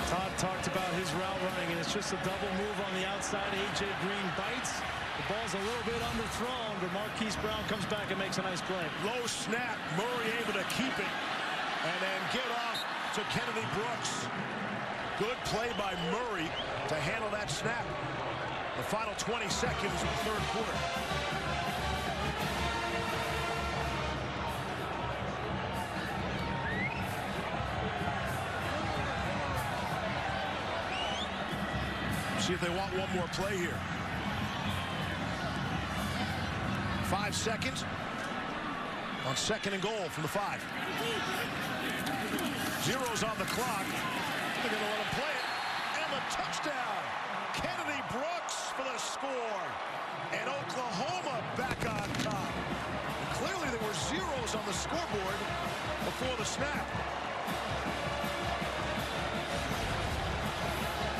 Todd talked about his route running, and it's just a double move on the outside. A.J. Green bites. The ball's a little bit underthrown, but Marquise Brown comes back and makes a nice play. Low snap. Murray able to keep it and then give it off to Kennedy Brooks. Good play by Murray to handle that snap. The final 20 seconds of the third quarter. See if they want one more play here. 5 seconds on 2nd and goal from the 5. Zeros on the clock. They're going to let him play it. And the touchdown. Kennedy Brooks for the score. And Oklahoma back on top. And clearly there were zeros on the scoreboard before the snap.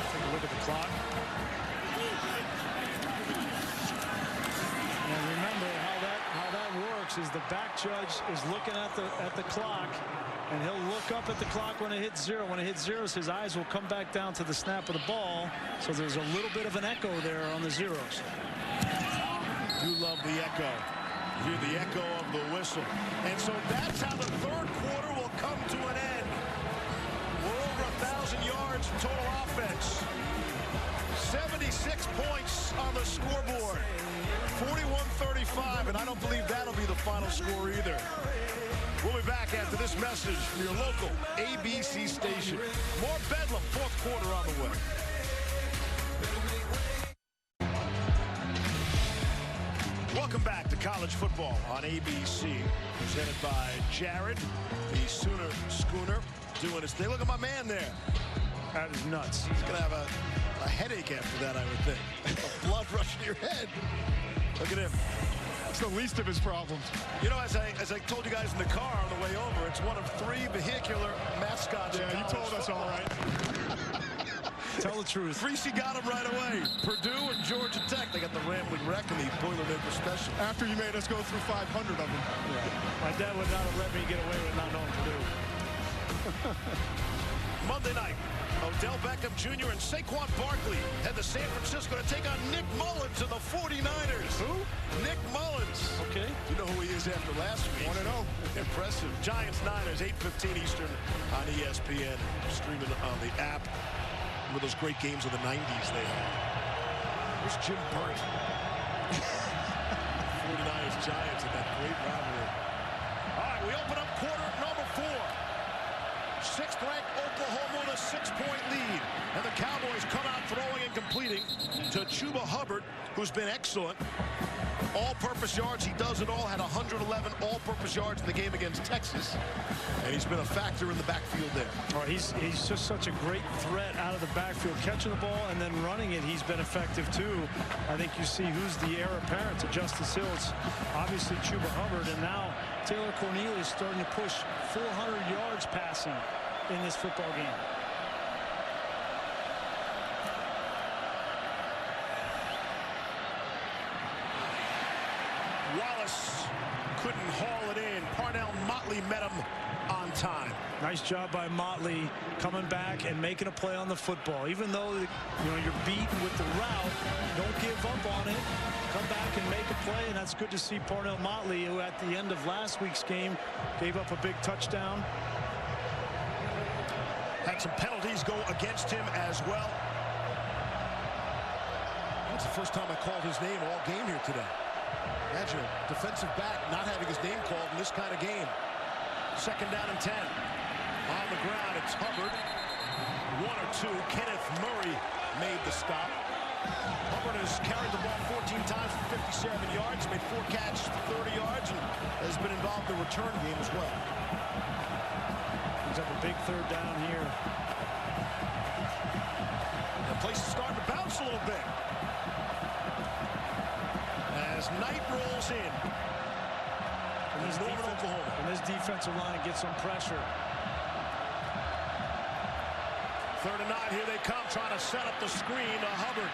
Take a look at the clock. And remember how that works is the back judge is looking at the clock, and he'll look up at the clock when it hits 0. When it hits 0, his eyes will come back down to the snap of the ball. So there's a little bit of an echo there on the zeros. You love the echo. You hear the echo of the whistle. And so that's how the third quarter will come to an end. We're over 1,000 yards in total offense. 76 points on the scoreboard. 41-35, and I don't believe that'll be the final score either. We'll be back after this message from your local ABC station. More Bedlam, fourth quarter on the way. Welcome back to college football on ABC, presented by Jared, the Sooner Schooner, doing his thing. Look at my man there. That is nuts. He's going to have a headache after that, I would think. Blood rushing to your head. Look at him. It's the least of his problems. You know, as I told you guys in the car on the way over, it's one of 3 vehicular mascots. Yeah, you told us all right. Tell the truth. Reese got him right away. Purdue and Georgia Tech. They got the Rambling Wreck and the Boilermaker Special. After you made us go through 500 of them. Yeah. My dad would not have let me get away with not knowing Purdue. Monday night, Odell Beckham Jr. and Saquon Barkley head to San Francisco to take on Nick Mullins and the 49ers. Who? Nick Mullins. Okay. You know who he is after last week. 1-0. Impressive. Giants-Niners, 8:15 Eastern on ESPN. Streaming on the app. One of those great games of the 90s they had. Where's Jim Burt? 49ers Giants in that great rivalry. All right, we open up quarter number 4. 6th-ranked Oklahoma with a 6-point lead. And the Cowboys come out throwing and completing to Chuba Hubbard, who's been excellent. All-purpose yards, he does it all. Had 111 all-purpose yards in the game against Texas. And he's been a factor in the backfield there. Oh, he's just such a great threat out of the backfield. Catching the ball and then running it, he's been effective too. I think you see who's the heir apparent to Justice Hill. It's obviously Chuba Hubbard, and now Taylor Cornelius starting to push 400 yards passing in this football game. Wallace couldn't haul it in. Parnell Motley met him on time. Nice job by Motley coming back and making a play on the football. Even though you're beaten with the route, don't give up on it. Come back and make a play, and that's good to see Parnell Motley, who at the end of last week's game gave up a big touchdown. Had some penalties go against him as well. That's the first time I called his name all game here today. Imagine a defensive back not having his name called in this kind of game. 2nd down and 10. On the ground, it's Hubbard. 1 or 2. Kenneth Murray made the stop. Hubbard has carried the ball 14 times for 57 yards, made 4 catches for 30 yards, and has been involved in the return game as well. He's up a big 3rd down here. The place is starting to bounce a little bit. As Knight rolls in. And this defensive line gets some pressure. 3rd and 9, here they come, trying to set up the screen to Hubbard.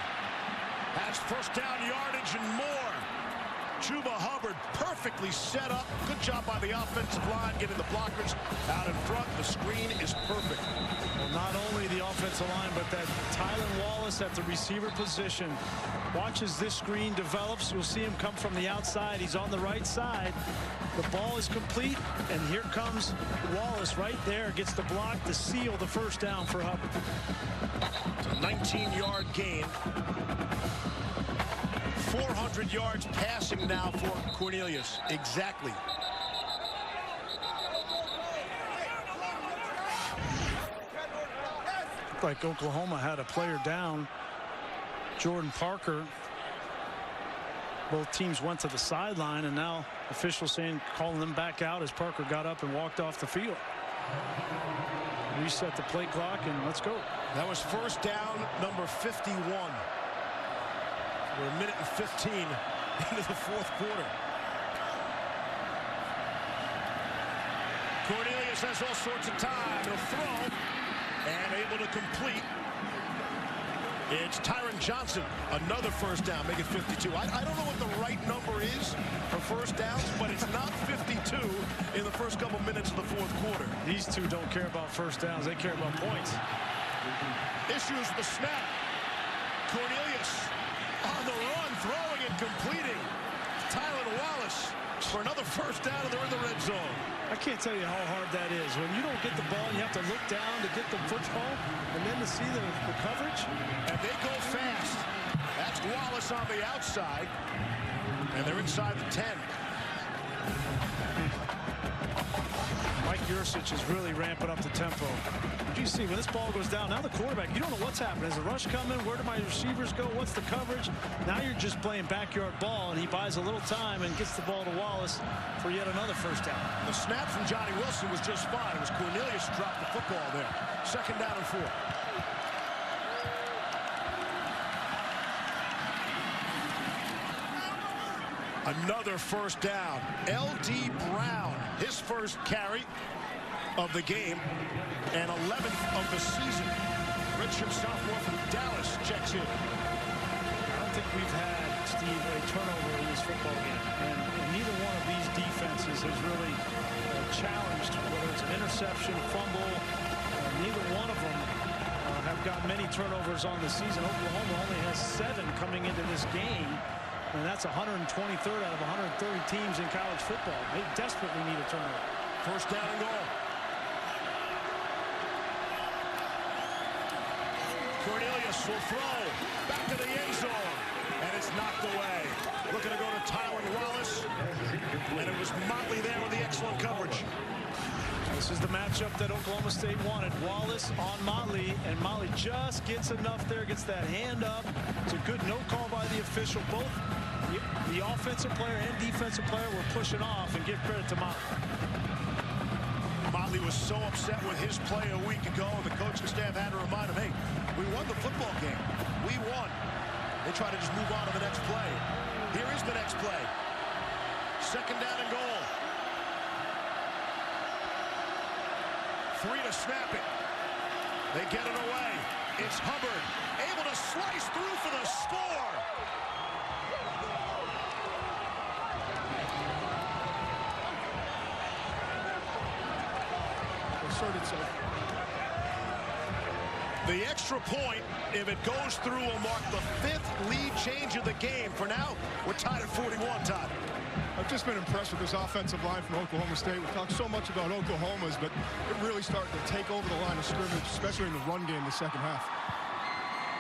Has 1st down yardage and more. Chuba Hubbard perfectly set up. Good job by the offensive line, getting the blockers out in front. The screen is perfect. Well, not only the offensive line, but that Tylan Wallace at the receiver position. Watch as this screen develops. You'll see him come from the outside. He's on the right side. The ball is complete, and here comes Wallace right there. Gets the block to seal the first down for Hubbard. It's a 19-yard gain. 400 yards passing now for Cornelius. Exactly. Looked like Oklahoma had a player down. Jordan Parker. Both teams went to the sideline, and now officials saying calling them back out as Parker got up and walked off the field. Reset the play clock, and let's go. That was first down number 51. We're a minute and 15 into the fourth quarter. Cornelius has all sorts of time. He'll throw and able to complete. It's Tyron Johnson, another first down, make it 52. I don't know what the right number is for first downs, but it's not 52 in the first couple minutes of the fourth quarter. These two don't care about first downs. They care about points. Issues with the snap. Cornelius on the run, throwing and completing. Tylan Wallace for another first down, and they're in the red zone. I can't tell you how hard that is. When you don't get the ball, you have to look down to get the football, and then to see the coverage. And they go fast. That's Wallace on the outside, and they're inside the 10. Mike Yursich is really ramping up the tempo. You see, when this ball goes down, now the quarterback, you don't know what's happening. Is the rush coming? Where do my receivers go? What's the coverage? Now you're just playing backyard ball, and he buys a little time and gets the ball to Wallace for yet another first down. The snap from Johnny Wilson was just fine. It was Cornelius who dropped the football there. Second down and 4. Another first down. L.D. Brown, his first carry of the game and 11th of the season. Redshirt sophomore from Dallas checks in. I don't think we've had, Steve, a turnover in this football game. And neither one of these defenses has really challenged, whether it's an interception, fumble. Neither one of them have got many turnovers on the season. Oklahoma only has 7 coming into this game. And that's 123rd out of 130 teams in college football. They desperately need a turnover. First down and goal. Cornelius will throw back to the end zone, and it's knocked away. Looking to go to Tylan Wallace, and it was Motley there with the excellent coverage. This is the matchup that Oklahoma State wanted. Wallace on Motley, and Motley just gets enough there, gets that hand up. It's a good no call by the official. Both the offensive player and defensive player were pushing off, and give credit to Motley. Motley was so upset with his play a week ago, and the coaching staff had to remind him, hey, we won the football game. We won. They try to just move on to the next play. Here is the next play. Second down and goal. 3 to snap it. They get it away. It's Hubbard able to slice through for the score. The extra point, if it goes through, will mark the 5th lead change of the game. For now, we're tied at 41, Todd. I've just been impressed with this offensive line from Oklahoma State. We talked so much about Oklahoma's, but it really started to take over the line of scrimmage, especially in the run game in the second half.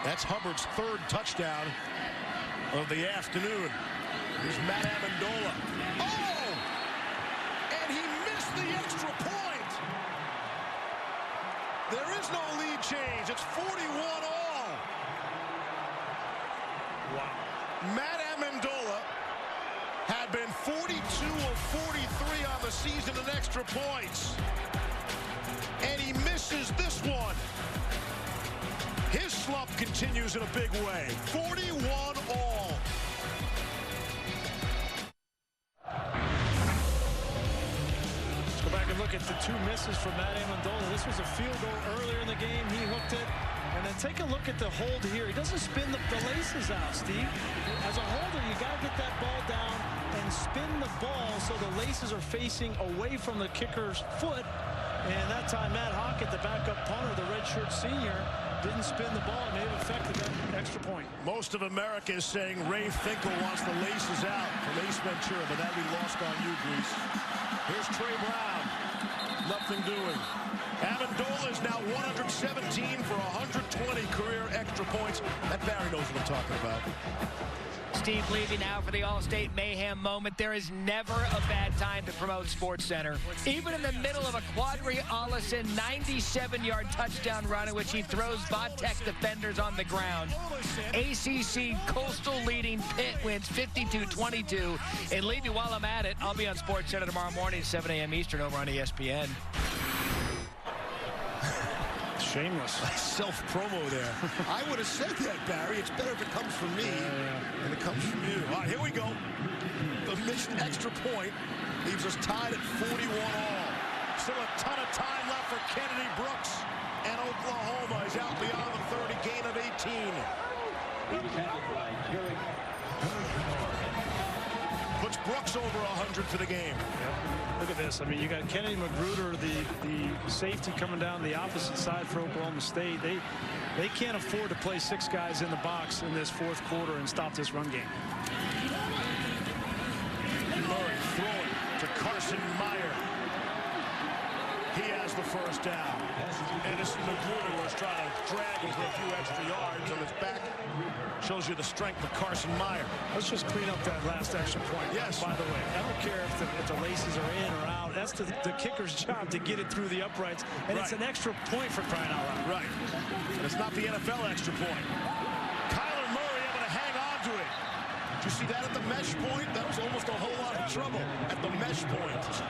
That's Hubbard's 3rd touchdown of the afternoon. Here's Matt Amendola. Oh! And he missed the extra point. There is no lead change. It's 41 all. Wow. Matt Amendola had been 42 of 43 on the season in extra points. And he misses this one. His slump continues in a big way. 41 all. Let's go back and look at the 2 misses from Matt Amendola. This was a field goal earlier in the game. He hooked it. And then take a look at the hold here. He doesn't spin the laces out, Steve. As a holder, you got to get that ball down and spin the ball so the laces are facing away from the kicker's foot. And that time, Matt Hockett, the backup punter, the redshirt senior, didn't spin the ball. It may have affected that extra point. Most of America is saying Ray Finkel wants the laces out from Ace Ventura, but that we lost on you, Grease. Here's Trey Brown. Nothing doing. Amendola is now 117 for 120 career extra points. That Barry knows what I'm talking about. Steve Levy now for the All-State Mayhem moment. There is never a bad time to promote SportsCenter. Even in the middle of a Quadri Allison 97-yard touchdown run in which he throws Vodtech defenders on the ground. ACC Coastal leading Pitt wins 52-22. And Levy, while I'm at it, I'll be on SportsCenter tomorrow morning at 7 a.m. Eastern over on ESPN. Shameless. Self-promo there. I would have said that, Barry. It's better if it comes from me than it comes from you. All right, here we go. The missed extra point leaves us tied at 41 all. Still a ton of time left for Kennedy Brooks. And Oklahoma is out beyond the 30, gain of 18. Puts Brooks over 100 for the game. Look at this. I mean, you got Kennedy Magruder, the safety coming down the opposite side for Oklahoma State. They can't afford to play 6 guys in the box in this fourth quarter and stop this run game. Murray throwing to Carson Meyer. He has the first down. Edison Magruder was trying to drag him for a few extra yards on his back. Shows you the strength of Carson Meyer. Let's just clean up that last extra point. Yes. By the way, I don't care if the laces are in or out. That's the kicker's job to get it through the uprights. And it's an extra point for crying out loud. Right. And it's not the NFL extra point. Kyler Murray able to hang on to it. Did you see that at the mesh point? That was almost a whole lot of trouble at the mesh point.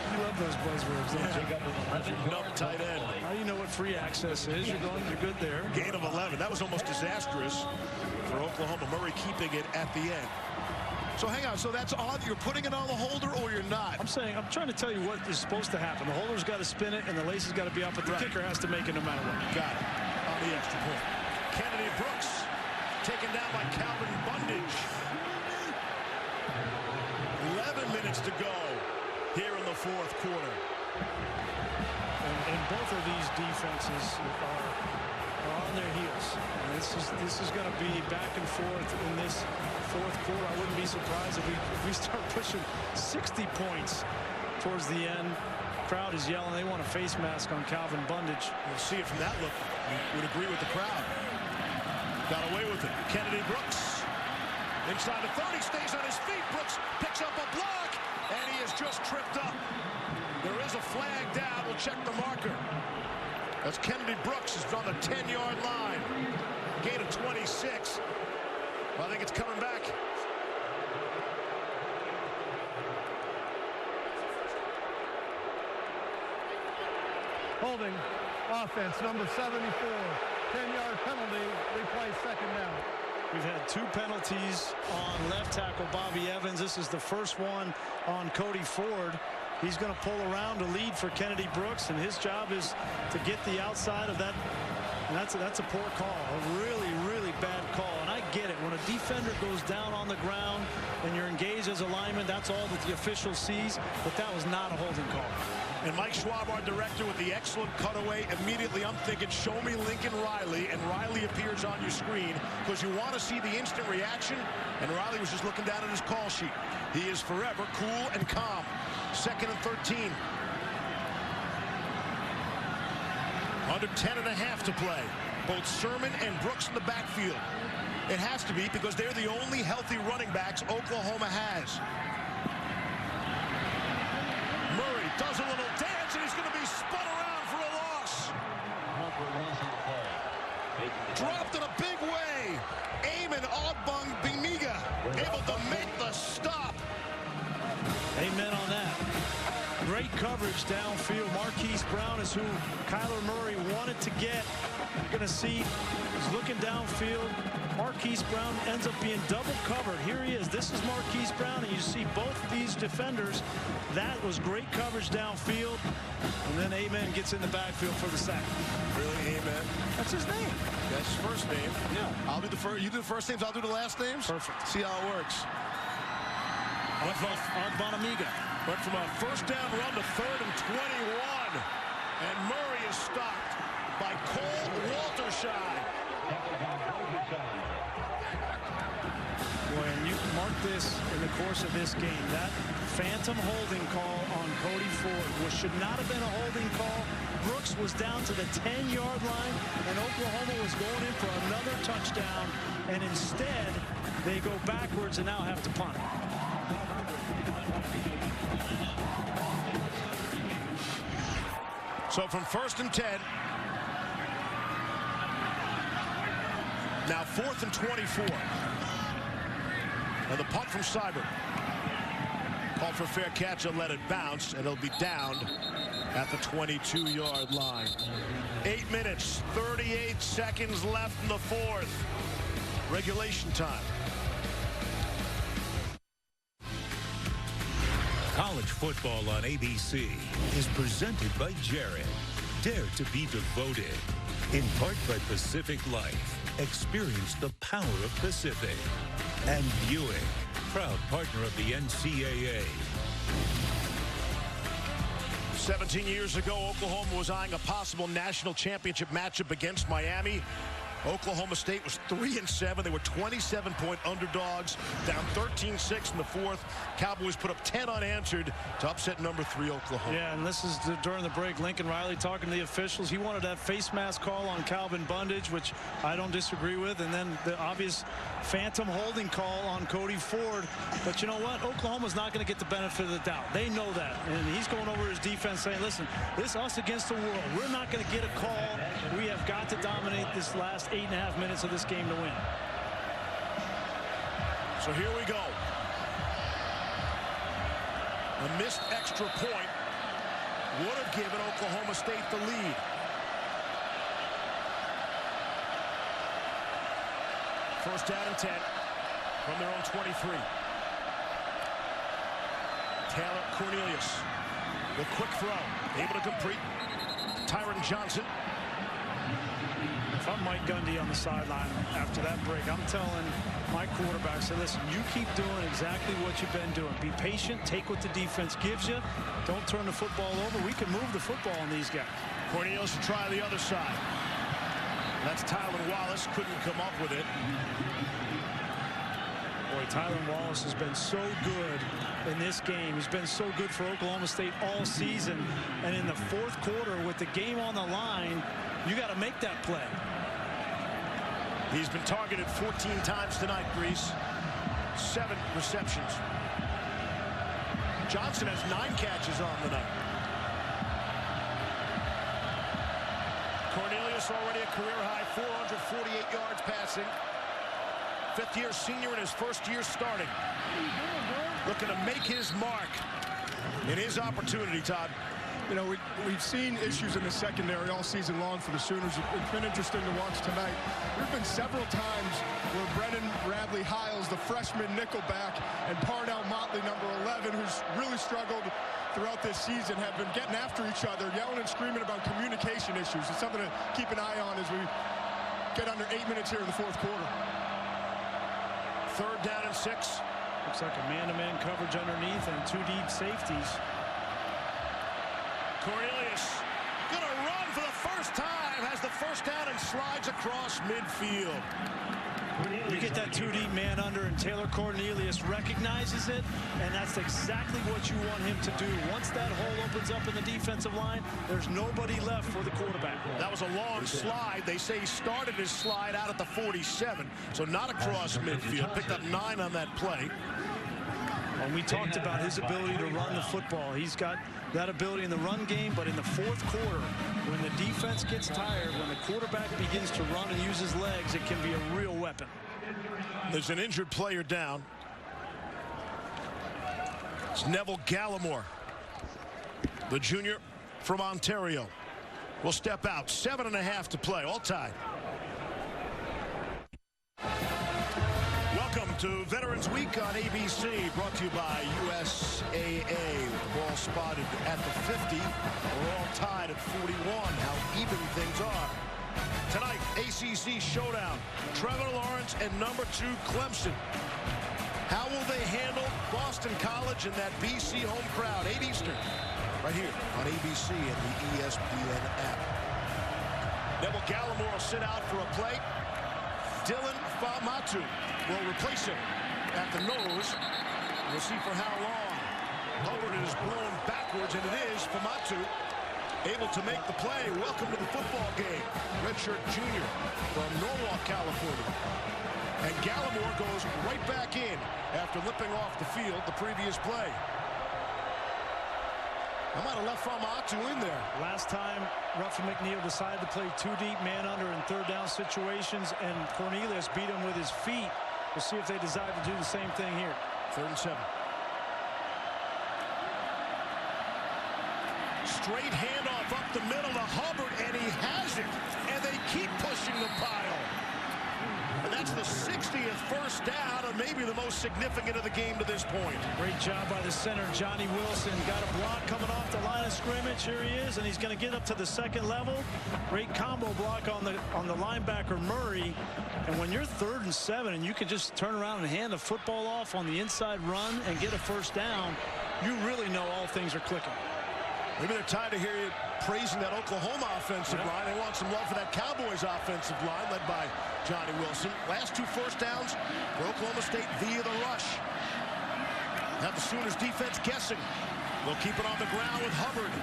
You love those buzzwords, don't you? No tight end. Now you know what free access is. You're good there. Gain of 11. That was almost disastrous for Oklahoma. Murray keeping it at the end. So hang on. So that's on. You're putting it on the holder or you're not? I'm trying to tell you what is supposed to happen. The holder's got to spin it and the lace has got to be up, but the kicker has to make it no matter what. Got it. On the extra point. Kennedy Brooks taken down by Calvin Bundage. 11 minutes to go here in the fourth quarter. And both of these defenses are on their heels. And this is going to be back and forth in this fourth quarter. I wouldn't be surprised if we start pushing 60 points towards the end. Crowd is yelling. They want a face mask on Calvin Bundage. You'll see it from that look. You would agree with the crowd. Got away with it. Kennedy Brooks inside the 30, stays on his feet. Brooks picks up a block, and he is just tripped up. There is a flag down. We'll check the marker. As Kennedy Brooks is on the 10-yard line. Gain of 26. Well, I think it's coming back. Holding offense, number 74. 10-yard penalty, replay second down. We've had 2 penalties on left tackle Bobby Evans. This is the first one on Cody Ford. He's going to pull around to lead for Kennedy Brooks, and his job is to get the outside of that. And that's a poor call, a really, really bad call. And I get it. When a defender goes down on the ground and you're engaged as a lineman, that's all that the official sees. But that was not a holding call. And Mike Schwab, our director, with the excellent cutaway. Immediately, I'm thinking, show me Lincoln Riley. And Riley appears on your screen because you want to see the instant reaction. And Riley was just looking down at his call sheet. He is forever cool and calm. 2nd and 13. Under 10.5 to play. Both Sermon and Brooks in the backfield. It has to be because they're the only healthy running backs Oklahoma has. Murray does a little dance, and he's going to be spun around for a loss. Dropped in a big way. Eamon Ogbong Biniga able to make the stop. Amen on that. Great coverage downfield. Marquise Brown is who Kyler Murray wanted to get. You're going to see he's looking downfield. Marquise Brown ends up being double covered. Here he is. This is Marquise Brown, and you see both these defenders. That was great coverage downfield. And then Amen gets in the backfield for the sack. Really, Amen? That's his name. That's his first name. Yeah. I'll do the first. You do the first names. I'll do the last names. Perfect. See how it works. Bonamiga. Went from a first down run to 3rd and 21. And Murray is stopped by Cole Waltershaw. Boy, and you mark this in the course of this game. That phantom holding call on Cody Ford should not have been a holding call. Brooks was down to the 10-yard line, and Oklahoma was going in for another touchdown. And instead, they go backwards and now have to punt. So from 1st and 10. Now 4th and 24. And the punt from Seibert. Called for a fair catch and let it bounce, and it'll be down at the 22-yard line. 8 minutes, 38 seconds left in the 4th. Regulation time. College football on ABC is presented by Jared. Dare to be devoted. In part by Pacific Life. Experience the power of Pacific. And Buick, proud partner of the NCAA. 17 years ago, Oklahoma was eyeing a possible national championship matchup against Miami. Oklahoma State was 3-7. They were 27-point underdogs, down 13-6 in the 4th. Cowboys put up 10 unanswered to upset number 3 Oklahoma. Yeah, and this is during the break. Lincoln Riley talking to the officials. He wanted that face mask call on Calvin Bundage, which I don't disagree with, and then the obvious phantom holding call on Cody Ford. But you know what? Oklahoma's not going to get the benefit of the doubt. They know that, and he's going over his defense saying, listen, this is us against the world. We're not going to get a call. We have got to dominate this last 8.5 minutes of this game to win. So here we go. A missed extra point would have given Oklahoma State the lead. First down and 10 from their own 23. Taylor Cornelius, the quick throw, able to complete. Tyron Johnson. If I'm Mike Gundy on the sideline after that break, I'm telling my quarterback, say, listen, you keep doing exactly what you've been doing. Be patient, take what the defense gives you. Don't turn the football over. We can move the football on these guys. Cornelius will try the other side. That's Tylan Wallace, couldn't come up with it. Boy, Tylan Wallace has been so good in this game. He's been so good for Oklahoma State all season. And in the 4th quarter, with the game on the line, you got to make that play. He's been targeted 14 times tonight, Grease. 7 receptions. Johnson has 9 catches on the night. Cornelius already a career high, 448 yards passing. 5th-year senior in his 1st year starting. Looking to make his mark in his opportunity, Todd. You know, we've seen issues in the secondary all season long for the Sooners. It's been interesting to watch tonight. There have been several times where Brennan Bradley-Hiles, the freshman nickelback, and Parnell Motley, number 11, who's really struggled throughout this season, have been getting after each other, yelling and screaming about communication issues. It's something to keep an eye on as we get under 8 minutes here in the 4th quarter. 3rd down and 6. Looks like a man-to-man coverage underneath and 2 deep safeties. Cornelius gonna run for the first time, has the first down and slides across midfield. You get that 2 deep man under, and Taylor Cornelius recognizes it, and that's exactly what you want him to do. Once that hole opens up in the defensive line, there's nobody left for the quarterback. That was a long slide. They say he started his slide out at the 47, so not across midfield. Picked up 9 on that play. And we talked about his ability to run the football. He's got that ability in the run game, but in the 4th quarter, when the defense gets tired, when the quarterback begins to run and use his legs, it can be a real weapon. There's an injured player down. It's Neville Gallimore, the junior from Ontario, will step out. 7.5 to play, all tied. Welcome to Veterans Week on ABC, brought to you by USAA. Ball spotted at the 50. We're all tied at 41. How even things are. Tonight, ACC showdown. Trevor Lawrence and number 2 Clemson. How will they handle Boston College and that BC home crowd? 8 Eastern, right here on ABC and the ESPN app. Neville Gallimore will sit out for a play. Dylan Famatu will replace him at the nose. We'll see for how long. Hubbard is blown backwards, and it is Famatu able to make the play. Welcome to the football game. Redshirt junior from Norwalk, California. And Gallimore goes right back in after limping off the field the previous play. I might have left Famatu in there. Last time, Ruffin McNeil decided to play 2 deep, man under in 3rd down situations, and Cornelius beat him with his feet. We'll see if they decide to do the same thing here. 3rd and 7. Straight handoff up the middle to Hubbard, and he has it. And they keep pushing the pile. And that's the 60th first down, and maybe the most significant of the game to this point. Great job by the center, Johnny Wilson. Got a block coming off the line of scrimmage. Here he is, and he's going to get up to the 2nd level. Great combo block on the linebacker, Murray. And when you're 3rd and 7, and you can just turn around and hand the football off on the inside run and get a first down, you really know all things are clicking. Maybe they're tired to hear you praising that Oklahoma offensive line. They want some love for that Cowboys offensive line led by Johnny Wilson. Last 2 first downs for Oklahoma State via the rush. Have the Sooners defense guessing. They'll keep it on the ground with Hubbard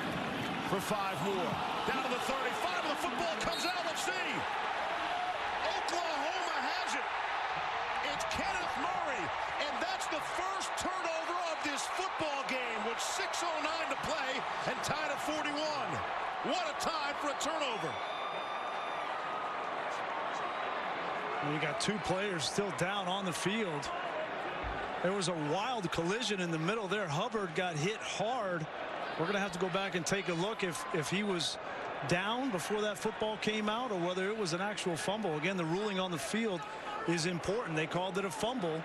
for 5 more. Down to the 35, and the football comes out. Let's see. Oklahoma has it. It's Kenneth Murray, and that's the first turnover of this football game with 6:09 to play and tied at 41. What a time for a turnover. Well, you got 2 players still down on the field. There was a wild collision in the middle there. Hubbard got hit hard. We're going to have to go back and take a look if he was down before that football came out or whether it was an actual fumble. Again, the ruling on the field is important. They called it a fumble,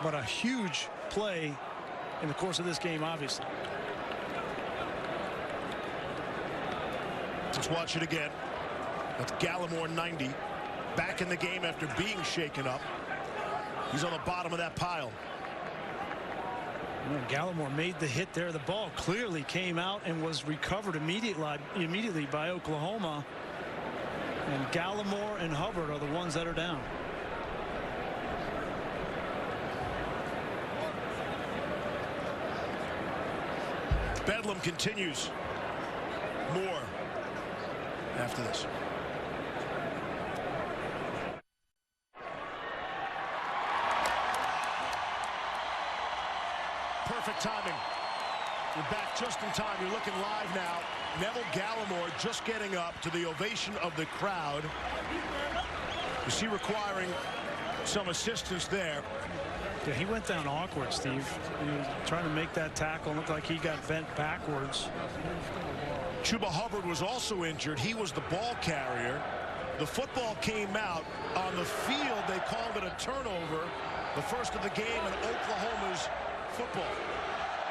but a huge play in the course of this game, obviously. Let's watch it again. That's Gallimore, 90. Back in the game after being shaken up. He's on the bottom of that pile. Gallimore made the hit there. The ball clearly came out and was recovered immediately by Oklahoma. And Gallimore and Hubbard are the ones that are down. Bedlam continues. More after this. Perfect timing. You're back just in time. You're looking live now. Neville Gallimore just getting up to the ovation of the crowd. You see requiring some assistance there. Yeah, he went down awkward, Steve. He was trying to make that tackle. Looked like he got bent backwards. Chuba Hubbard was also injured. He was the ball carrier. The football came out. On the field, they called it a turnover. The first of the game in Oklahoma's football.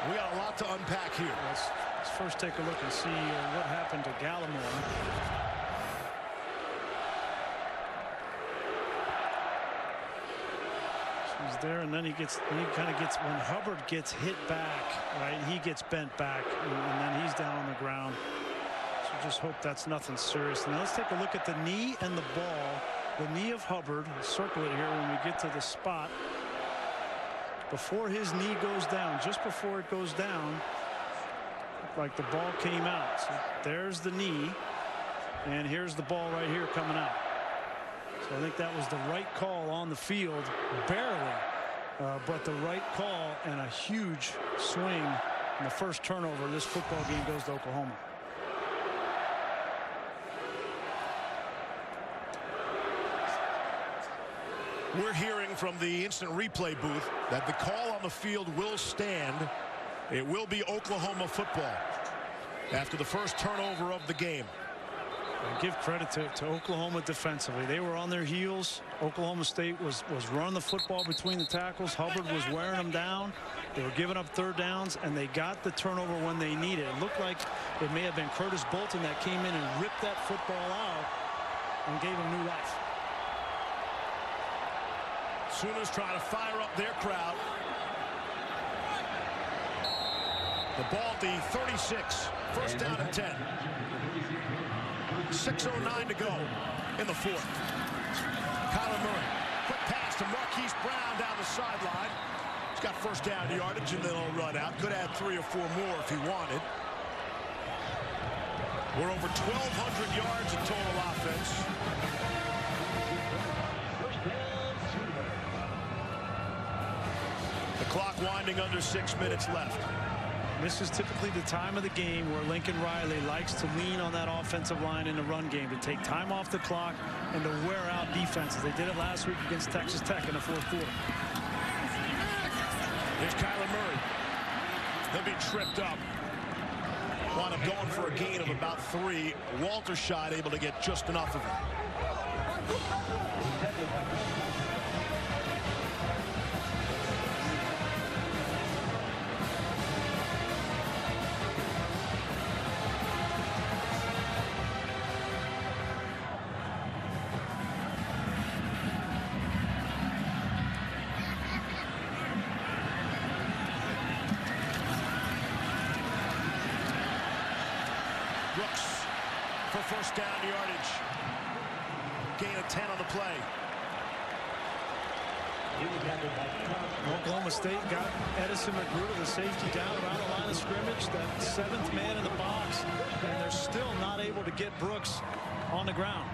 We got a lot to unpack here. Let's first take a look and see what happened to Gallimore. He's there, and then he kind of gets, when Hubbard gets hit back, right, he gets bent back, and then he's down on the ground. So just hope that's nothing serious. Now let's take a look at the knee and the ball. The knee of Hubbard. We'll circle it here when we get to the spot. Before his knee goes down, just before it goes down, looked like the ball came out. So there's the knee, and here's the ball right here coming out. So I think that was the right call on the field, barely, but the right call, and a huge swing. And the first turnover of this football game goes to Oklahoma. We're hearing from the instant replay booth that the call on the field will stand. It will be Oklahoma football after the first turnover of the game. And give credit to Oklahoma defensively. They were on their heels. Oklahoma State was running the football between the tackles. Hubbard was wearing them down. They were giving up third downs, and they got the turnover when they needed. It looked like it may have been Curtis Bolton that came in and ripped that football out and gave him new life. Sooners trying to fire up their crowd. The ball at the 36. First down and 10. 6:09 to go in the fourth. Kyler Murray. Quick pass to Marquise Brown down the sideline. He's got first down yardage, and then he'll run out. Could add 3 or 4 more if he wanted. We're over 1,200 yards in total offense. The clock winding under 6 minutes left. This is typically the time of the game where Lincoln Riley likes to lean on that offensive line in the run game to take time off the clock and to wear out defenses. They did it last week against Texas Tech in the fourth quarter. Here's Kyler Murray. He'll be tripped up. Wound up going for a gain of about 3. Walter Shot able to get just enough of it. Brooks for first down yardage. Gain of 10 on the play. Oklahoma State got Edison McGruder, the safety, down around the line of scrimmage, that 7th man in the box, and they're still not able to get Brooks on the ground.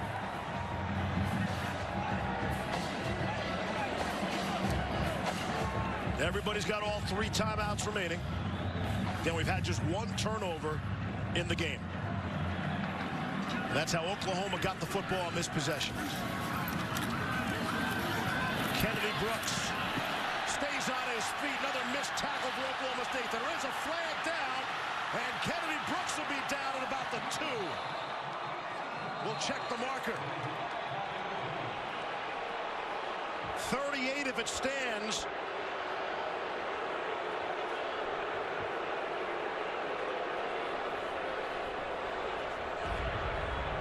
Everybody's got all 3 timeouts remaining. Then we've had just 1 turnover in the game. That's how Oklahoma got the football on this possession. Kennedy Brooks stays on his feet. Another missed tackle for Oklahoma State. There is a flag down, and Kennedy Brooks will be down at about the 2. We'll check the marker. 38 if it stands.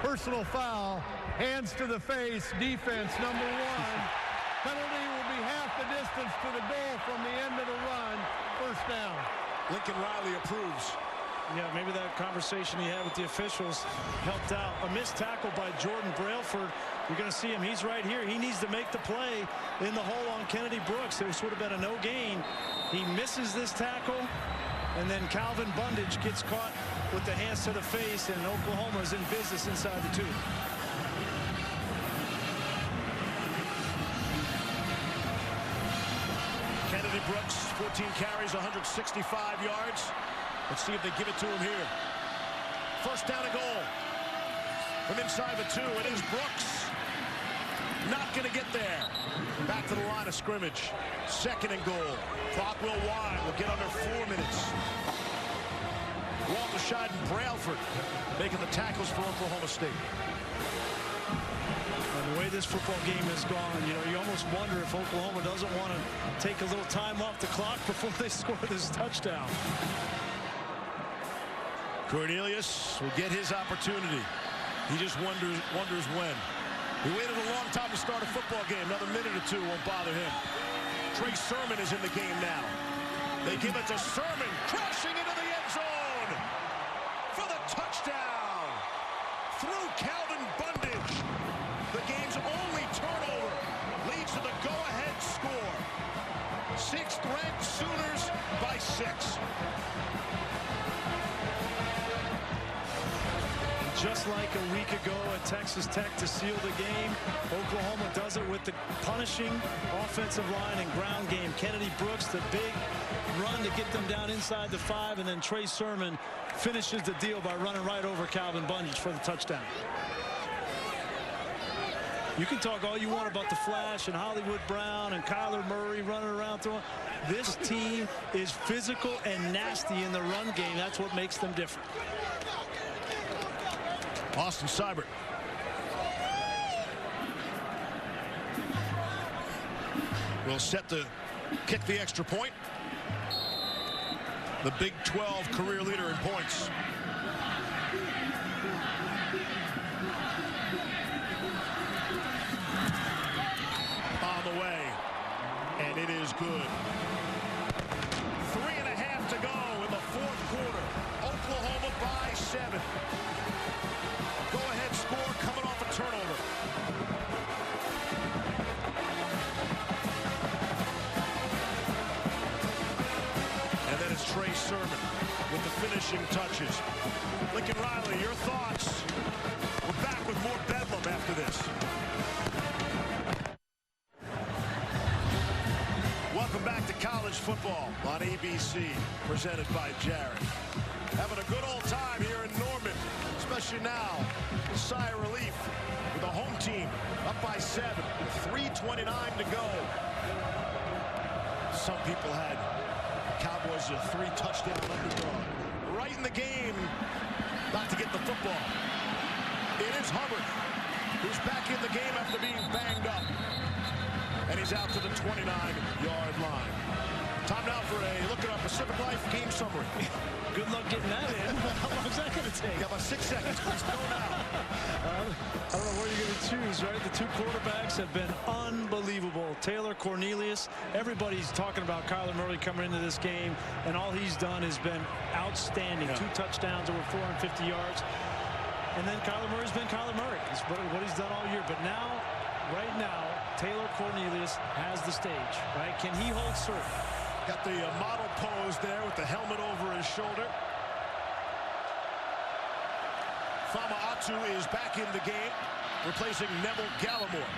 Personal foul, hands to the face, defense number 1. Penalty will be half the distance to the goal from the end of the run. First down. Lincoln Riley approves. Yeah, maybe that conversation he had with the officials helped out. A missed tackle by Jordan Brailford. You're going to see him. He's right here. He needs to make the play in the hole on Kennedy Brooks. This would have been a no gain. He misses this tackle, and then Calvin Bundage gets caught with the hands to the face, and Oklahoma is in business inside the 2. Kennedy Brooks, 14 carries, 165 yards. Let's see if they give it to him here. First down and goal. From inside the 2, it is Brooks. Not going to get there. Back to the line of scrimmage. Second and goal. Clock will wind. We'll get under 4 minutes. Walter Scheid and Brailford making the tackles for Oklahoma State. And the way this football game has gone, you know, you almost wonder if Oklahoma doesn't want to take a little time off the clock before they score this touchdown. Cornelius will get his opportunity. He just wonders when. He waited a long time to start a football game. Another minute or 2 won't bother him. Trey Sermon is in the game now. They give it to Sermon, crashing into the end zone for the touchdown. Through Calvin Bundage. The game's only turnover leads to the go-ahead score. 6th-ranked Sooners by 6. Just like a week ago at Texas Tech to seal the game, Oklahoma does it with the punishing offensive line and ground game. Kennedy Brooks, the big run to get them down inside the 5, and then Trey Sermon finishes the deal by running right over Calvin Bundage for the touchdown. You can talk all you want about the flash and Hollywood Brown and Kyler Murray running around throwing. This team is physical and nasty in the run game. That's what makes them different. Austin Seibert. Will set the kick the extra point. The Big 12 career leader in points. On the way, and it is good. 3.5 to go in the fourth quarter. Oklahoma by 7. Go-ahead score coming off a turnover. And then it's Trey Sermon with the finishing touches. Lincoln Riley, your thoughts? We're back with more Bedlam after this. Welcome back to college football on ABC, presented by Jared. Having a good old time here in Norman, especially now. A sigh of relief with the home team up by 7, 3:29 to go. Some people had Cowboys a 3-touchdown underdog. Right in the game, not to get the football. It is Hubbard, who's back in the game after being banged up. And he's out to the 29-yard line. Time now for a look at our Pacific Life game summary. Good luck getting that in. How long is that going to take? You got about 6 seconds. Please go now. I don't know where you're going to choose, right? The two quarterbacks have been unbelievable. Taylor, Cornelius, everybody's talking about Kyler Murray coming into this game, and all he's done has been outstanding. Yeah. 2 touchdowns, over 450 yards. And then Kyler Murray's been Kyler Murray. It's what he's done all year. But now, right now, Taylor Cornelius has the stage, right? Can he hold serve? Got the model pose there with the helmet over his shoulder. Fama Atu is back in the game, replacing Neville Gallimore.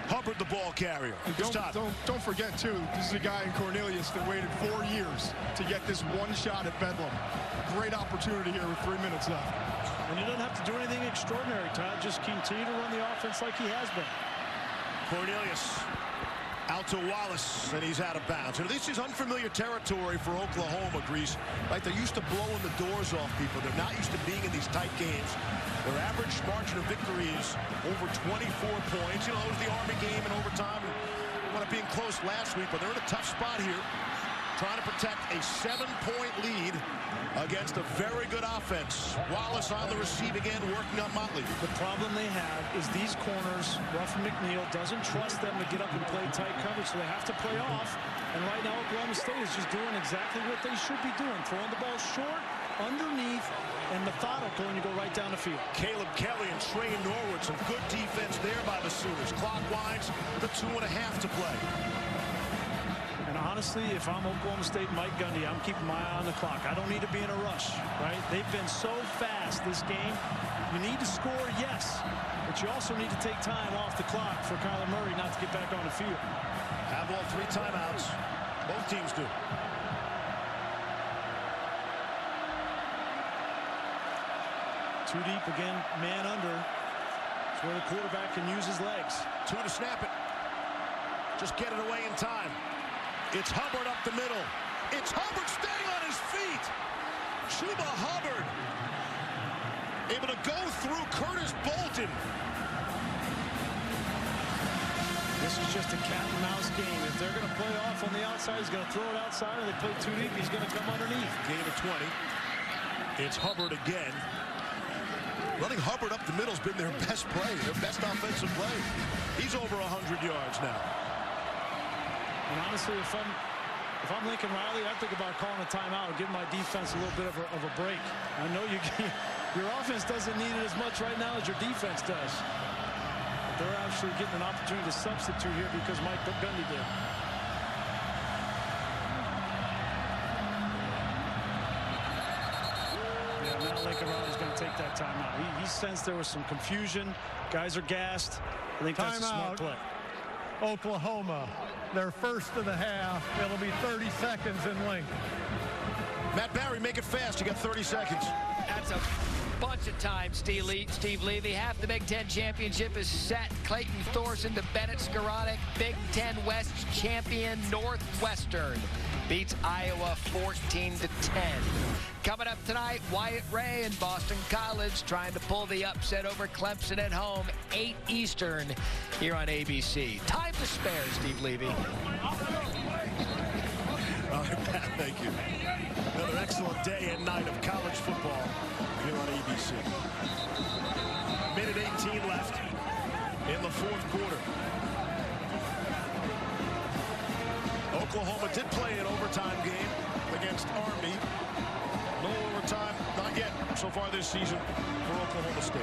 Hubbard, the ball carrier. Don't forget, too, this is a guy in Cornelius that waited 4 years to get this one shot at Bedlam. Great opportunity here with 3 minutes left. And he doesn't have to do anything extraordinary, Todd. Just continue to run the offense like he has been. Cornelius out to Wallace, and he's out of bounds. And this is unfamiliar territory for Oklahoma, Grease. Like, they're used to blowing the doors off people. They're not used to being in these tight games. Their average margin of victory is over 24 points. You know, it was the Army game in overtime. Wound up being close last week, but they're in a tough spot here, trying to protect a 7-point lead against a very good offense. Wallace on the receiving end, working on Motley. The problem they have is these corners, Ruffin McNeil doesn't trust them to get up and play tight coverage, so they have to play off. And right now, Oklahoma State is just doing exactly what they should be doing, throwing the ball short, underneath, and methodical, and you go right down the field. Caleb Kelly and Trey Norwood, some good defense there by the Sooners. Clock winds to 2.5 to play. And honestly, if I'm Oklahoma State Mike Gundy, I'm keeping my eye on the clock. I don't need to be in a rush, right? They've been so fast this game. You need to score, yes, but you also need to take time off the clock for Kyler Murray not to get back on the field. Have all 3 timeouts. Both teams do. Too deep again, man under. It's where the quarterback can use his legs. 2 to snap it. Just get it away in time. It's Hubbard up the middle. It's Hubbard staying on his feet. Chuba Hubbard able to go through Curtis Bolton. This is just a cat and mouse game. If they're going to play off on the outside, he's going to throw it outside. If they play too deep, he's going to come underneath. Gain of 20. It's Hubbard again. Running Hubbard up the middle has been their best play, their best offensive play. He's over 100 yards now. And honestly, if I'm Lincoln Riley, I think about calling a timeout and giving my defense a little bit of a break. I know your offense doesn't need it as much right now as your defense does. But they're actually getting an opportunity to substitute here because Mike Gundy did. Yeah, now Lincoln Riley's going to take that timeout. He sensed there was some confusion. Guys are gassed. I think that's a smart play. Oklahoma, their first of the half. It'll be 30 seconds in length. Matt Barry, make it fast. You got 30 seconds. That's a bunch of times, Steve Levy. Half the Big Ten championship is set. Clayton Thorson to Bennett Skowronek. Big Ten West champion Northwestern beats Iowa 14-10. Coming up tonight, Wyatt Ray and Boston College trying to pull the upset over Clemson at home, 8 Eastern here on ABC. Time to spare, Steve Levy. All right, Pat, thank you. Another excellent day and night of college football here on ABC. Minute 18 left in the fourth quarter. Oklahoma did play an overtime game against Army. No overtime, not yet, so far this season for Oklahoma State.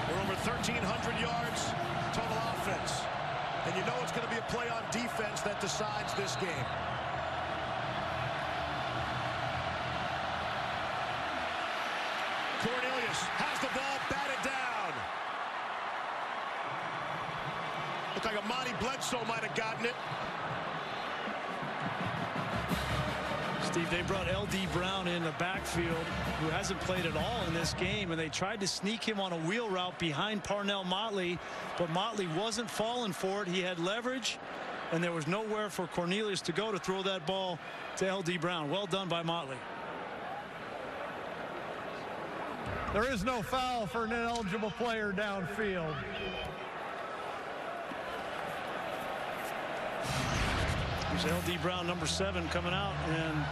We're over 1,300 yards total offense. And you know it's going to be a play on defense that decides this game. Cornelius has the ball batted down. Looked like Amani Bledsoe might have gotten it. Steve, they brought L.D. Brown in the backfield, who hasn't played at all in this game, and they tried to sneak him on a wheel route behind Parnell Motley, but Motley wasn't falling for it. He had leverage, and there was nowhere for Cornelius to go to throw that ball to L.D. Brown. Well done by Motley. There is no foul for an ineligible player downfield. There's L.D. Brown, number 7, coming out, and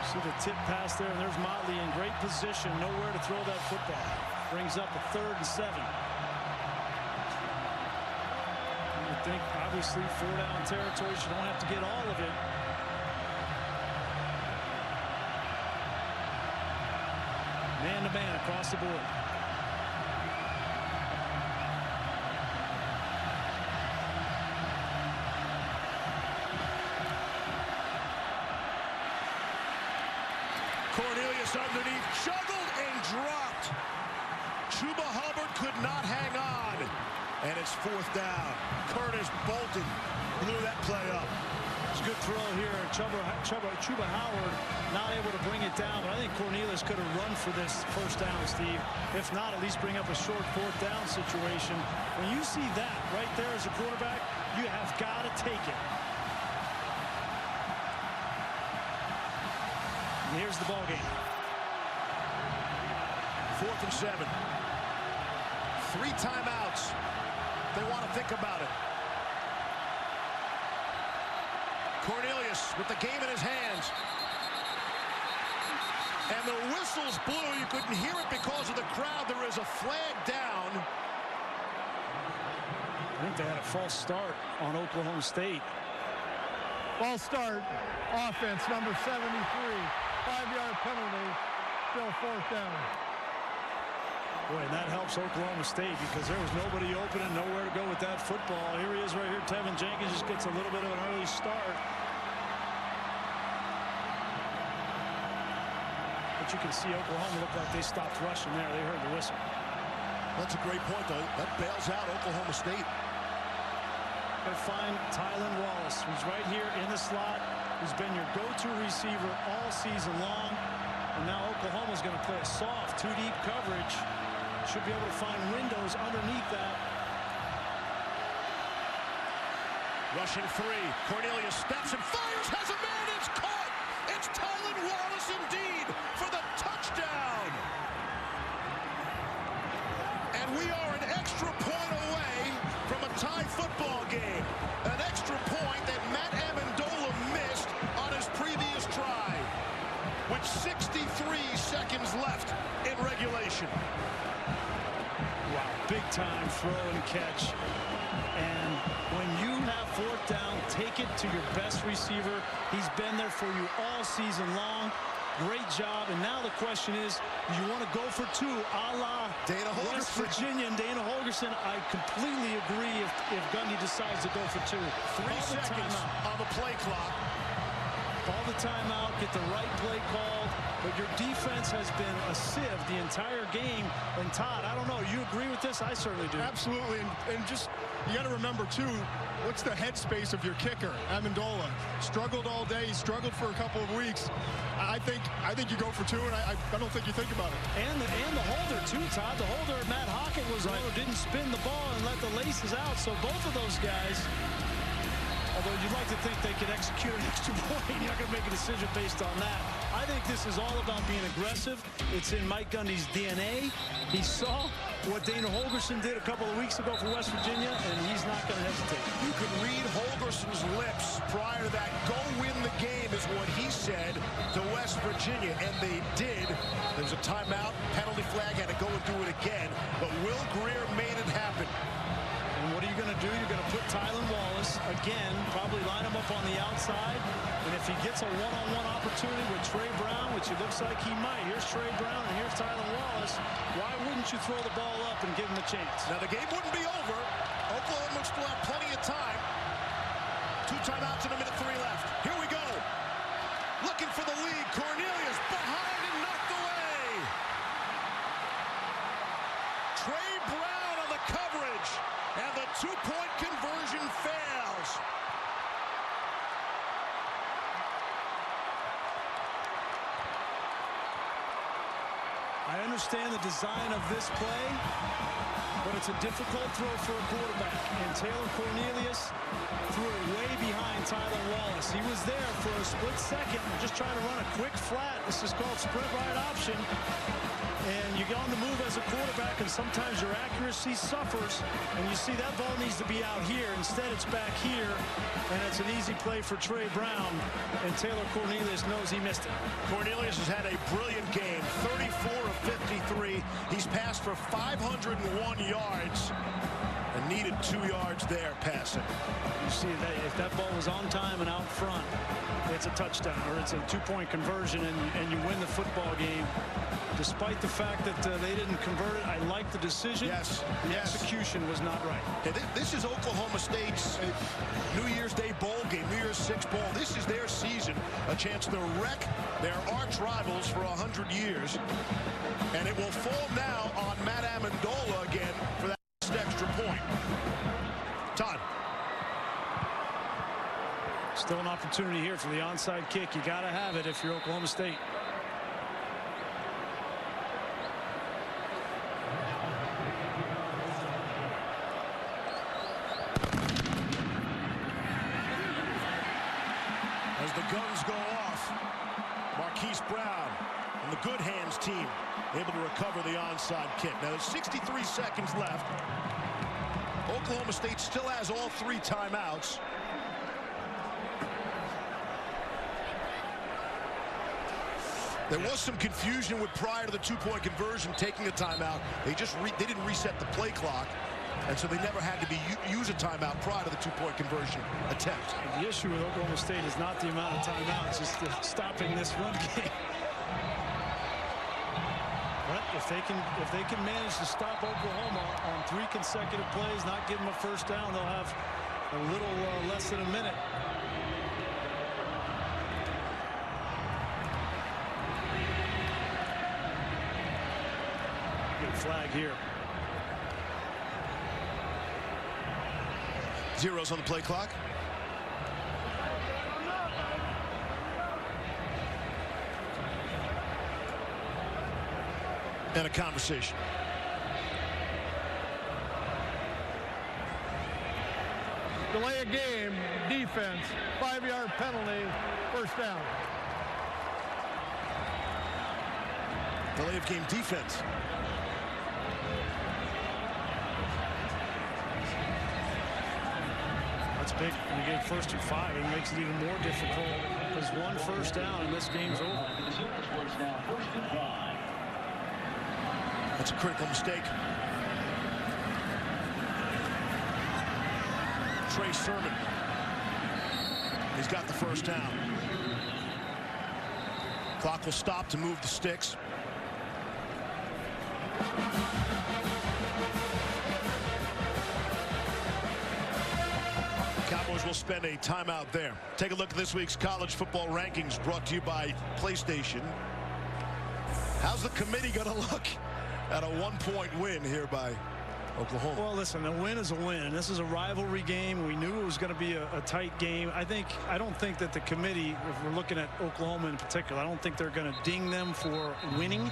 see the tip pass there, and there's Motley in great position, nowhere to throw that football. Brings up a 3rd and 7. I think obviously 4-down territory, you don't have to get all of it. Man to man across the board. Cornelius underneath, juggled and dropped. Chuba Hubbard could not hang on. And it's 4th down. Curtis Bolton blew that play up. It's a good throw here. Chuba Howard not able to bring it down, but I think Cornelius could have run for this first down, Steve. If not, at least bring up a short 4th down situation. When you see that right there as a quarterback, you have got to take it. And here's the ball game. 4th and 7. 3 timeouts. They want to think about it. Cornelius with the game in his hands. And the whistles blew. You couldn't hear it because of the crowd. There is a flag down. I think they had a false start on Oklahoma State. False start. Offense, number 73. 5-yard penalty. Still 4th down. Boy, and that helps Oklahoma State because there was nobody open and nowhere to go with that football. Here he is right here. Tevin Jenkins just gets a little bit of an early start. But you can see Oklahoma looked like they stopped rushing there. They heard the whistle. That's a great point, though. That bails out Oklahoma State. Going to find Tylan Wallace, who's right here in the slot, who's been your go-to receiver all season long. And now Oklahoma's going to play a soft 2-deep coverage. Should be able to find windows underneath that. Rushing 3. Cornelius steps and fires. Has a man. It's caught. It's Tylan Wallace indeed for the touchdown. And we are an extra point away from a tie football game. An extra point that Matt Amendola missed on his previous try. With 63 seconds left in regulation. Wow, big time throw and catch. And when you have 4th down, take it to your best receiver. He's been there for you all season long. Great job. And now the question is, you want to go for 2 a la West Virginia and Dana Holgorsen? I completely agree if Gundy decides to go for 2. 3 seconds on the play clock. Call the timeout, get the right play called, but your defense has been a sieve the entire game. And Todd, I don't know, you agree with this? I certainly do. Absolutely, and just you got to remember, too, what's the headspace of your kicker, Amendola? Struggled all day. He struggled for a couple of weeks. I think you go for 2, and I don't think you think about it. And the holder, too, Todd. The holder, Matt Hockett, was the one who didn't spin the ball and let the laces out. So both of those guys, although you'd like to think they could execute an extra point, you're not going to make a decision based on that. I think this is all about being aggressive. It's in Mike Gundy's DNA. He saw what Dana Holgorsen did a couple of weeks ago for West Virginia, and he's not going to hesitate. You can read Holgorsen's lips prior to that. Go win the game is what he said to West Virginia, and they did. There was a timeout, penalty flag, had to go and do it again, but Will Greer made it happen. And what are you going to do? You're going to put Tylan Wallace, again, probably line him up on the outside. And if he gets a one-on-one opportunity with Trey Brown, which it looks like he might, here's Trey Brown and here's Tylan Wallace, why wouldn't you throw the ball up and give him a chance? Now, the game wouldn't be over. Oklahoma would still have plenty of time. 2 timeouts and 1:03 left. Here we go. Looking for the lead. Cornelius behind and knocked away. Trey Brown on the coverage. And the 2-point conversion fails. I understand the design of this play, but it's a difficult throw for a quarterback. And Taylor Cornelius threw it way behind Tylan Wallace. He was there for a split second, just trying to run a quick flat. This is called sprint right option. And you get on the move as a quarterback, and sometimes your accuracy suffers. And you see that ball needs to be out here. Instead, it's back here, and it's an easy play for Trey Brown. And Taylor Cornelius knows he missed it. Cornelius has had a brilliant game, 34 of 53. He's passed for 501 yards and needed 2 yards there passing. You see that if that ball was on time and out front, it's a touchdown, or it's a 2-point conversion, and you win the football game. Despite the fact that they didn't convert it, I like the decision. Yes. The execution was not right. Hey, this is Oklahoma State's New Year's Day bowl game, New Year's Six bowl. This is their season, a chance to wreck their arch rivals for 100 years. And it will fall now on Matt Amendola again for that extra point. Todd. Still an opportunity here for the onside kick. You got to have it if you're Oklahoma State. As the guns go off, Marquise Brown and the Good Hands team able to recover the onside kick. Now there's 63 seconds left. Oklahoma State still has all 3 timeouts. There was some confusion with prior to the 2-point conversion taking a timeout. They didn't reset the play clock. And so they never had to use a timeout prior to the 2-point conversion attempt. The issue with Oklahoma State is not the amount of timeouts, it's stopping this run game. But if they can manage to stop Oklahoma on 3 consecutive plays, not give them a first down, they'll have a little less than a minute. Good flag here. Zeros on the play clock. And a conversation. Delay a game, defense, 5-yard penalty, first down. Delay of game defense. That's big. When you get 1st and 5, it makes it even more difficult because 1 first down and this game's over. That's a critical mistake. Trey Sermon. He's got the first down. Clock will stop to move the sticks. Cowboys will spend a timeout there. Take a look at this week's college football rankings brought to you by PlayStation. How's the committee going to look at a 1-point win here by Oklahoma. Well, listen, a win is a win. This is a rivalry game. We knew it was going to be a tight game. I don't think that the committee, if we're looking at Oklahoma in particular, I don't think they're going to ding them for winning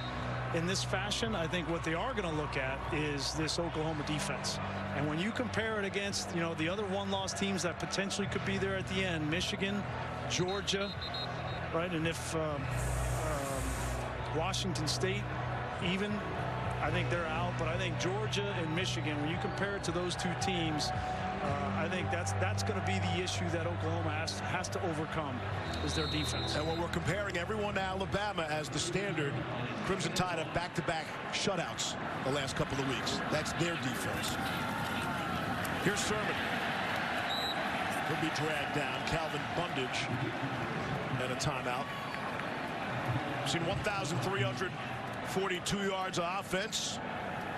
in this fashion. I think what they are going to look at is this Oklahoma defense. And when you compare it against, you know, the other one-loss teams that potentially could be there at the end, Michigan, Georgia, right? And if Washington State even, I think they're out. But I think Georgia and Michigan, when you compare it to those two teams, I think that's going to be the issue that Oklahoma has to overcome, is their defense. And when we're comparing everyone to Alabama as the standard, Crimson Tide have back-to-back shutouts the last couple of weeks. That's their defense. Here's Sermon. He'll be dragged down. Calvin Bundage and a timeout. Seen 1,342 yards of offense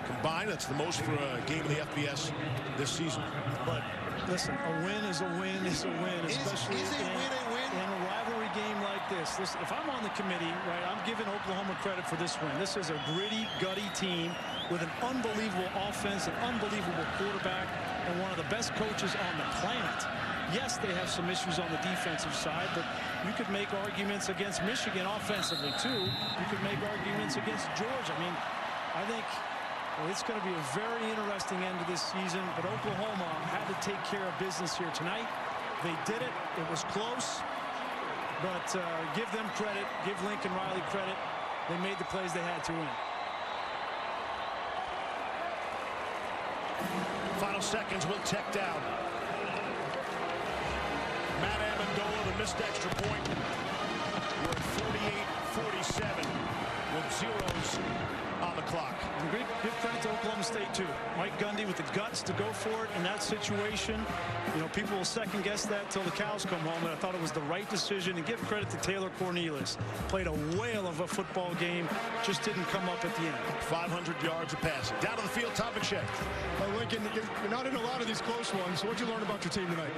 combined. That's the most for a game in the FBS this season. But listen, a win is a win is a win, especially is a win a win? In a rivalry game like this. Listen, if I'm on the committee, right, I'm giving Oklahoma credit for this win. This is a gritty, gutty team with an unbelievable offense, an unbelievable quarterback, and one of the best coaches on the planet. Yes, they have some issues on the defensive side, but you could make arguments against Michigan offensively, too. You could make arguments against Georgia. I mean, I think it's going to be a very interesting end to this season, but Oklahoma had to take care of business here tonight. They did it. It was close, but give them credit. Give Lincoln Riley credit. They made the plays they had to win. Final seconds, will tech down. Matt Amendola, the missed extra point. We're at 48-47 with zeros on the clock. And give credit to Oklahoma State, too. Mike Gundy with the guts to go for it in that situation. You know, people will second-guess that till the cows come home, and I thought it was the right decision. And give credit to Taylor Cornelius. Played a whale of a football game, just didn't come up at the end. 500 yards of passing. Down to the field, Tom McShay. Lincoln, you're not in a lot of these close ones. So what'd you learn about your team tonight?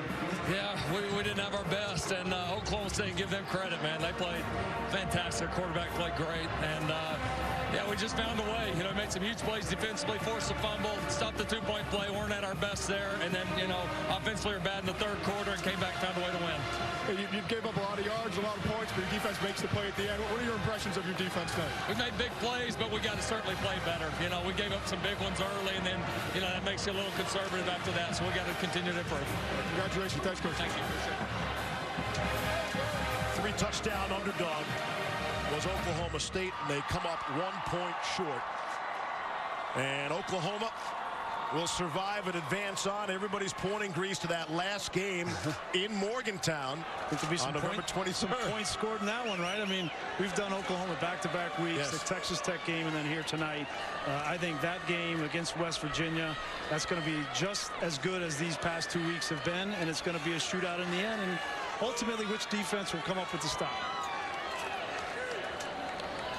Yeah, we didn't have our best, and Oklahoma State, give them credit, man. They played fantastic. Quarterback played great, and yeah, we just found a way. You know, made some huge plays defensively, forced a fumble, stopped the two-point play, weren't at our best there, and then, you know, offensively were bad in the third quarter and came back, found a way to win. You gave up a lot of yards, a lot of points, but your defense makes the play at the end. What are your impressions of your defense tonight? We made big plays, but we got to certainly play better. You know, we gave up some big ones early, and then, you know, that makes you a little conservative after that, so we got to continue to improve. Congratulations. Thanks, Coach. Thank you. 3-touchdown underdog was Oklahoma State, and they come up 1 point short. And Oklahoma will survive and advance on. Everybody's pointing Grease to that last game in Morgantown on November 23rd. Some points scored in that one, right? I mean, we've done Oklahoma back-to-back weeks, yes. The Texas Tech game, and then here tonight. I think that game against West Virginia, that's going to be just as good as these past 2 weeks have been, and it's going to be a shootout in the end. And ultimately, which defense will come up with the stop?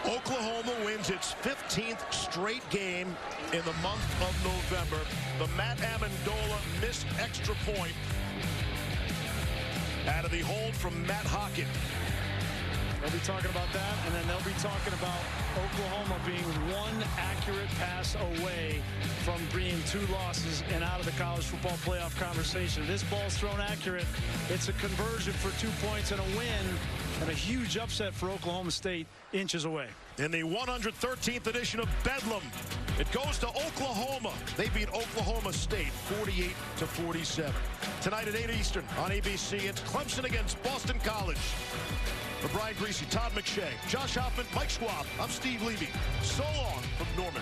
Oklahoma wins its 15th straight game in the month of November. The Matt Amendola missed extra point out of the hold from Matt Hockett. They'll be talking about that, and then they'll be talking about Oklahoma being one accurate pass away from being 2 losses and out of the college football playoff conversation. This ball's thrown accurate. It's a conversion for 2 points and a win, and a huge upset for Oklahoma State, inches away. In the 113th edition of Bedlam, it goes to Oklahoma. They beat Oklahoma State 48-47. Tonight at 8 Eastern on ABC, it's Clemson against Boston College. For Brian Greasy, Todd McShay, Josh Hoffman, Mike Schwab, I'm Steve Levy. So long from Norman.